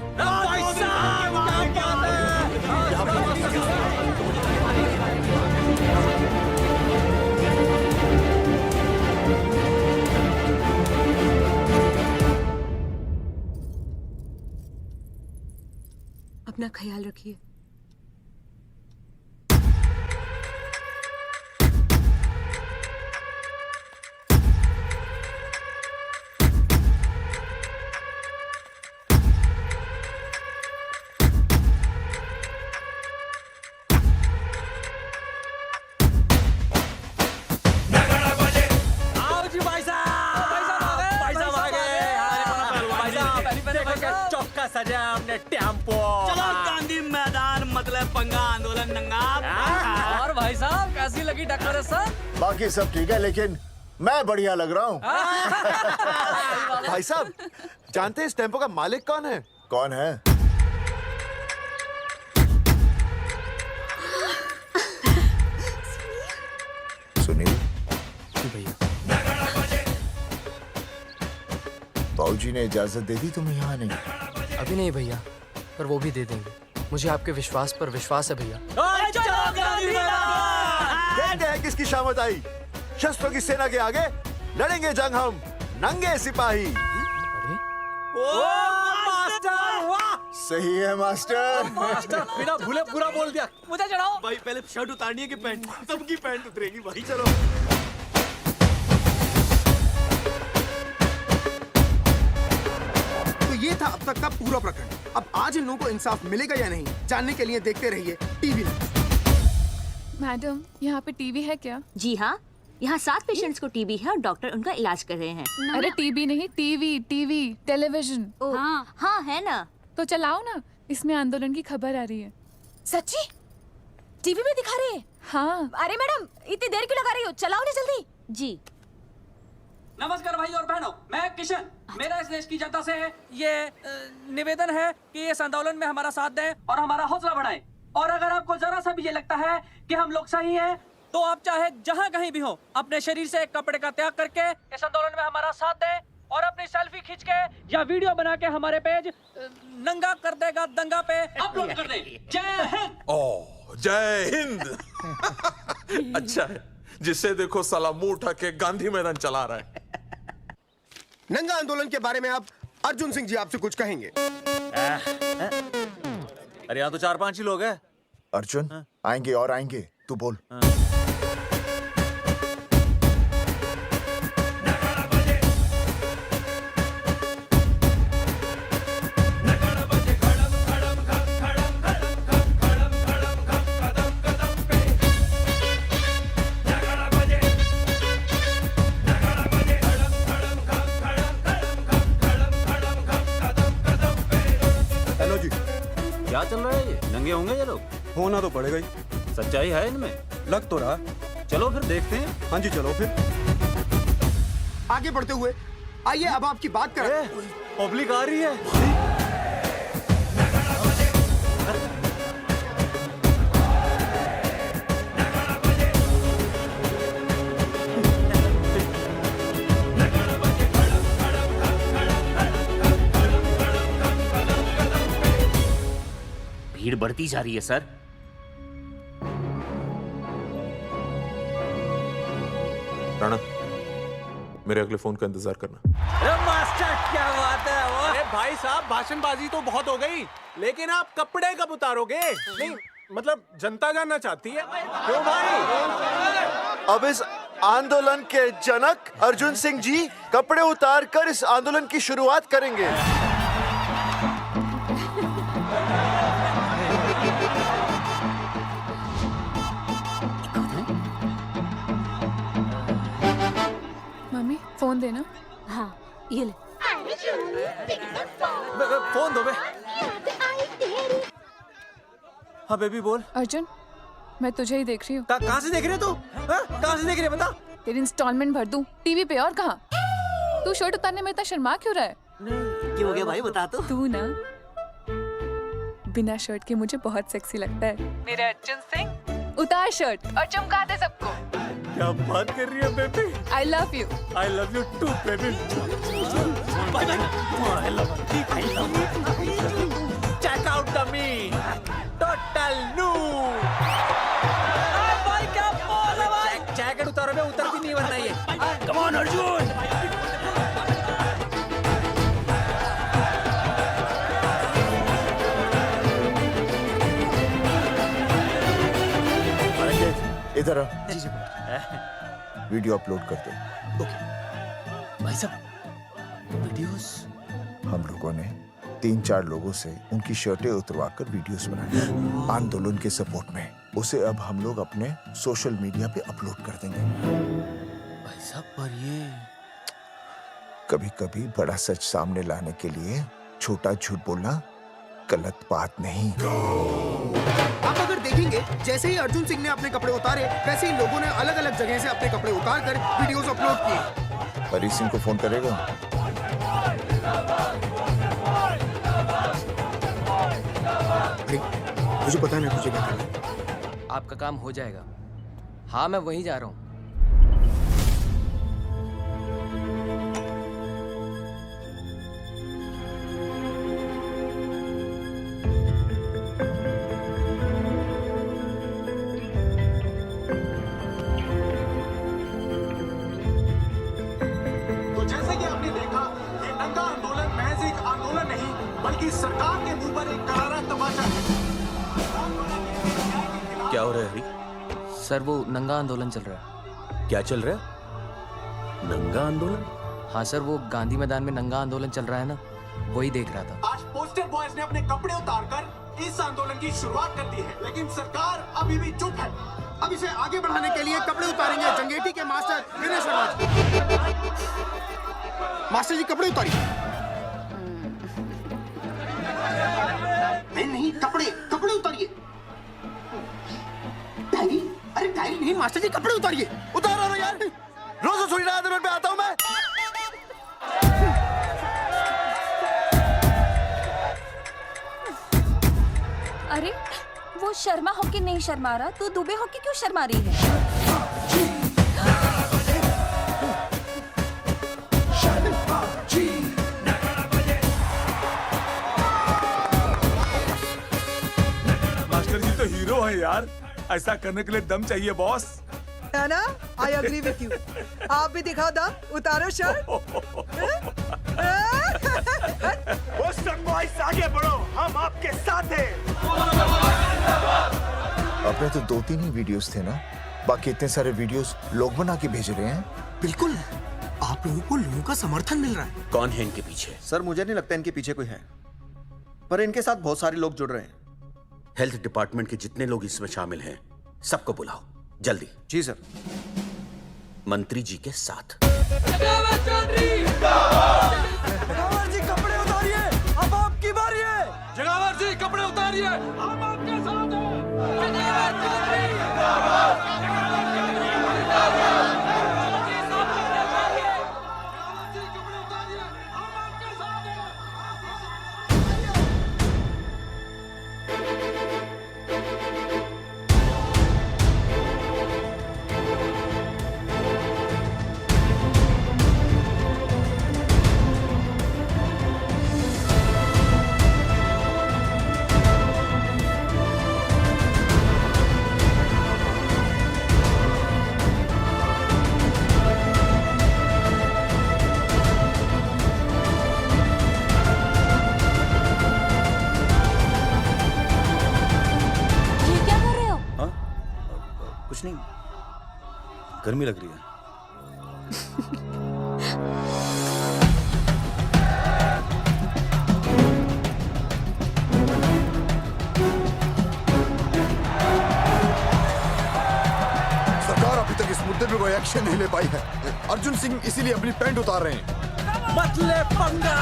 अपना ख्याल रखिए। सजा हमने टेम्पो। चलो गांधी मैदान, मतलब पंगा आंदोलन नंगा। और भाई साहब कैसी लगी टक्कर सर? बाकी सब ठीक है, लेकिन मैं बढ़िया लग रहा हूँ। भाई साहब, जानते हैं इस टेम्पो का मालिक कौन है? कौन है? सुनील। भैया। बाबूजी ने इजाजत दे दी तुम्हें यहाँ आने की? अभी नहीं भैया, पर वो भी दे देंगे। मुझे आपके विश्वास पर विश्वास है भैया। कहते हैं किसकी शामत आई, शस्त्रों की सेना के आगे लड़ेंगे जंग हम नंगे सिपाही। सही है मास्टर। मास्टर बिना भूले पूरा बोल दिया। मुझे चढ़ाओ भाई, पहले शर्ट उतारनी है कि पैंट? सबकी पैंट उतरेगी भाई। चलो ये था अब तक का पूरा प्रकरण। अब आज इन लोगों को इंसाफ मिलेगा या नहीं, जानने के लिए देखते रहिए टीवी। मैडम, यहाँ पे टीवी है क्या? जी हाँ, यहाँ 7 पेशेंट्स को टीबी है और डॉक्टर उनका इलाज कर रहे हैं। अरे टीबी नहीं, टीवी, टेलीविजन। हाँ हाँ है ना। तो चलाओ ना, इसमें आंदोलन की खबर आ रही है। सच्ची? टीवी में दिखा रहे हैं? हाँ। अरे मैडम इतनी देर क्यों लगा रही हो, चलाओ ना जल्दी। जी नमस्कार भाई और बहनों, मैं किशन। मेरा इस देश की जनता से ये निवेदन है कि इस आंदोलन में हमारा साथ दें और हमारा हौसला बढ़ाएं। और अगर आपको जरा सा भी ये लगता है कि हम लोग सही हैं, तो आप चाहे जहाँ कहीं भी हो अपने शरीर से एक कपड़े का त्याग करके इस आंदोलन में हमारा साथ दें और अपनी सेल्फी खींच के या वीडियो बना के हमारे पेज नंगा कर देगा दंगा पे अपलोड कर दे। जय हिंद। ओह जय हिंद। अच्छा है, जिससे देखो साला मुंह उठा के गांधी मैदान चला रहा है। नंगा आंदोलन के बारे में आप अर्जुन सिंह जी आपसे कुछ कहेंगे। अरे यहाँ तो 4-5 ही लोग हैं। अर्जुन आएंगे और आएंगे, तू बोल। हेलो जी, क्या चल रहा है? ये नंगे होंगे ये लोग? होना तो पड़ेगा ही। सच्चाई है इनमें? लग तो रहा। चलो फिर देखते हैं। हाँ जी चलो फिर। आगे बढ़ते हुए आइए अब आपकी बात करें। पब्लिक आ रही है। भीड़ बढ़ती जा रही है सर। राणा, मेरे अगले फोन का इंतजार करना। अरे मास्टर क्या बात है वो? अरे भाई साहब, भाषणबाजी तो बहुत हो गई, लेकिन आप कपड़े कब उतारोगे? नहीं मतलब जनता जानना चाहती है। क्यों भाई? अब इस आंदोलन के जनक अर्जुन सिंह जी कपड़े उतार कर इस आंदोलन की शुरुआत करेंगे। मम्मी फोन देना। हाँ ये ले। फोन दो बे। हाँ बेबी बोल। अर्जुन मैं तुझे ही देख रही हूँ। कहाँ से देख रही है तू? कहाँ से देख रही है बता? तेरी इंस्टॉलमेंट भर दूं टीवी पे और कहाँ? तू शर्ट उतारने में इतना शर्मा क्यों रहा है? क्यों हो गया भाई, बता तो। तू ना बिना शर्ट के मुझे बहुत सेक्सी लगता है। मेरे अर्जुन सिंह, उतार शर्ट और चमका दे सबको। क्या बात कर रही है baby? I love you. I love you too baby. Check out the me. Total new. भाई क्या बोल है भाई? जैकेट उतारो बे, उतर भी नहीं वरना ये। Come on Arjun. इधर आ। वीडियो अपलोड कर दो। भाई साहब वीडियोस? हम लोगों ने 3-4 लोगों से उनकी शर्टें उतरवाकर वीडियोस बनाए आंदोलन के सपोर्ट में। उसे अब हम लोग अपने सोशल मीडिया पे अपलोड कर देंगे। भाई साहब पर ये कभी कभी बड़ा सच सामने लाने के लिए छोटा झूठ बोलना गलत बात नहीं। आप अगर देखेंगे जैसे ही अर्जुन सिंह ने अपने कपड़े उतारे, वैसे ही लोगों ने अलग अलग जगह से अपने कपड़े उतार कर वीडियोस अपलोड किए। हरी सिंह को फोन करेगा? मुझे पता नहीं तुझे क्या करना है। आपका काम हो जाएगा। हाँ मैं वहीं जा रहा हूँ। तो जैसे कि आपने देखा, ये नंगा आंदोलन महज एक आंदोलन नहीं, बल्कि सरकार के मुंह पर एक करारा तमाचा है। क्या हो रहा है हरी? सर वो नंगा आंदोलन चल रहा है। क्या चल रहा है? नंगा आंदोलन? हाँ सर, वो गांधी मैदान में नंगा आंदोलन चल रहा है ना, वही देख रहा था। आज पोस्टर बॉयज ने अपने कपड़े उतारकर इस आंदोलन की शुरुआत कर दी है, लेकिन सरकार अभी भी चुप है। अब इसे आगे बढ़ाने के लिए कपड़े उतारेंगे जंगेटी के मास्टर विनय शर्मा जी। मास्टर जी कपड़े उतारिए। नहीं कपड़े कपड़े उतारिए। नहीं मास्टर जी, कपड़े उतारिए। उतारो ना यार, रोज थोड़ी ना रोड पे आता हूँ मैं। अरे वो शर्मा हो के नहीं शर्मा रहा, तू दुबे हो के क्यों शर्मा रही है? मास्टर जी तो हीरो है यार, ऐसा करने के लिए दम चाहिए बॉस। है ना? I agree with you. आप भी दिखाओ दम, उतारो शर्ट। बॉयज आगे बढ़ो, हम आपके साथ हैं। अपने तो 2-3 ही वीडियोस थे ना, बाकी इतने सारे वीडियोस लोग बना के भेज रहे हैं। बिल्कुल, आप लोगों को लोगों का समर्थन मिल रहा है। कौन है इनके पीछे? सर मुझे नहीं लगता इनके पीछे कोई है, पर इनके साथ बहुत सारे लोग जुड़ रहे हैं। हेल्थ डिपार्टमेंट के जितने लोग इसमें शामिल हैं, सबको बुलाओ जल्दी। जी सर। मंत्री जी के साथ। जगावर जी कपड़े उतारिए, अब आपकी बारी है। जगावर जी कपड़े उतारिए, हम आपके साथ हैं। जगावर चौधरी कुछ नहीं, गर्मी लग रही है। सरकार अभी तक इस मुद्दे पे कोई एक्शन नहीं ले पाई है। अर्जुन सिंह इसीलिए अपनी पैंट उतार रहे हैं। मत ले पंगा,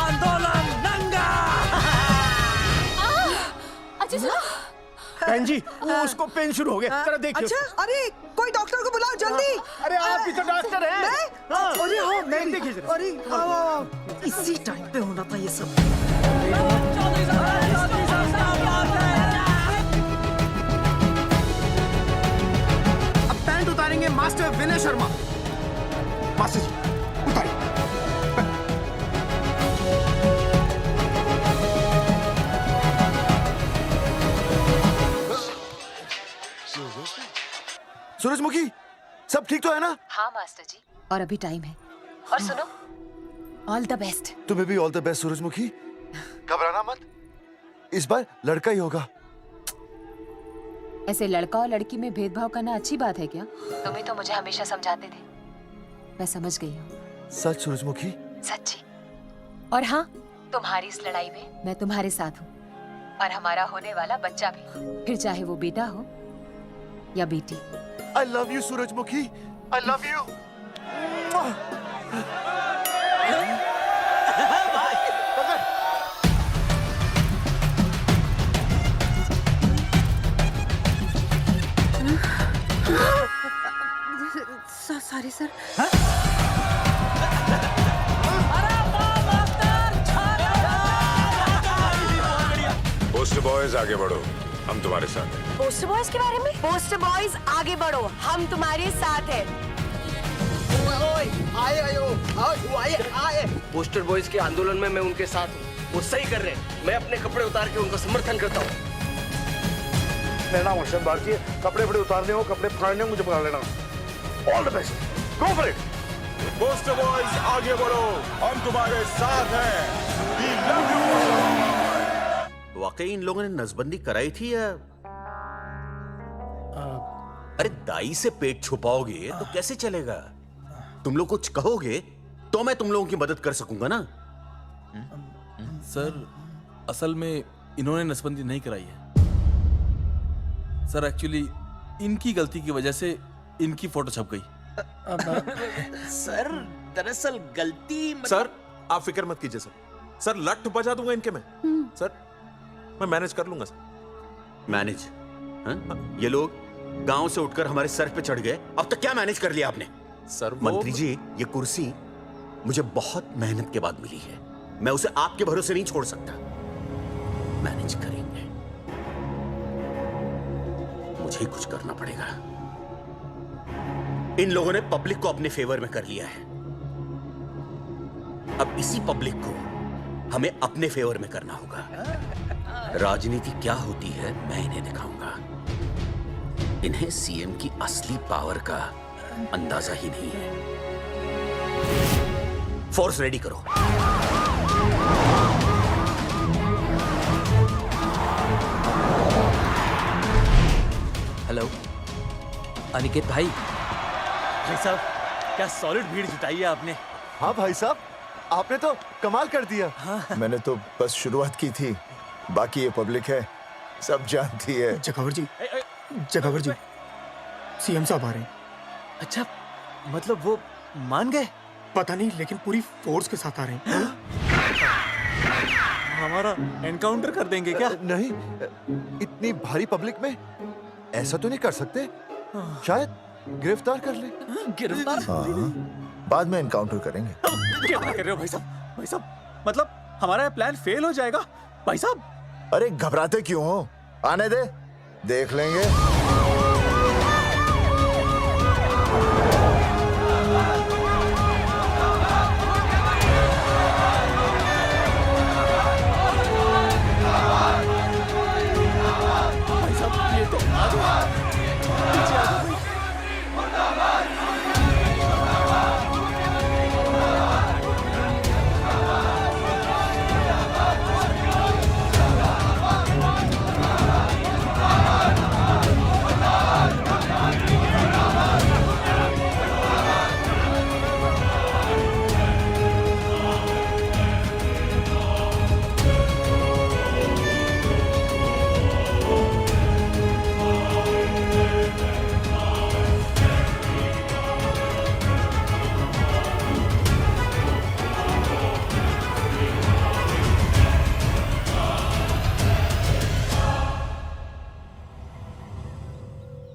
आंदोलन नंगा। बहन जी, वो उसको पेन शुरू हो गया, जरा देखिए। अच्छा, अरे कोई डॉक्टर को बुलाओ जल्दी। अरे आप भी तो डॉक्टर हैं। मैं? अरे हाँ, मैं भी। अरे इसी टाइम पे होना था ये सब। अब पैंट उतारेंगे मास्टर विनय शर्मा। मास्टर जी उतारिए। सूरजमुखी, सब ठीक तो है ना? हाँ मास्टर जी, और अभी टाइम है। और सुनो, ऑल द बेस्ट। तुम्हें भी ऑल द बेस्ट सूरजमुखी। घबराना मत, इस बार लड़का ही होगा। ऐसे लड़का और लड़की में भेदभाव करना अच्छी बात है क्या? तुम ही तो मुझे हमेशा समझाते थे। मैं समझ गई हूँ। सच सूरजमुखी? सच्ची। और हाँ, तुम्हारी इस लड़ाई में मैं तुम्हारे साथ हूँ, और हमारा होने वाला बच्चा भी, फिर चाहे वो बेटा हो या बेटी। I love you, सूरजमुखी। I love you. Sorry sir. Post boys आगे बढ़ो, हम तुम्हारे साथ हैं। पोस्टर बॉयज के बारे में? पोस्टर बॉयज आगे बढ़ो, हम तुम्हारे साथ हैं। आए। पोस्टर बॉयज के आंदोलन में मैं उनके साथ हूँ, वो सही कर रहे हैं। मैं अपने कपड़े उतार के उनका समर्थन करता हूँ। मेरा नाम हर्षद भारती है। कपड़े बड़े उतारने हो, कपड़े फाड़ने हो, मुझे पकड़ लेना। All the best, go for it. Poster boys आगे बढ़ो, हम तुम्हारे साथ हैं। We love you। वाकई इन लोगों ने नसबंदी कराई थी या? अरे दाई से पेट छुपाओगे तो कैसे चलेगा? तुम लोग कुछ कहोगे तो मैं तुम लोगों की मदद कर सकूंगा ना। सर असल में इन्होंने नसबंदी नहीं कराई है सर। एक्चुअली इनकी गलती की वजह से इनकी फोटो छप गई। सर दरअसल गलती सर आप फिक्र मत कीजिए सर। सर लट बजा दूंगा इनके में। सर मैं मैनेज कर लूंगा सर। मैनेज? हाँ? ये लोग गांव से उठकर हमारे सर पे चढ़ गए। अब तक क्या मैनेज कर लिया आपने? सर मंत्री जी, ये कुर्सी मुझे बहुत मेहनत के बाद मिली है। मैं उसे आपके भरोसे नहीं छोड़ सकता। मैनेज करेंगे, मुझे ही कुछ करना पड़ेगा। इन लोगों ने पब्लिक को अपने फेवर में कर लिया है। अब इसी पब्लिक को हमें अपने फेवर में करना होगा। राजनीति क्या होती है मैं इन्हें दिखाऊंगा। इन्हें सीएम की असली पावर का अंदाजा ही नहीं है। फोर्स रेडी करो। हेलो अनिकेत भाई। भाई साहब, क्या सॉलिड भीड़ जुटाई है आपने। हाँ भाई साहब, आपने तो कमाल कर दिया। मैंने तो बस शुरुआत की थी, बाकी ये पब्लिक है, सब जानती है। जगावर जी, जगावर जी, सीएम साहब आ रहे हैं। अच्छा, मतलब वो मान गए? पता नहीं, लेकिन पूरी फोर्स के साथ आ रहे हैं। हमारा एनकाउंटर कर देंगे क्या? नहीं, इतनी भारी पब्लिक में ऐसा तो नहीं कर सकते। शायद गिरफ्तार कर ले। गिरफ्तार? हाँ, बाद में एनकाउंटर करेंगे। क्या कर रहे हो भाई साहब? भाई साहब, मतलब हमारा प्लान फेल हो जाएगा भाई साहब? अरे घबराते क्यों हो? आने दे, देख लेंगे। भाई साहब, ये तो पीछे आ जाओ भाई।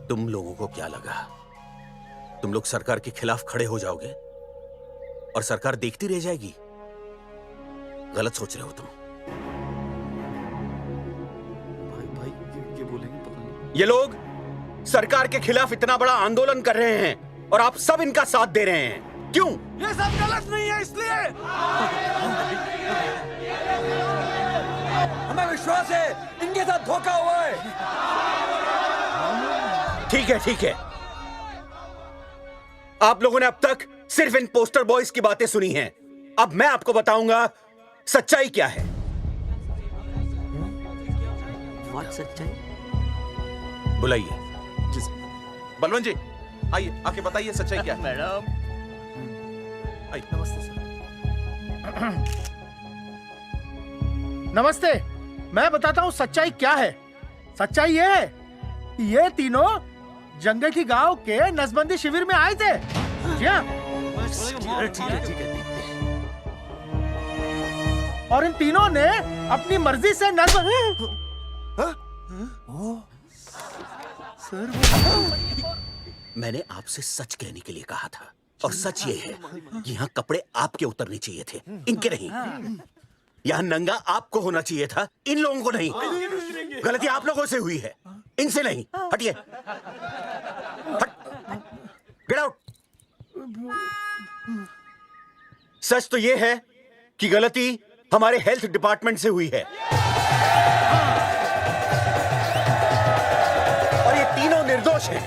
तुम लोगों को क्या लगा तुम लोग सरकार के खिलाफ खड़े हो जाओगे और सरकार देखती रह जाएगी? गलत सोच रहे हो तुम। भाई ये बोलेंगे पता नहीं। ये लोग सरकार के खिलाफ इतना बड़ा आंदोलन कर रहे हैं और आप सब इनका साथ दे रहे हैं। क्यों? ये सब गलत नहीं है, इसलिए हमें विश्वास है इनके साथ धोखा हुआ है। ठीक है, ठीक है। आप लोगों ने अब तक सिर्फ इन पोस्टर बॉयज की बातें सुनी हैं। अब मैं आपको बताऊंगा सच्चाई क्या है। व्हाट सच्चाई? बुलाइए। बलवंत जी, आइए, आके बताइए सच्चाई क्या है। मैडम, आइए। नमस्ते सर। नमस्ते, मैं बताता हूँ सच्चाई क्या है। सच्चाई ये है कि ये तीनों जंगेठी गांव के नसबंदी शिविर में आए थे। जी हाँ। ठीक है। और इन तीनों ने अपनी मर्जी से मैंने आपसे सच कहने के लिए कहा था और सच ये है कि यहाँ कपड़े आपके उतरने चाहिए थे, इनके नहीं। यहाँ नंगा आपको होना चाहिए था, इन लोगों को नहीं। गलती आप लोगों से हुई है, इनसे नहीं। हटिए, हट, गेट आउट। सच तो ये है कि गलती हमारे हेल्थ डिपार्टमेंट से हुई है और ये तीनों निर्दोष हैं।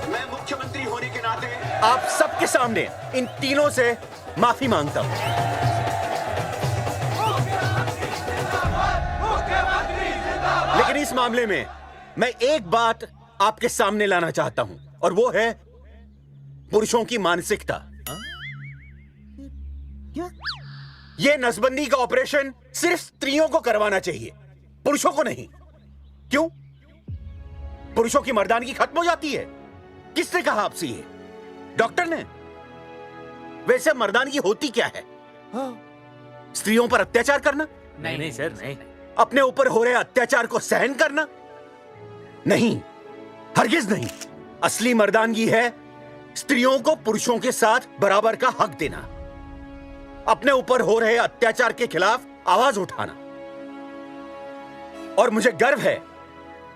मैं मुख्यमंत्री होने के नाते आप सबके सामने इन तीनों से माफी मांगता हूं। लेकिन इस मामले में मैं एक बात आपके सामने लाना चाहता हूं और वो है पुरुषों की मानसिकता। ये नसबंदी का ऑपरेशन सिर्फ स्त्रियों को करवाना चाहिए, पुरुषों को नहीं। क्यों? पुरुषों की मर्दानगी खत्म हो जाती है? किसने कहा आपसे ये? डॉक्टर ने? वैसे मर्दानगी होती क्या है? स्त्रियों पर अत्याचार करना? नहीं नहीं सर नहीं। अपने ऊपर हो रहे अत्याचार को सहन करना? नहीं, हरगिज नहीं। असली मर्दानगी है स्त्रियों को पुरुषों के साथ बराबर का हक देना, अपने ऊपर हो रहे अत्याचार के खिलाफ आवाज उठाना। और मुझे गर्व है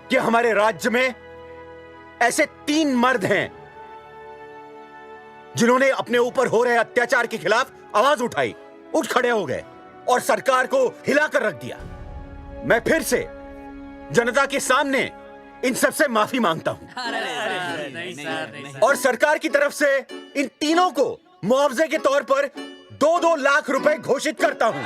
कि हमारे राज्य में ऐसे 3 मर्द हैं जिन्होंने अपने ऊपर हो रहे अत्याचार के खिलाफ आवाज उठाई, उठ खड़े हो गए और सरकार को हिलाकर रख दिया। मैं फिर से जनता के सामने इन सबसे माफी मांगता हूं और सरकार की तरफ से इन तीनों को मुआवजे के तौर पर 2-2 लाख रुपए घोषित करता हूं।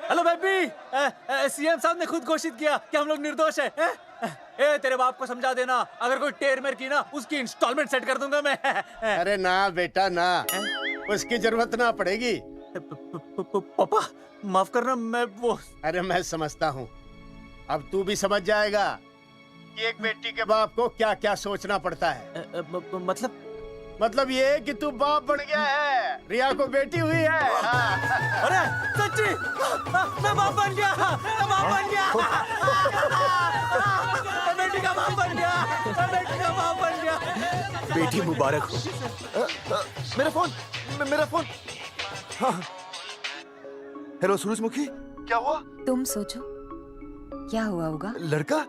हेलो बेबी, सीएम साहब ने खुद घोषित किया कि हम लोग निर्दोष हैं। ए तेरे बाप को समझा देना, अगर कोई टेर मेर की ना उसकी इंस्टॉलमेंट सेट कर दूंगा मैं। अरे ना बेटा ना, उसकी जरूरत ना पड़ेगी। पापा माफ करना, मैं वो। अरे मैं समझता हूँ, अब तू भी समझ जाएगा कि एक बेटी के बाप को क्या क्या सोचना पड़ता है। मतलब ये कि तू बाप बन गया है, रिया को बेटी हुई है। अरे सच्ची, मैं बाप बन गया, मैं बाप बन गया, मैं बेटी का बाप बन गया, मैं बेटी का बाप बन गया। बेटी मुबारक हो। मेरा फोन। हाँ। हेलो सूरजमुखी, क्या हुआ? तुम सोचो क्या हुआ होगा। लड़का?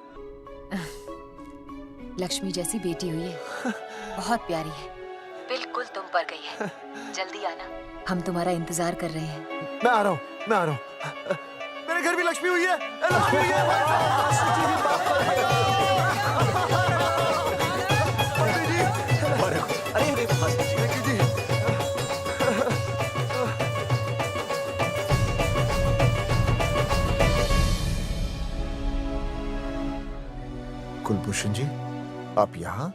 लक्ष्मी जैसी बेटी हुई है, बहुत प्यारी है, बिल्कुल तुम पर गई है। जल्दी आना, हम तुम्हारा इंतजार कर रहे हैं। मैं आ रहा हूँ। मेरे घर भी लक्ष्मी हुई है। लक्ष्मी हुई कुलभूषण जी, आप यहाँ?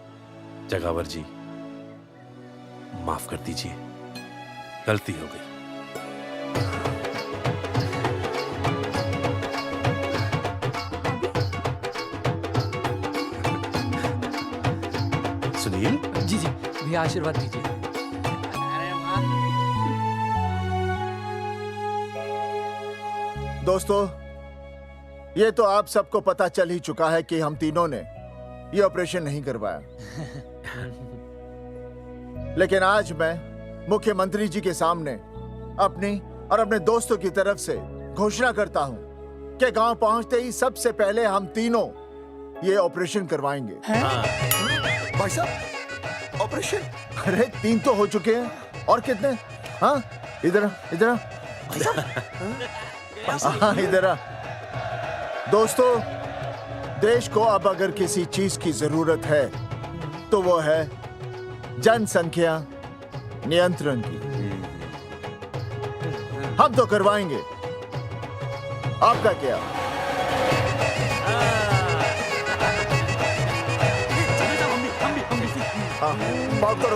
जगावर जी, माफ कर दीजिए, गलती हो गई। सुनील जी जी, भैया आशीर्वाद दीजिए। दोस्तों, ये तो आप सबको पता चल ही चुका है कि हम तीनों ने ये ऑपरेशन नहीं करवाया। लेकिन आज मैं मुख्यमंत्री जी के सामने अपनी और अपने दोस्तों की तरफ से घोषणा करता हूं कि गांव पहुंचते ही सबसे पहले हम तीनों ये ऑपरेशन करवाएंगे। भाई साहब, ऑपरेशन? अरे 3 तो हो चुके हैं, और कितने? हाँ, इधर हाँ, इधर। दोस्तों, देश को अब अगर किसी चीज की जरूरत है तो वो है जनसंख्या नियंत्रण की। हम तो करवाएंगे, आपका क्या? हाँ, पाव करो।